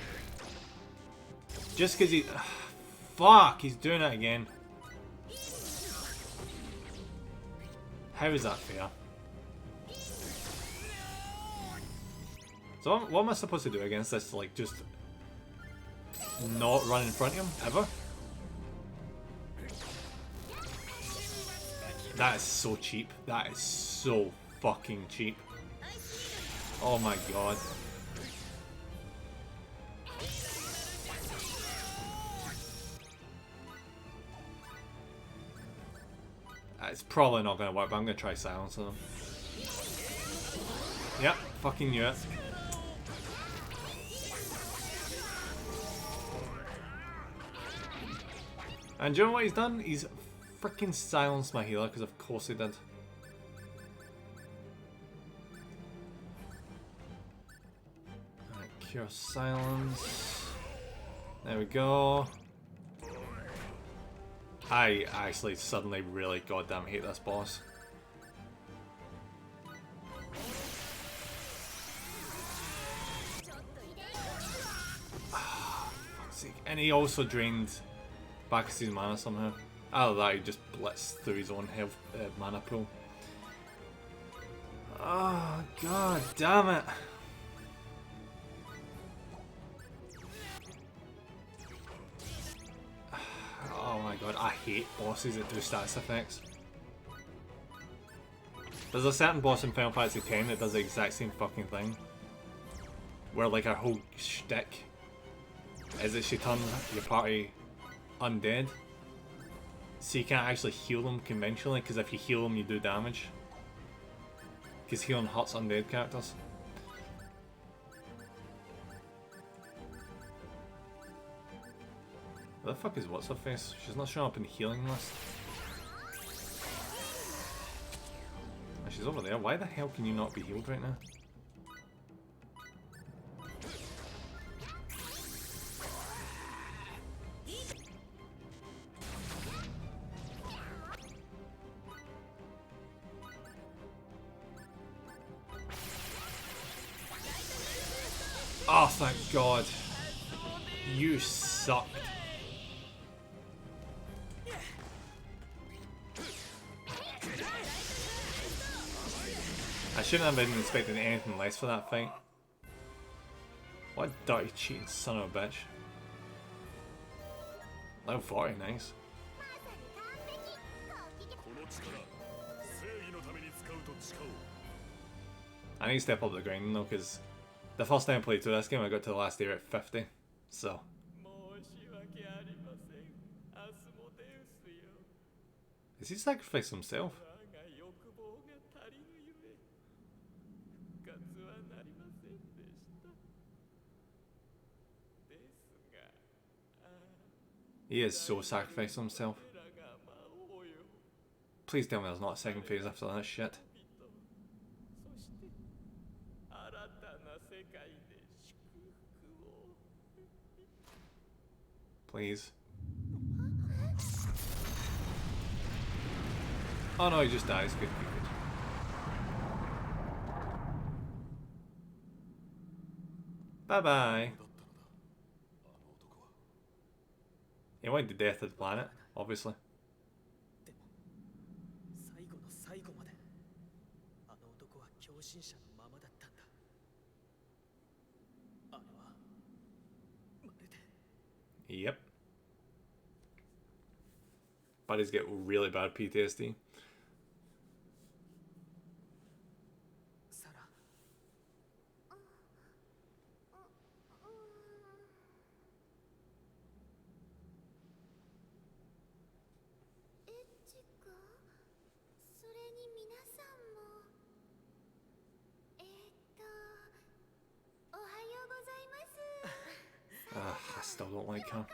Just because he... Fuck, he's doing it again. How is that fair? So what am I supposed to do against this? Like, just not run in front of him, ever? That is so cheap. That is so fucking cheap. Oh my god. It's probably not going to work, but I'm going to try silencing him. Yep, fucking knew it. And do you know what he's done? He's freaking silenced my healer, because of course he did. Alright, cure silence. There we go. I actually suddenly really goddamn hate this boss. Fuck's sake. And he also drained Bacchus' mana somehow. Either that, he just blitzed through his own health mana pool. Oh god damn it. Oh my god, I hate bosses that do stats effects. There's a certain boss in Final Fantasy X that does the exact same fucking thing. Where like her whole shtick is that she turns your party undead. So you can't actually heal them conventionally, because if you heal them you do damage. Because healing hurts undead characters. Where the fuck is what's her face? She's not showing up in the healing list. Oh, she's over there. Why the hell can you not be healed right now? Oh, thank God. You sucked. I shouldn't have been expecting anything less for that fight. What a dirty cheating son of a bitch. Level 40, nice. I need to step up the grinding though, because the first time I played through this game I got to the last area at 50, so... Has he sacrificed himself? He is so sacrificed himself. Please tell me there's not a second phase after that shit. Please. Oh no, he just dies. Good, good, good. Bye bye. He wanted the death of the planet, obviously. Yep. Buddies get really bad PTSD. I still don't like her.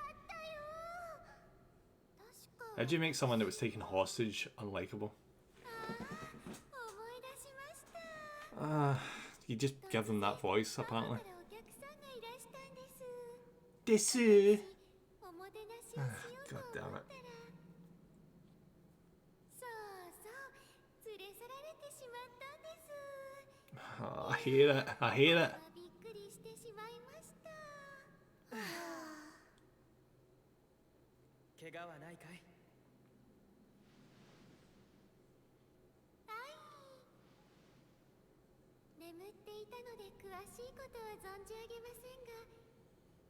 How'd you make someone that was taken hostage unlikable? ああ、思い出しました。 You just give them that voice, ママ apparently. からお客さんがいらしたんです。 Desu! おもてなしをしようと思 God ったら damn it. そうそう連れ去られてしまったんです。 Oh, I hate it. I hate it. びっくりしてしまいました。怪我はないかい？眠っていたので詳しいことは存じ上げませんが、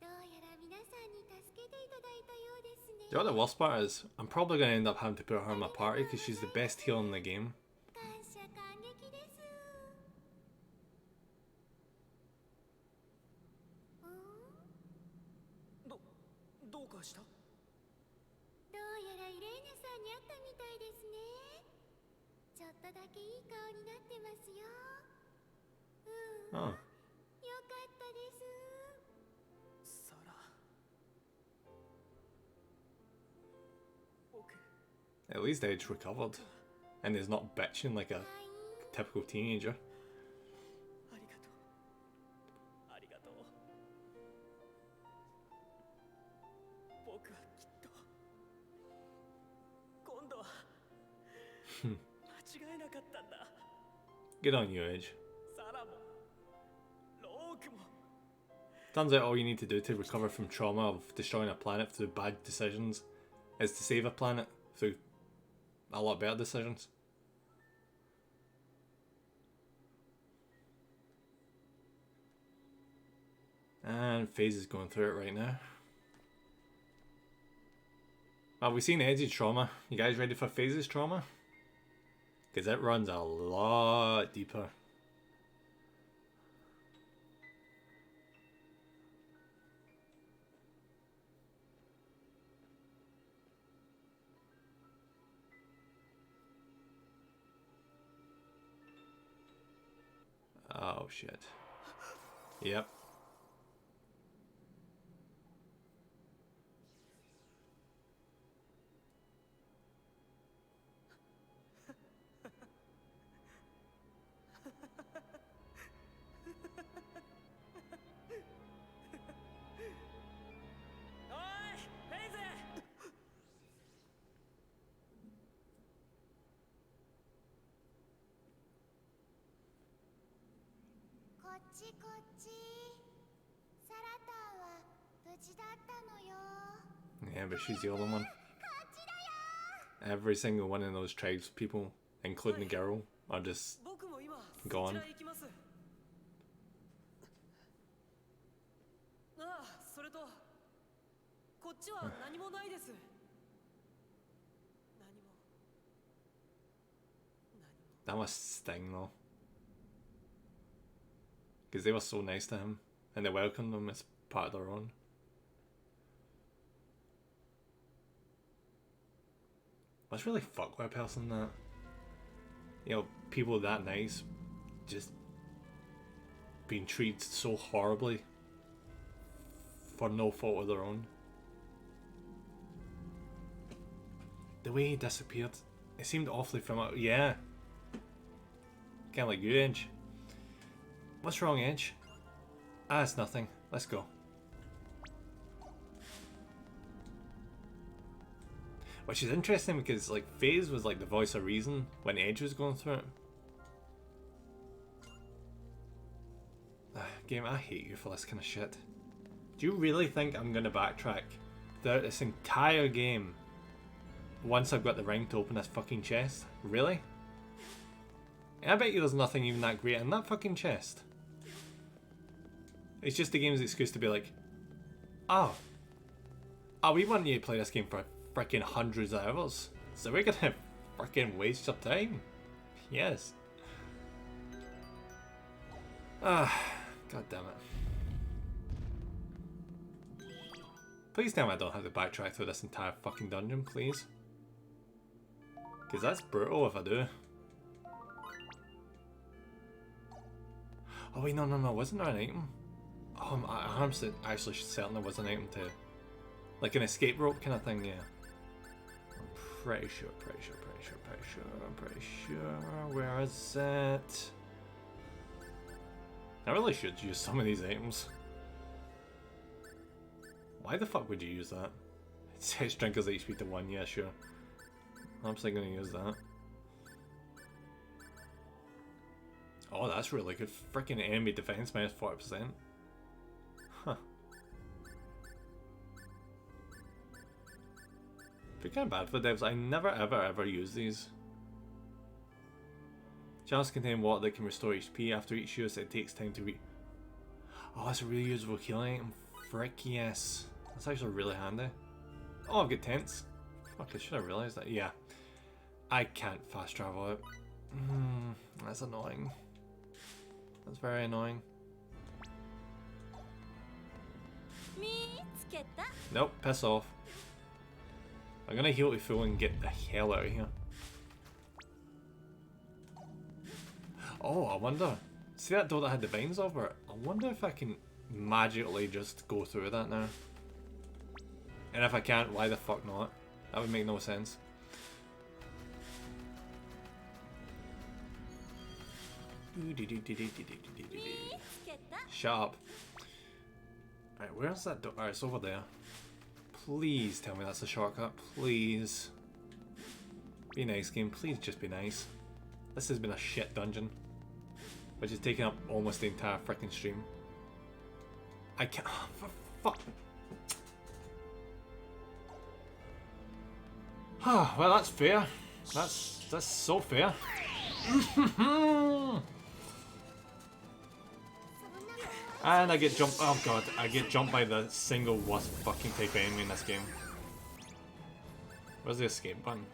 どうやら皆さんに助けていただいたようですね。 Do you know what the worst part is? I'm probably going to end up having to put her in my party because she's the best healer in the game. 感謝感激です。どうかした？どうやらイレーヌさんに会ったみたいですね。ちょっとだけいい顔になってますよ。Oh. よかったです。サラ。僕。 At least Edge recovered. And is not bitching like a typical teenager. ありがとう。ありがとう。僕はきっと今度は間違えなかったんだ。 Good on you, Edge. サラもロークも。 Turns out all you need to do to recover from trauma of destroying a planet through bad decisions is to save a planet through a lot better decisions. And FaZe is going through it right now. Well, we've seen Edge's trauma. You guys ready for FaZe's trauma? Because it runs a lot deeper. Oh shit. Yep. Yeah, but she's the other one. Every single one of those tribes people, including the girl, are just 僕も今 gone. そちらへ行きます。ああ、それとこっちは何もないです。何も。 That must sting though. Because they were so nice to him and they welcomed him as part of their own. Must really fuck with a person that, you know, people that nice just being treated so horribly for no fault of their own. The way he disappeared, it seemed awfully familiar. Yeah. Kind of like you, Edge. What's wrong, Edge? Ah, it's nothing. Let's go. Which is interesting because, like, FaZe was like the voice of reason when Edge was going through it. Game, I hate you for this kind of shit. Do you really think I'm gonna backtrack throughout this entire game once I've got the ring to open this fucking chest? Really? I bet you there's nothing even that great in that fucking chest. It's just the game's excuse to be like, oh, we want you to play this game for freaking hundreds of hours, so we're gonna freaking waste your time. Yes. God damn it. Please tell me I don't have to backtrack through this entire fucking dungeon, please. Because that's brutal if I do. Oh wait, no, wasn't there an item? Oh, I'm actually certain there was an item to... Like an escape rope kind of thing, yeah. I'm pretty sure. Where is it? I really should use some of these items. Why the fuck would you use that? It says Drinker's HP to 1, yeah, sure. I'm still gonna use that. Oh, that's really good. Freaking enemy defense minus 40%. Huh. Feel kind of bad for the devs. I never ever use these. Chalice contain water that can restore HP after each use. It takes time to Oh, that's a really usable healing item. Frick yes. That's actually really handy. Oh, I've got tents. Fuck, I should have realised that. Yeah. I can't fast travel it. That's annoying. That's very annoying. Nope, piss off. I'm gonna heal to full and get the hell out of here. Oh, I wonder. See that door that had the vines over it? I wonder if I can magically just go through that now. And if I can't, why the fuck not? That would make no sense. Shut up. Right, where's that door? Alright, it's over there. Please tell me that's a shortcut. Please. Be nice, game. Please just be nice. This has been a shit dungeon. Which is taking up almost the entire freaking stream. I can't. Oh, for fuck. Well, that's fair. That's so fair. And I get jumped. Oh god, I get jumped by the single worst fucking type of enemy in this game. Where's the escape button?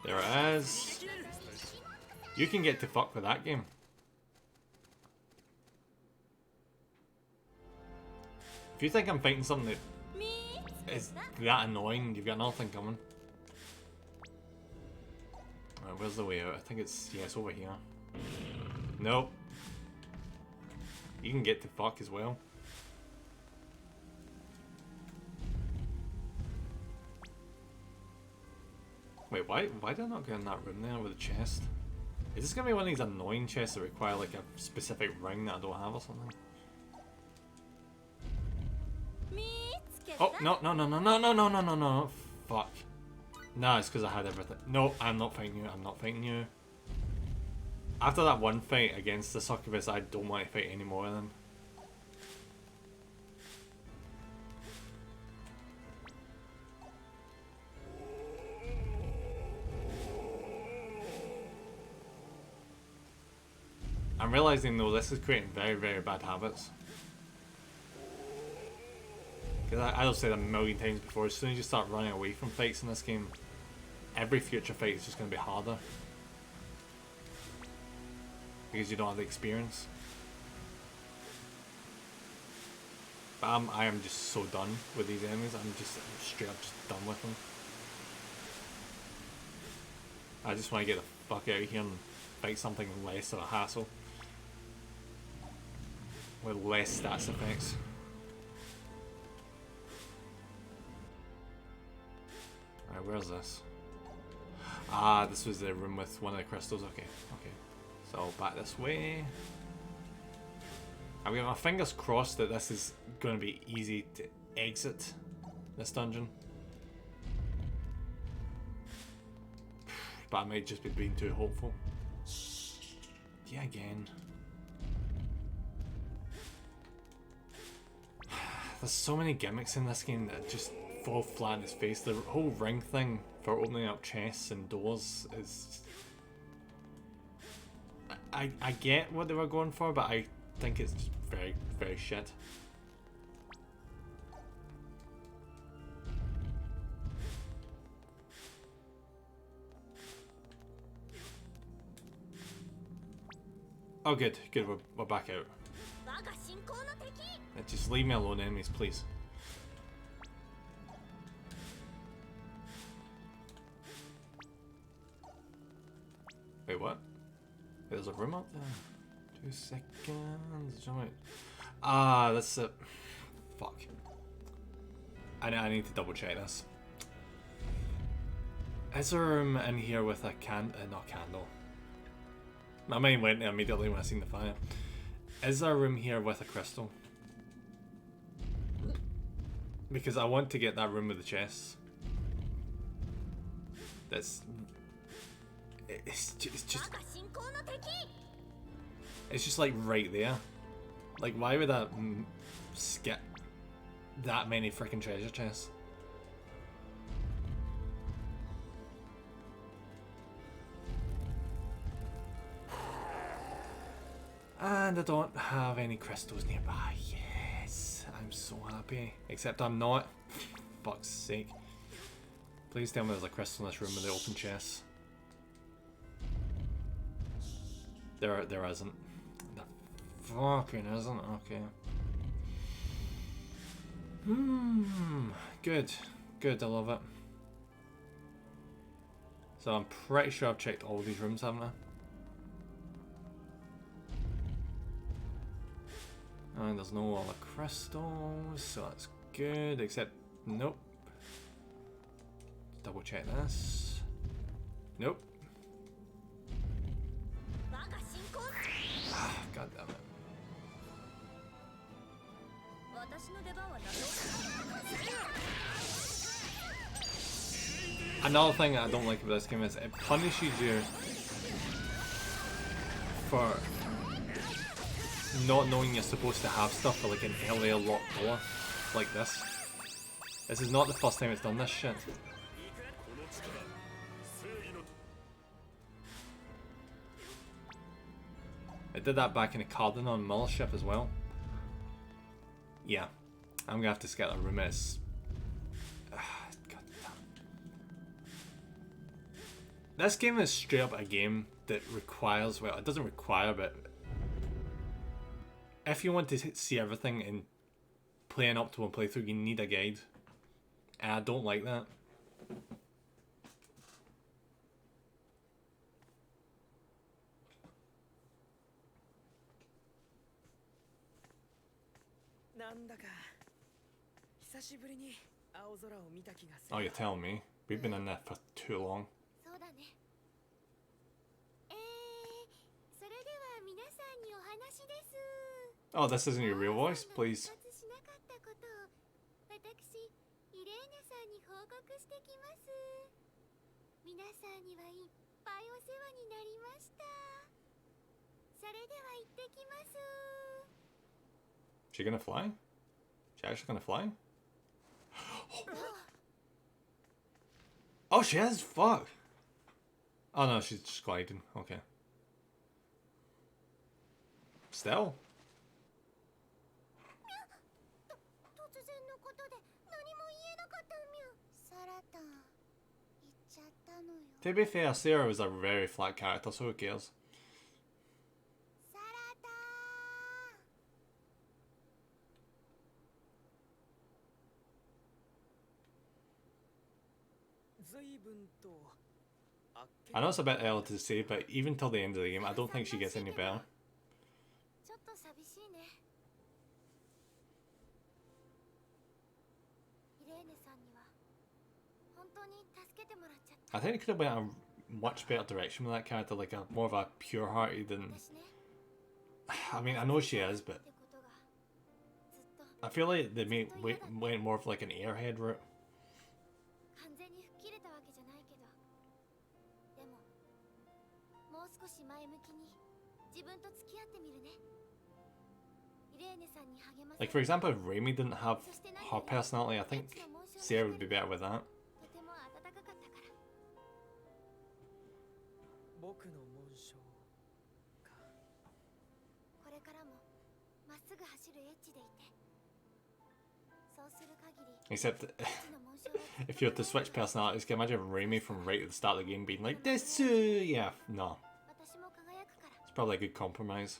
There it is. You can get to fuck with that game. If you think I'm fighting something that is that annoying, you've got nothing coming. Right, where's the way out? I think it's, yeah, it's over here. Nope. You can get to fuck as well. Wait, why did I not go in that room there with the chest? Is this gonna be one of these annoying chests that require like a specific ring that I don't have or something? Oh, no. Fuck. No, it's because I had everything. No, I'm not fighting you. I'm not fighting you. After that one fight against the succubus, I don't want to fight any more of them. I'm realizing though this is creating very bad habits. Because I've said a million times before, as soon as you start running away from fights in this game, every future fight is just going to be harder. Because you don't have the experience. But I am just so done with these enemies. I'm straight up just done with them. I just want to get the fuck out of here and fight something less of a hassle. With less stats effects. Alright, where's this? Ah, this was the room with one of the crystals. Okay. So back this way. I've got my fingers crossed that this is going to be easy to exit this dungeon. But I might just be being too hopeful. Yeah, again. There's so many gimmicks in this game that just fall flat in his face. The whole ring thing for opening up chests and doors is... I get what they were going for, but I think it's just very shit. Oh good, we're back out. Just leave me alone, enemies, please. Wait, what? There's a room out there. 2 seconds. Jump out. Ah, that's it. Fuck. I need to double check this. Is there a room in here with a not candle? My mind went there immediately when I seen the fire. Is there a room here with a crystal? Because I want to get that room with the chests. It's just like right there. Like, why would I skip that many freaking treasure chests? And I don't have any crystals nearby. Yes, I'm so happy. Except I'm not. Fuck's sake. Please tell me there's a crystal in this room with the open chests. There isn't. The fucking isn't. Okay. Good. Good, I love it. So I'm pretty sure I've checked all these rooms, haven't I? And there's no other crystals, so that's good, except, nope. Double check this. Nope. Ah, God damn it. Another thing I don't like about this game is it punishes you for not knowing you're supposed to have stuff for like an earlier locked door like this. This is not the first time it's done this shit. It did that back in the Cardinal Miller ship as well. Yeah, I'm gonna have to skip that room. It's this game is straight up a game that requires, well, it doesn't require, but if you want to see everything in play an optimal playthrough, you need a guide. And I don't like that. Oh, you're telling me? We've been in there for too long. Oh, this isn't your real voice? Please. She gonna fly? She actually gonna fly? Oh, she is? Fuck. Oh no, she's just gliding. Okay. Still. To be fair, Sarah was a very flat character, so who cares? I know it's a bit early to say, but even till the end of the game, I don't think she gets any better. I think it could have went a much better direction with that character, like a more of a pure-hearted and... I mean, I know she is, but I feel like they went more of like an airhead route. Like, for example, if Raimi didn't have her personality, I think Sarah would be better with that. Except, if you were to switch personalities, can you imagine Raimi from right at the start of the game being like, this, yeah, no. It's probably a good compromise.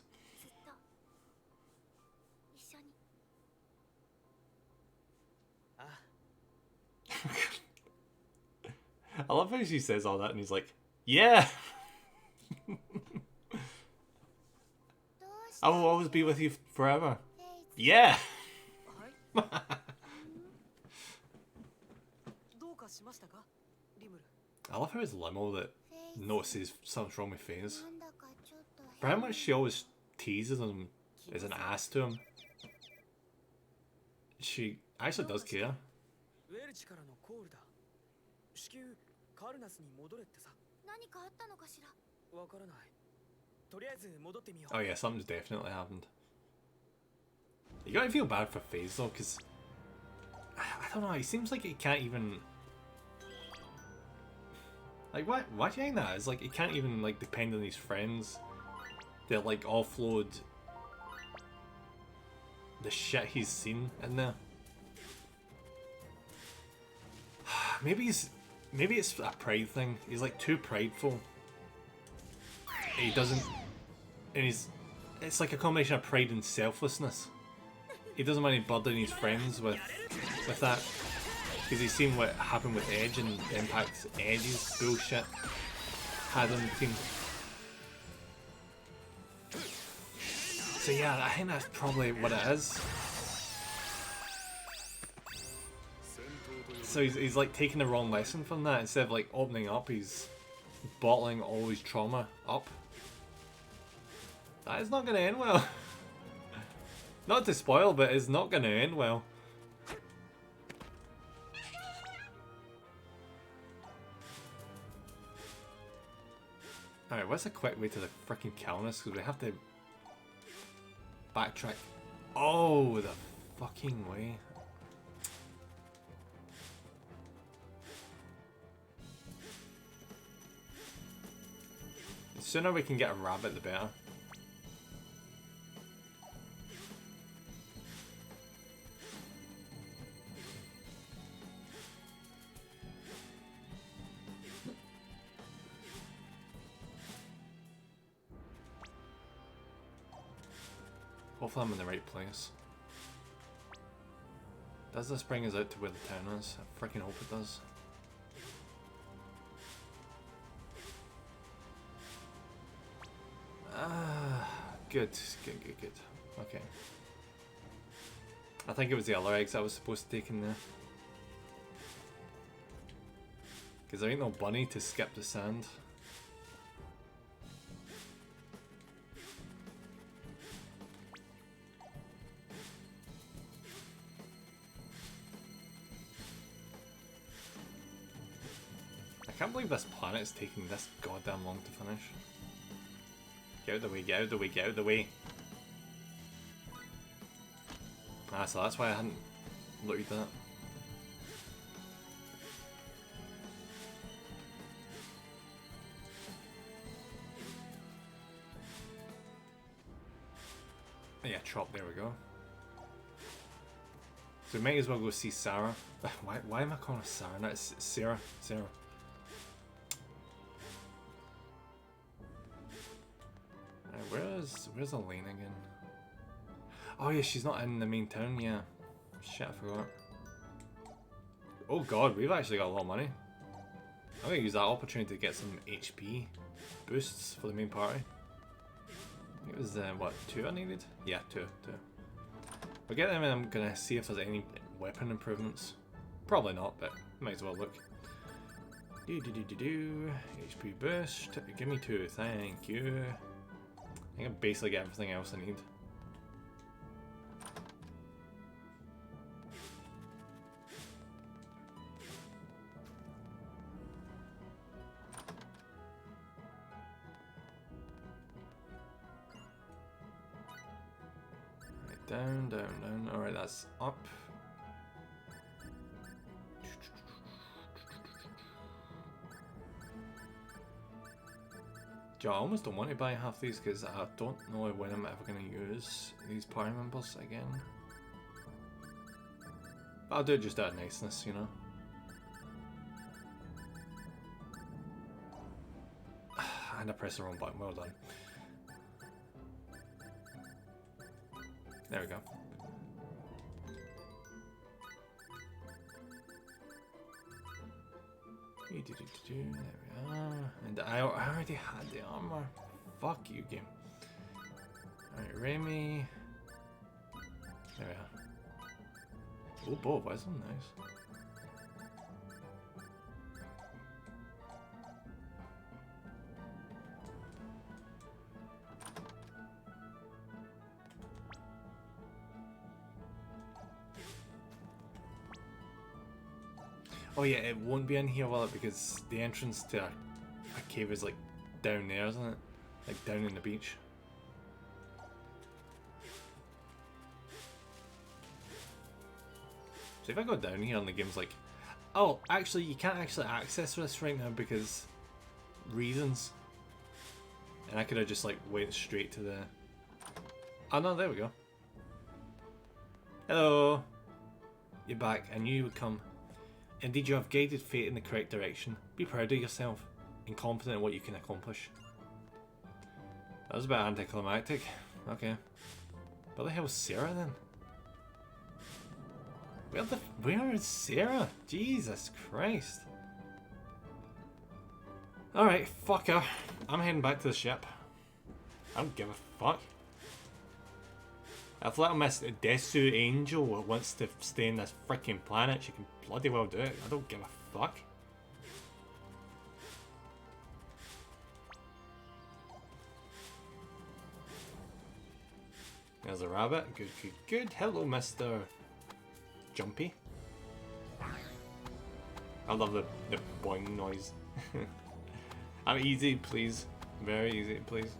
I love how she says all that and he's like, yeah! I will always be with you forever. Yeah! I love how it's Limo that notices something's wrong with FaZe. なんだかちょっと For how much she always teases him as an ass to him, she actually does care. ウェルチからのコールだ。至急カルナスに戻れってさ。何かあったのかしら。わからない。とりあえず戻ってみよう。 Oh yeah, something's definitely happened. You gotta feel bad for FaZe though, because I don't know, he seems like he can't even like why do you think that? It's like he can't even like depend on his friends to like offload the shit he's seen in there. Maybe it's a pride thing. He's like too prideful. He doesn't, and it's like a combination of pride and selflessness. He doesn't want to burden his friends with that, because he's seen what happened with Edge and the impact Edge's bullshit had on the team. So yeah, I think that's probably what it is. So he's like taking the wrong lesson from that. Instead of like opening up, he's bottling all his trauma up. That is not going to end well. Not to spoil, but it's not going to end well. Alright, what's a quick way to the freaking Calnus? Because we have to backtrack. Oh, the fucking way. The sooner we can get a rabbit, the better. Hopefully I'm in the right place. Does this bring us out to where the town is? I freaking hope it does. Good. Okay. I think it was the other eggs I was supposed to take in there. Because there ain't no bunny to skip the sand. I can't believe this planet's taking this goddamn long to finish. Get out of the way, get out of the way, get out of the way. Ah, so that's why I hadn't looked at that. Yeah, chop, there we go. So we might as well go see Sarah. Why am I calling her Sarah? No, it's Sarah. Sarah. Where's Elaine again? Oh yeah, she's not in the main town, yeah. Shit, I forgot. Oh god, we've actually got a lot of money. I'm gonna use that opportunity to get some HP boosts for the main party. I think it was, what, 2 I needed? Yeah, 2. We'll get them and I'm gonna see if there's any weapon improvements. Probably not, but might as well look. HP boost. Give me 2, thank you. I think I basically get everything else I need. Right, down. Alright, that's up. I almost don't want to buy half these because I don't know when I'm ever going to use these party members again. But I'll do it just out of niceness, you know. And I pressed the wrong button, well done. There we go. There we are. And I already had the armor. Fuck you, game. Alright, Remy. There we are. Oh, bow visor, nice. Oh yeah, it won't be in here, will it? Because the entrance to a cave is like down there, isn't it? Like down in the beach. So if I go down here and the game's like, oh, actually you can't actually access this right now because reasons. And I could have just like went straight to the... Oh no, there we go. Hello. You're back. I knew you would come. Indeed, you have guided fate in the correct direction. Be proud of yourself and confident in what you can accomplish. That was a bit anticlimactic. Okay. Where the hell's Sarah then? Where is Sarah? Jesus Christ. Alright, fuck her. I'm heading back to the ship. I don't give a fuck. If little Miss Desu Angel wants to stay in this freaking planet, she can bloody well do it. I don't give a fuck. There's a rabbit. Good, good, good. Hello, Mr. Jumpy. I love the boing noise. I'm easy, please. Very easy, please.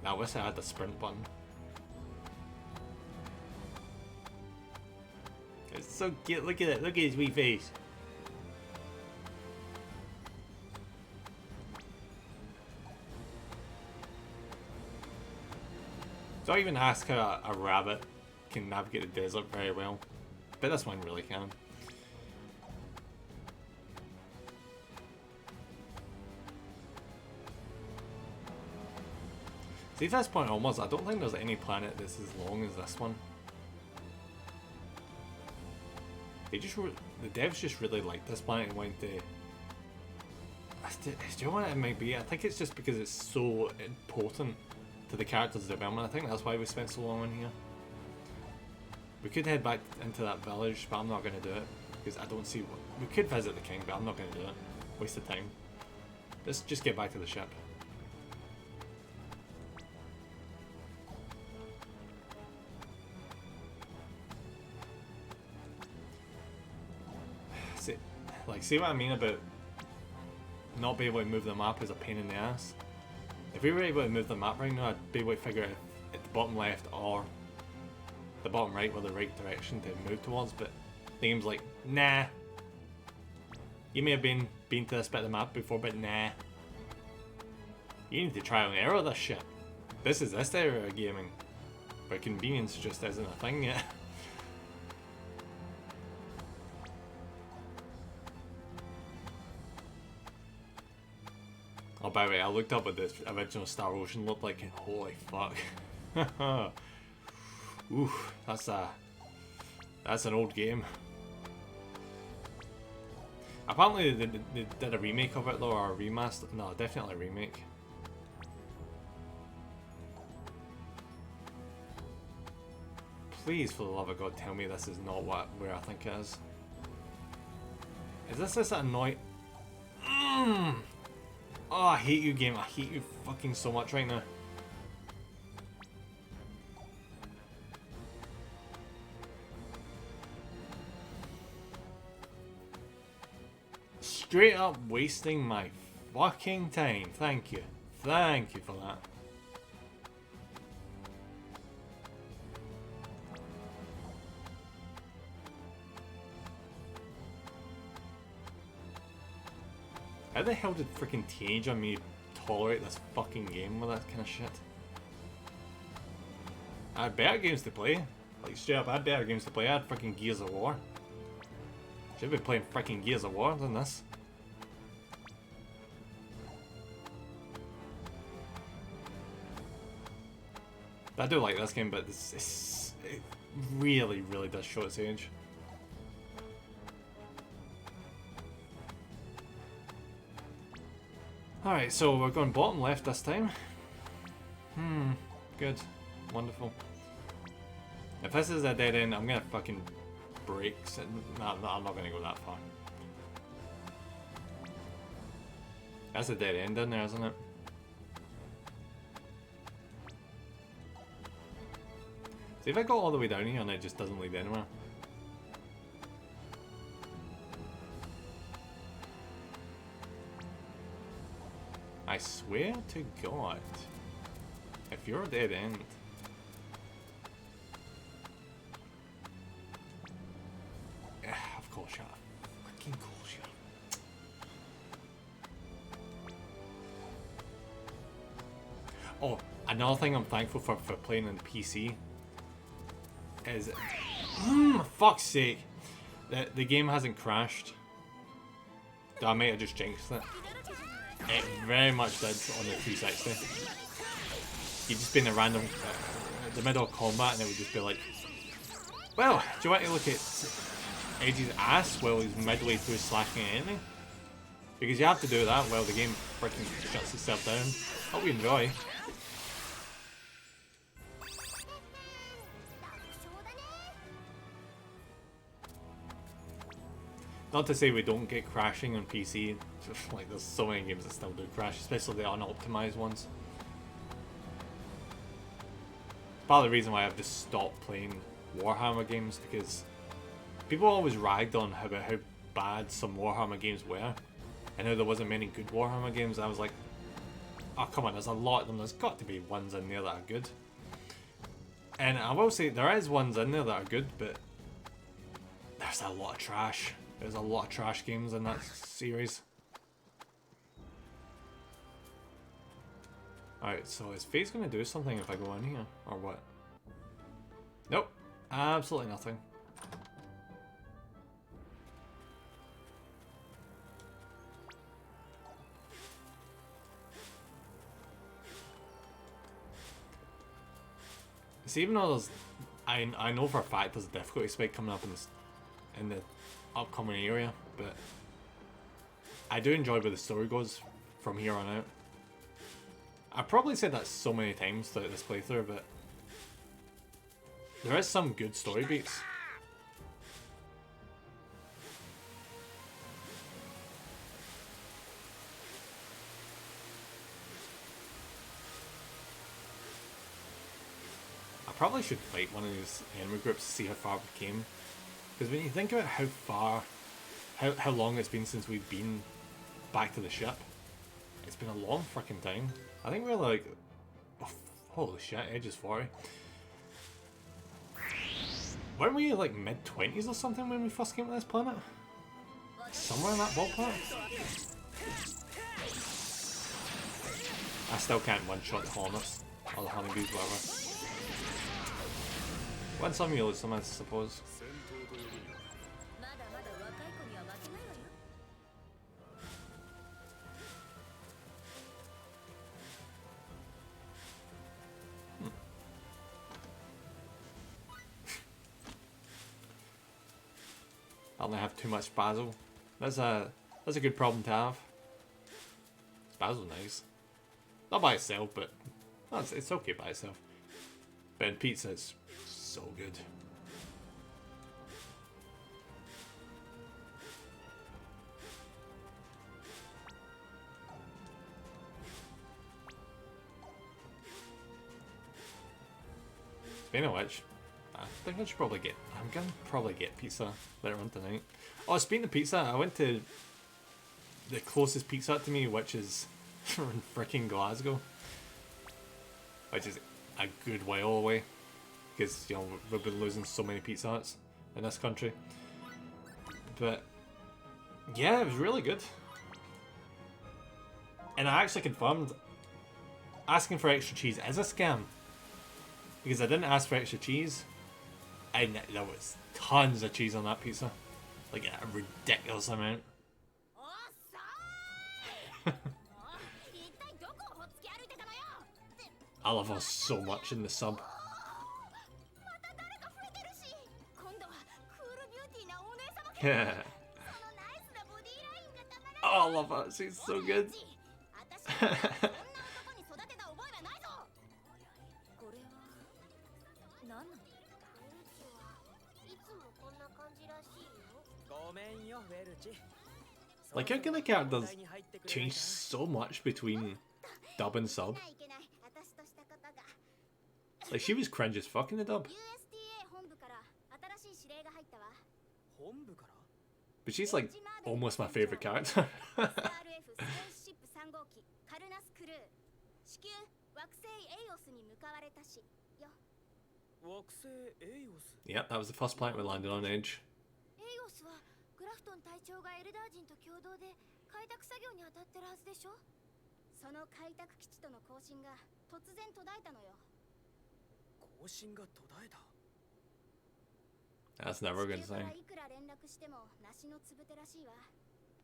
I wish I had the sprint button. It's so cute. Look at it. Look at his wee face. Don't even ask how a rabbit can navigate the desert very well. But this one really can. See, at this point almost, I don't think there's any planet that's as long as this one. The devs just really liked this planet and went to... Do you know what it might be? I think it's just because it's so important to the character's development. I think that's why we spent so long in here. We could head back into that village, but I'm not going to do it. Because I don't see what... We could visit the king, but I'm not going to do it. Waste of time. Let's just get back to the ship. See what I mean about not being able to move the map is a pain in the ass. If we were able to move the map right now, I'd be able to figure out at the bottom left or the bottom right were the right direction to move towards, but the game's like, nah. You may have been to this bit of the map before, but nah. You need to trial and error this shit. This is this era of gaming, but convenience just isn't a thing yet. Oh, by the way, I looked up what the original Star Ocean looked like and holy fuck. Oof, that's an old game. Apparently they did a remake of it though, or a remaster. No, definitely a remake. Please, for the love of God, tell me this is not where I think it is. Is this annoying? Oh, I hate you, game. I hate you fucking so much right now. Straight up wasting my fucking time. Thank you. Thank you for that. How the hell did freaking Teenage on me tolerate this fucking game with that kind of shit? I had better games to play. Like, straight up, I had better games to play. I had freaking Gears of War. Should be playing freaking Gears of War than this. I do like this game, but it really, really does show its age. Alright, so we're going bottom left this time. Good. Wonderful. If this is a dead end, I'm gonna fucking break. No, I'm not gonna go that far. That's a dead end in there, isn't it? See if I go all the way down here and it just doesn't lead anywhere. I swear to God, if you're a dead end. Of course you are. Fucking course you are. Oh, another thing I'm thankful for playing on the PC is, fuck's sake, the game hasn't crashed. I might have just jinxed it. It very much did on the 360. You'd just be in a random, the middle of combat and it would just be like, well, do you want to look at Edge's ass while he's midway through slashing at enemy? Because you have to do that while the game freaking shuts itself down. Hope you enjoy. Not to say we don't get crashing on PC, like there's so many games that still do crash, especially the unoptimized ones. Part of the reason why I've just stopped playing Warhammer games, because people always ragged on about how bad some Warhammer games were, and how there wasn't many good Warhammer games. I was like, oh come on, there's a lot of them, there's got to be ones in there that are good. And I will say, there is ones in there that are good, but there's a lot of trash. There's a lot of trash games in that series. Alright, so is Faye's gonna do something if I go in here? Or what? Nope. Absolutely nothing. See, even though there's... I know for a fact there's a difficulty spike coming up in the upcoming area, but I do enjoy where the story goes from here on out. I've probably said that so many times throughout this playthrough, but there is some good story beats. I probably should fight one of these enemy groups to see how far we came. Because when you think about how far, how long it's been since we've been back to the ship, it's been a long freaking time. I think we're like, oh, holy shit, Edge is 40. Weren't we like mid-20s or something when we first came to this planet? Somewhere in that ballpark? I still can't one-shot the hornets, or the honeybees, whatever. Win some, you lose some, I suppose. I only have too much basil. That's a good problem to have. Basil's nice. Not by itself, but it's okay by itself. But in pizza, it's so good. Speaking of which, I think I should probably get... I'm gonna probably get pizza later on tonight. Oh, speaking of pizza, I went to the closest pizza Hut to me, which is in freaking Glasgow. Which is a good while away. Because, you know, we've been losing so many Pizza Huts in this country. But, yeah, it was really good. And I actually confirmed asking for extra cheese is a scam. Because I didn't ask for extra cheese. And there was tons of cheese on that pizza. Like a ridiculous amount. I love her so much in the sub. Yeah. Oh, I love her. She's so good. Like, how can the characters change so much between dub and sub? Like, she was cringe as fuck in the dub. USDA 本部から新しい指令が入ったわ。本部から But she's like almost my favourite character. SRF スペースシップ3号機カルナスクルー至急惑星エイオスに向かわれたしよ。惑星エイオス Yep, that was the first planet we landed on Edge. エイオスはグラフトン隊長がエルダー人と共同で開拓作業に当たってるはずでしょ。その開拓基地との交信が突然途絶えたのよ。交信が途絶えた That's never a good 地球か sign. らいくら連絡しても梨のつぶてらしいわ。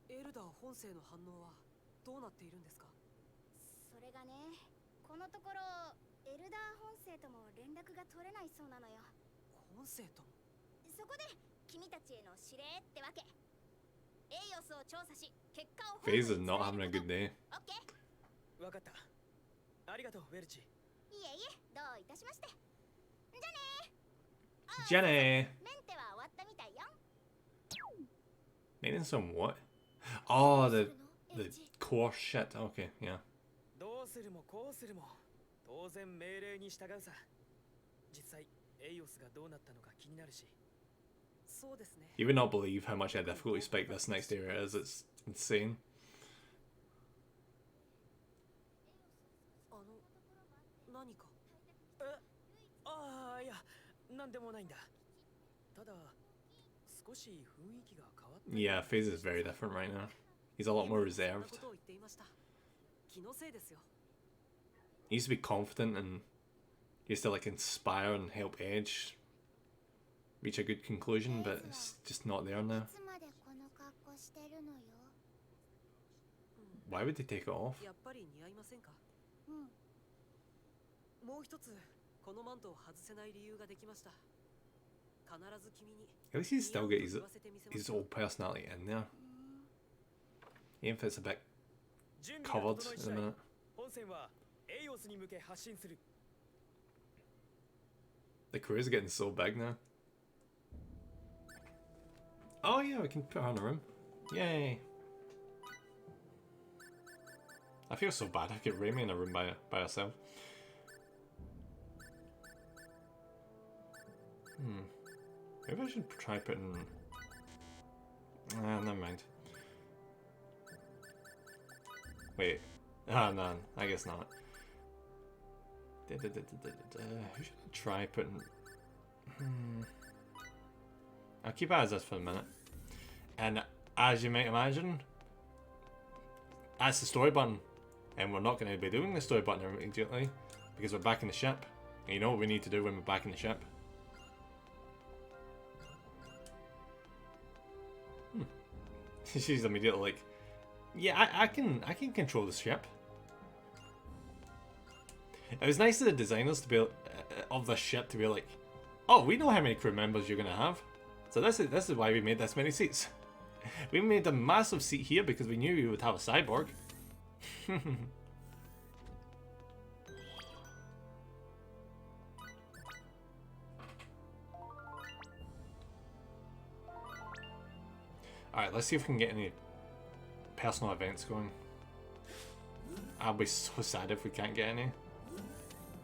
エルダー本性の反応はどうなっているんですか？それがね、このところエルダー本性とも連絡が取れないそうなのよ。本性とも。そこで君たちへの指令ってわけ。エイオスを調査し結果を FaZe is not having a good day. オッケー。わかったありがとうウェルチいえいえ、どういたしまして。じゃねー。 Jenny! メンテは終わったみたいよ。 Maintenance on what? Oh, the core shit. Okay, yeah. どうするもこうするも当然命令に従うさ実際エイオスがどうなったのか気になるしそうですね。 You would not believe how much a difficulty spike this next area is. It's insane. 何か。ああいやなんでもないんだただ少し雰囲気が変わった Yeah, FaZe is very different right now. He's a lot more そんな reserved. ことを言っていました。気のせいですよ。 He used to be confident and he used to like inspire and help Edge reach a good conclusion, but it's just not there い now. つまでこの格好してるのよ。 Why would they take it off? やっぱり似合いませんか？うん。もう一つこのマントを外せない理由ができました。必ず君に At least he's still got 似合うと言わせてみせます his old personality in there. Even if it's a bit 準備 covered が整い in 次 a 第 minute. 本線はエイオスに向け発進する The crew is getting so big now. Oh yeah, we can put her in a room. Yay! I feel so bad. I get Raimi in a room by herself. Maybe I should try putting. Never mind. Wait. Ah, no, I guess not. Who should I try putting? I'll keep it as this for a minute. And as you might imagine, that's the story button. And we're not going to be doing the story button immediately because we're back in the ship. And you know what we need to do when we're back in the ship? She's immediately like, yeah, I can control the ship. It was nice of the designers to be of the ship to be like, oh, we know how many crew members you're gonna have, so this is why we made this many seats. We made a massive seat here because we knew we would have a cyborg. Alright, let's see if we can get any personal events going. I'll be so sad if we can't get any.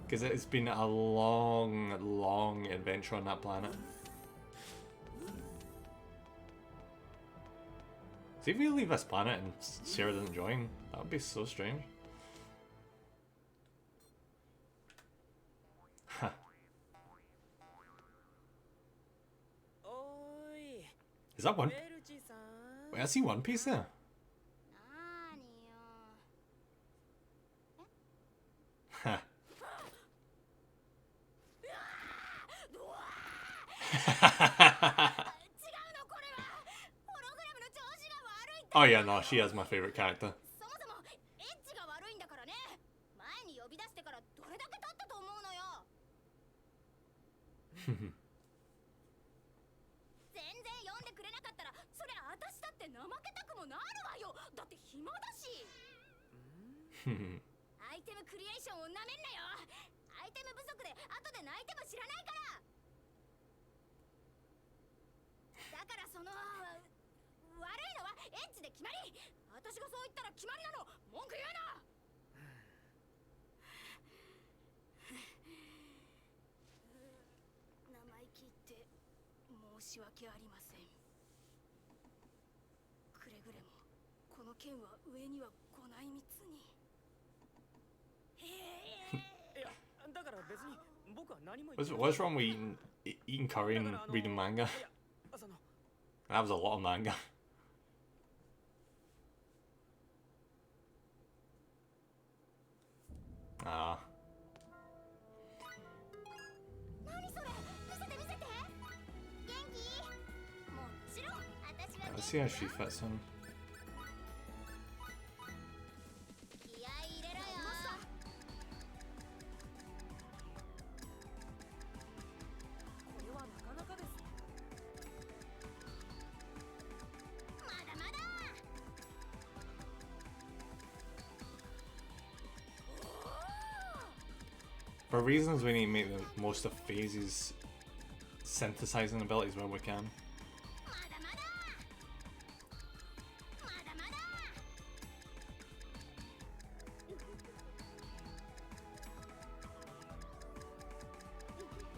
Because it's been a long, long adventure on that planet. See if we leave this planet and Sarah doesn't join. That would be so strange. Huh. おーい Is that ウ one? ェルチさん Wait, I see One Piece there. なーによ。 Huh. 違うのこれは。ホログラムの調子が悪いって。 Oh yeah, no, she is my favourite character. そもそもエッジが悪いんだからね。前に呼び出してからどれだけ経ったと思うのよ。全然呼んでくれなかったらそりゃ私だって怠けたくもなるわよ。だって暇だし。アイテムクリエーションをなめんなよ。アイテム不足で後で泣いても知らないから。だからその悪いのはエッジで決まり。私がそう言ったら決まりなの。文句言うな。し訳ありません。くれぐれもこの剣は上にはご内密に。いや、だから別に僕は何も What's wrong with eating curry and reading manga? いや、その That was a lot of manga. Ah. 何それ、見せて見せて。元気？もちろん、私は Let's see how she fits in. 気合い入れろよ。これはなかなかです。まだまだ。 For reasons, we need to make the most of Phase's synthesizing abilities where we can. まだまだ。まだまだ。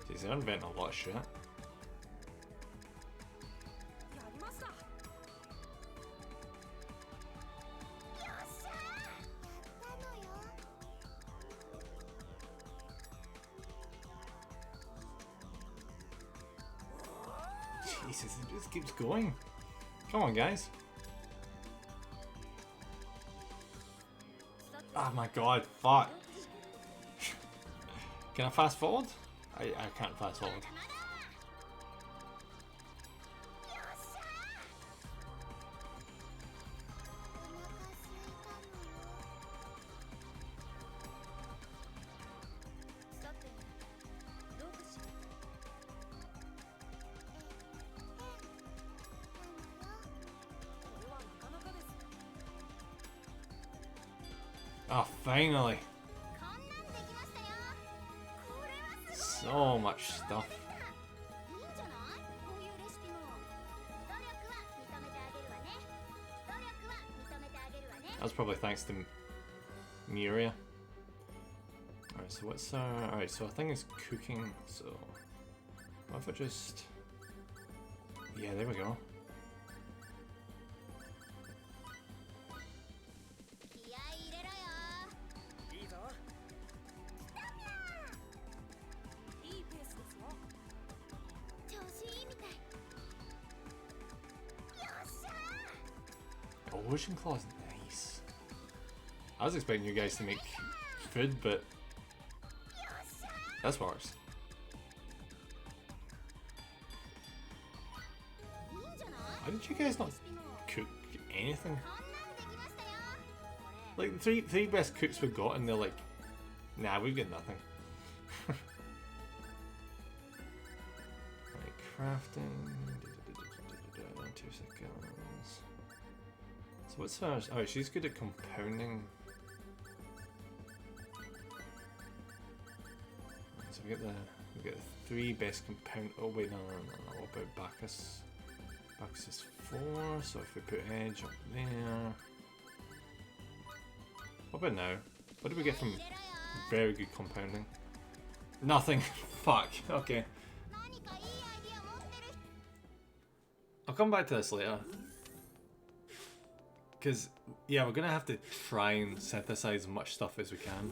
Jeez, they're inventing a lot of shit. やりました。よっしゃー。やったのよ。 Jesus, it just keeps going. Come on, guys. Oh my god, fuck. Can I fast forward? I can't fast forward. よっしゃー。お腹すいたのよ。さて、どうかしら。これはなかなかです。 Oh, finally. こんなんできましたよ。これはすごい。 So much stuff. いいんじゃない？こういうレシピも。努力は認めてあげるわね。努力は認めてあげるわね。 That's probably thanks to Miria. Alright, so what's alright, so I think it's cooking, so what if I just, yeah, there we go. 気合い入れろよ。いいぞ。いいペースですよ。調子いいみたい。よっしゃー。 Ocean Claw's nice. I was expecting you guys to make food, but よっしゃー。 this works. いいんじゃない？ Why did you guys not レシピも。 cook anything? こんなんできましたよ。これ。 Like the three best cooks we got, and they're like, nah, we've got nothing. Right, crafting. 2 seconds. So what's her? Oh, she's good at compounding. So we get the 3 best compound. Oh wait, no. What about Bacchus? Bacchus is 4. So if we put Edge up there. What about now? What do we get from 入れろよ。 very good compounding? Nothing. Fuck. Okay. 何かいいアイディア持ってる。 I'll come back to this later. Because, yeah, we're going to have to try and synthesize as much stuff as we can.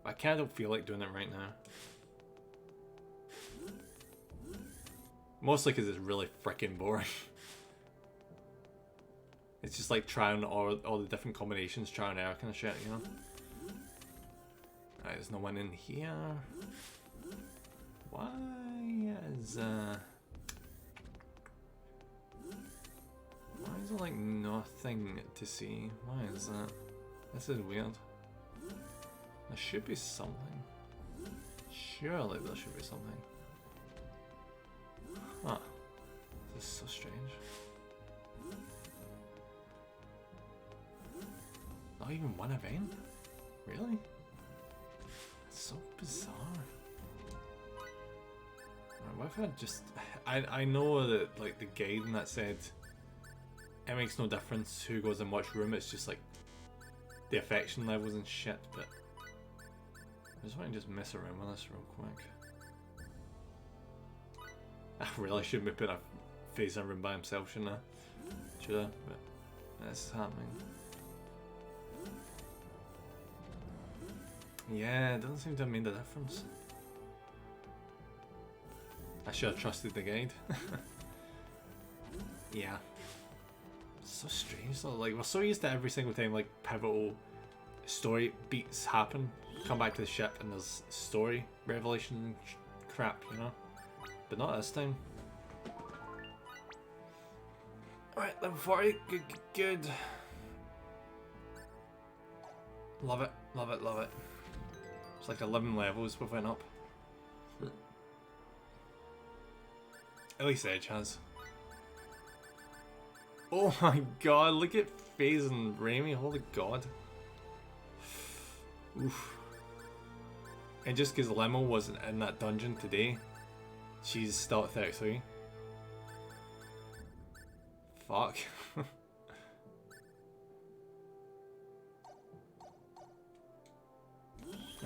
But I kind of don't feel like doing it right now. Mostly because it's really freaking boring. It's just like trying all the different combinations, trial and error kind of shit, you know? Alright, there's no one in here. Why is there like nothing to see? Why is that? This is weird. There should be something. Surely there should be something. Huh. This is so strange. Not even one event? Really? It's so bizarre. Right, what if I just... I know that like the guide and that said it makes no difference who goes in which room, it's just like the affection levels and shit, but I just want to just mess around with this real quick. I really shouldn't be putting a face in a room by himself, shouldn't I? Should I? But that's happening. Yeah, it doesn't seem to have made a difference. I should have trusted the guide. Yeah. So strange though, like we're so used to every single time like pivotal story beats happen, come back to the ship and there's story revelation crap, you know? But not this time. Alright, level 40, good, good. Love it, love it, love it. It's like 11 levels we went up. At least Edge has. Oh my god, look at FaZe and Raimi, holy god. Oof. And just because Lemo wasn't in that dungeon today, she's still at 33. Fuck.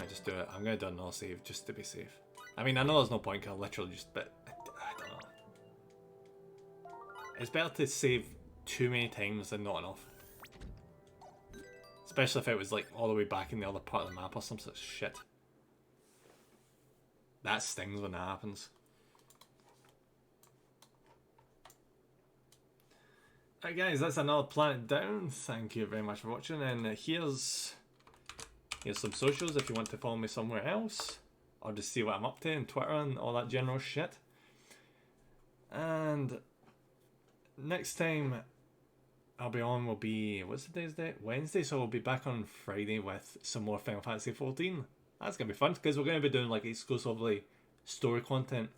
I just do it. I'm gonna do another save just to be safe. I mean, I know there's no point, cause I literally just, but I don't know. It's better to save too many times than not enough. Especially if it was like all the way back in the other part of the map or some such shit. That stings when that happens. Alright guys, that's another Planet down. Thank you very much for watching, and here's some socials if you want to follow me somewhere else, or just see what I'm up to on Twitter and all that general shit. And next time I'll be on will be, what's the day's date? Wednesday, so we'll be back on Friday with some more Final Fantasy XIV. That's going to be fun, because we're going to be doing like exclusively story content.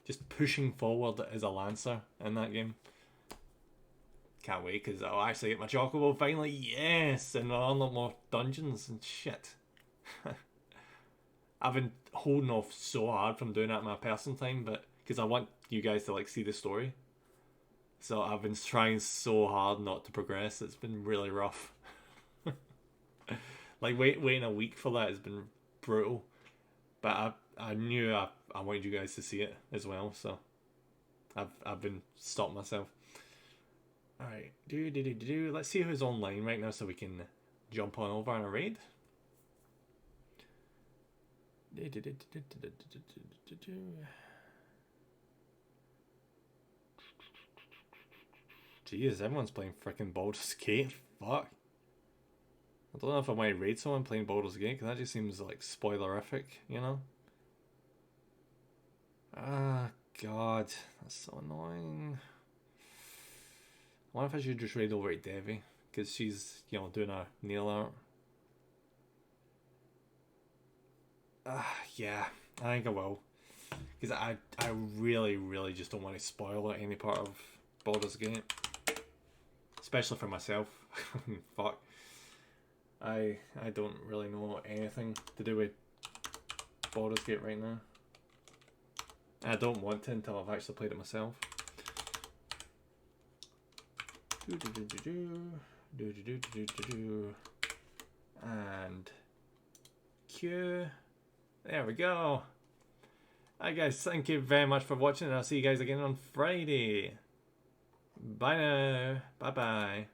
Just pushing forward as a Lancer in that game. Can't wait, because I'll actually get my Chocobo finally, yes! And I'll unlock more dungeons and shit. I've been holding off so hard from doing that in my personal time, but because I want you guys to like see the story. So I've been trying so hard not to progress. It's been really rough. Like waiting a week for that has been brutal. But I knew I wanted you guys to see it as well, so I've been stopping myself. Alright, let's see who's online right now so we can jump on over on a raid. Jeez, everyone's playing freaking Baldur's Gate. Fuck. I don't know if I might raid someone playing Baldur's Gate, because that just seems like spoilerific, you know? Ah, god. That's so annoying. I wonder if I should just raid over at Devi, because she's, you know, doing a nail art. Yeah, I think I will. Because I really, really just don't want to spoil any part of Baldur's Gate. Especially for myself. Fuck. I don't really know anything to do with Baldur's Gate right now. I don't want to until I've actually played it myself. And Q. There we go. Alright guys, thank you very much for watching, and I'll see you guys again on Friday. Bye now. Bye bye.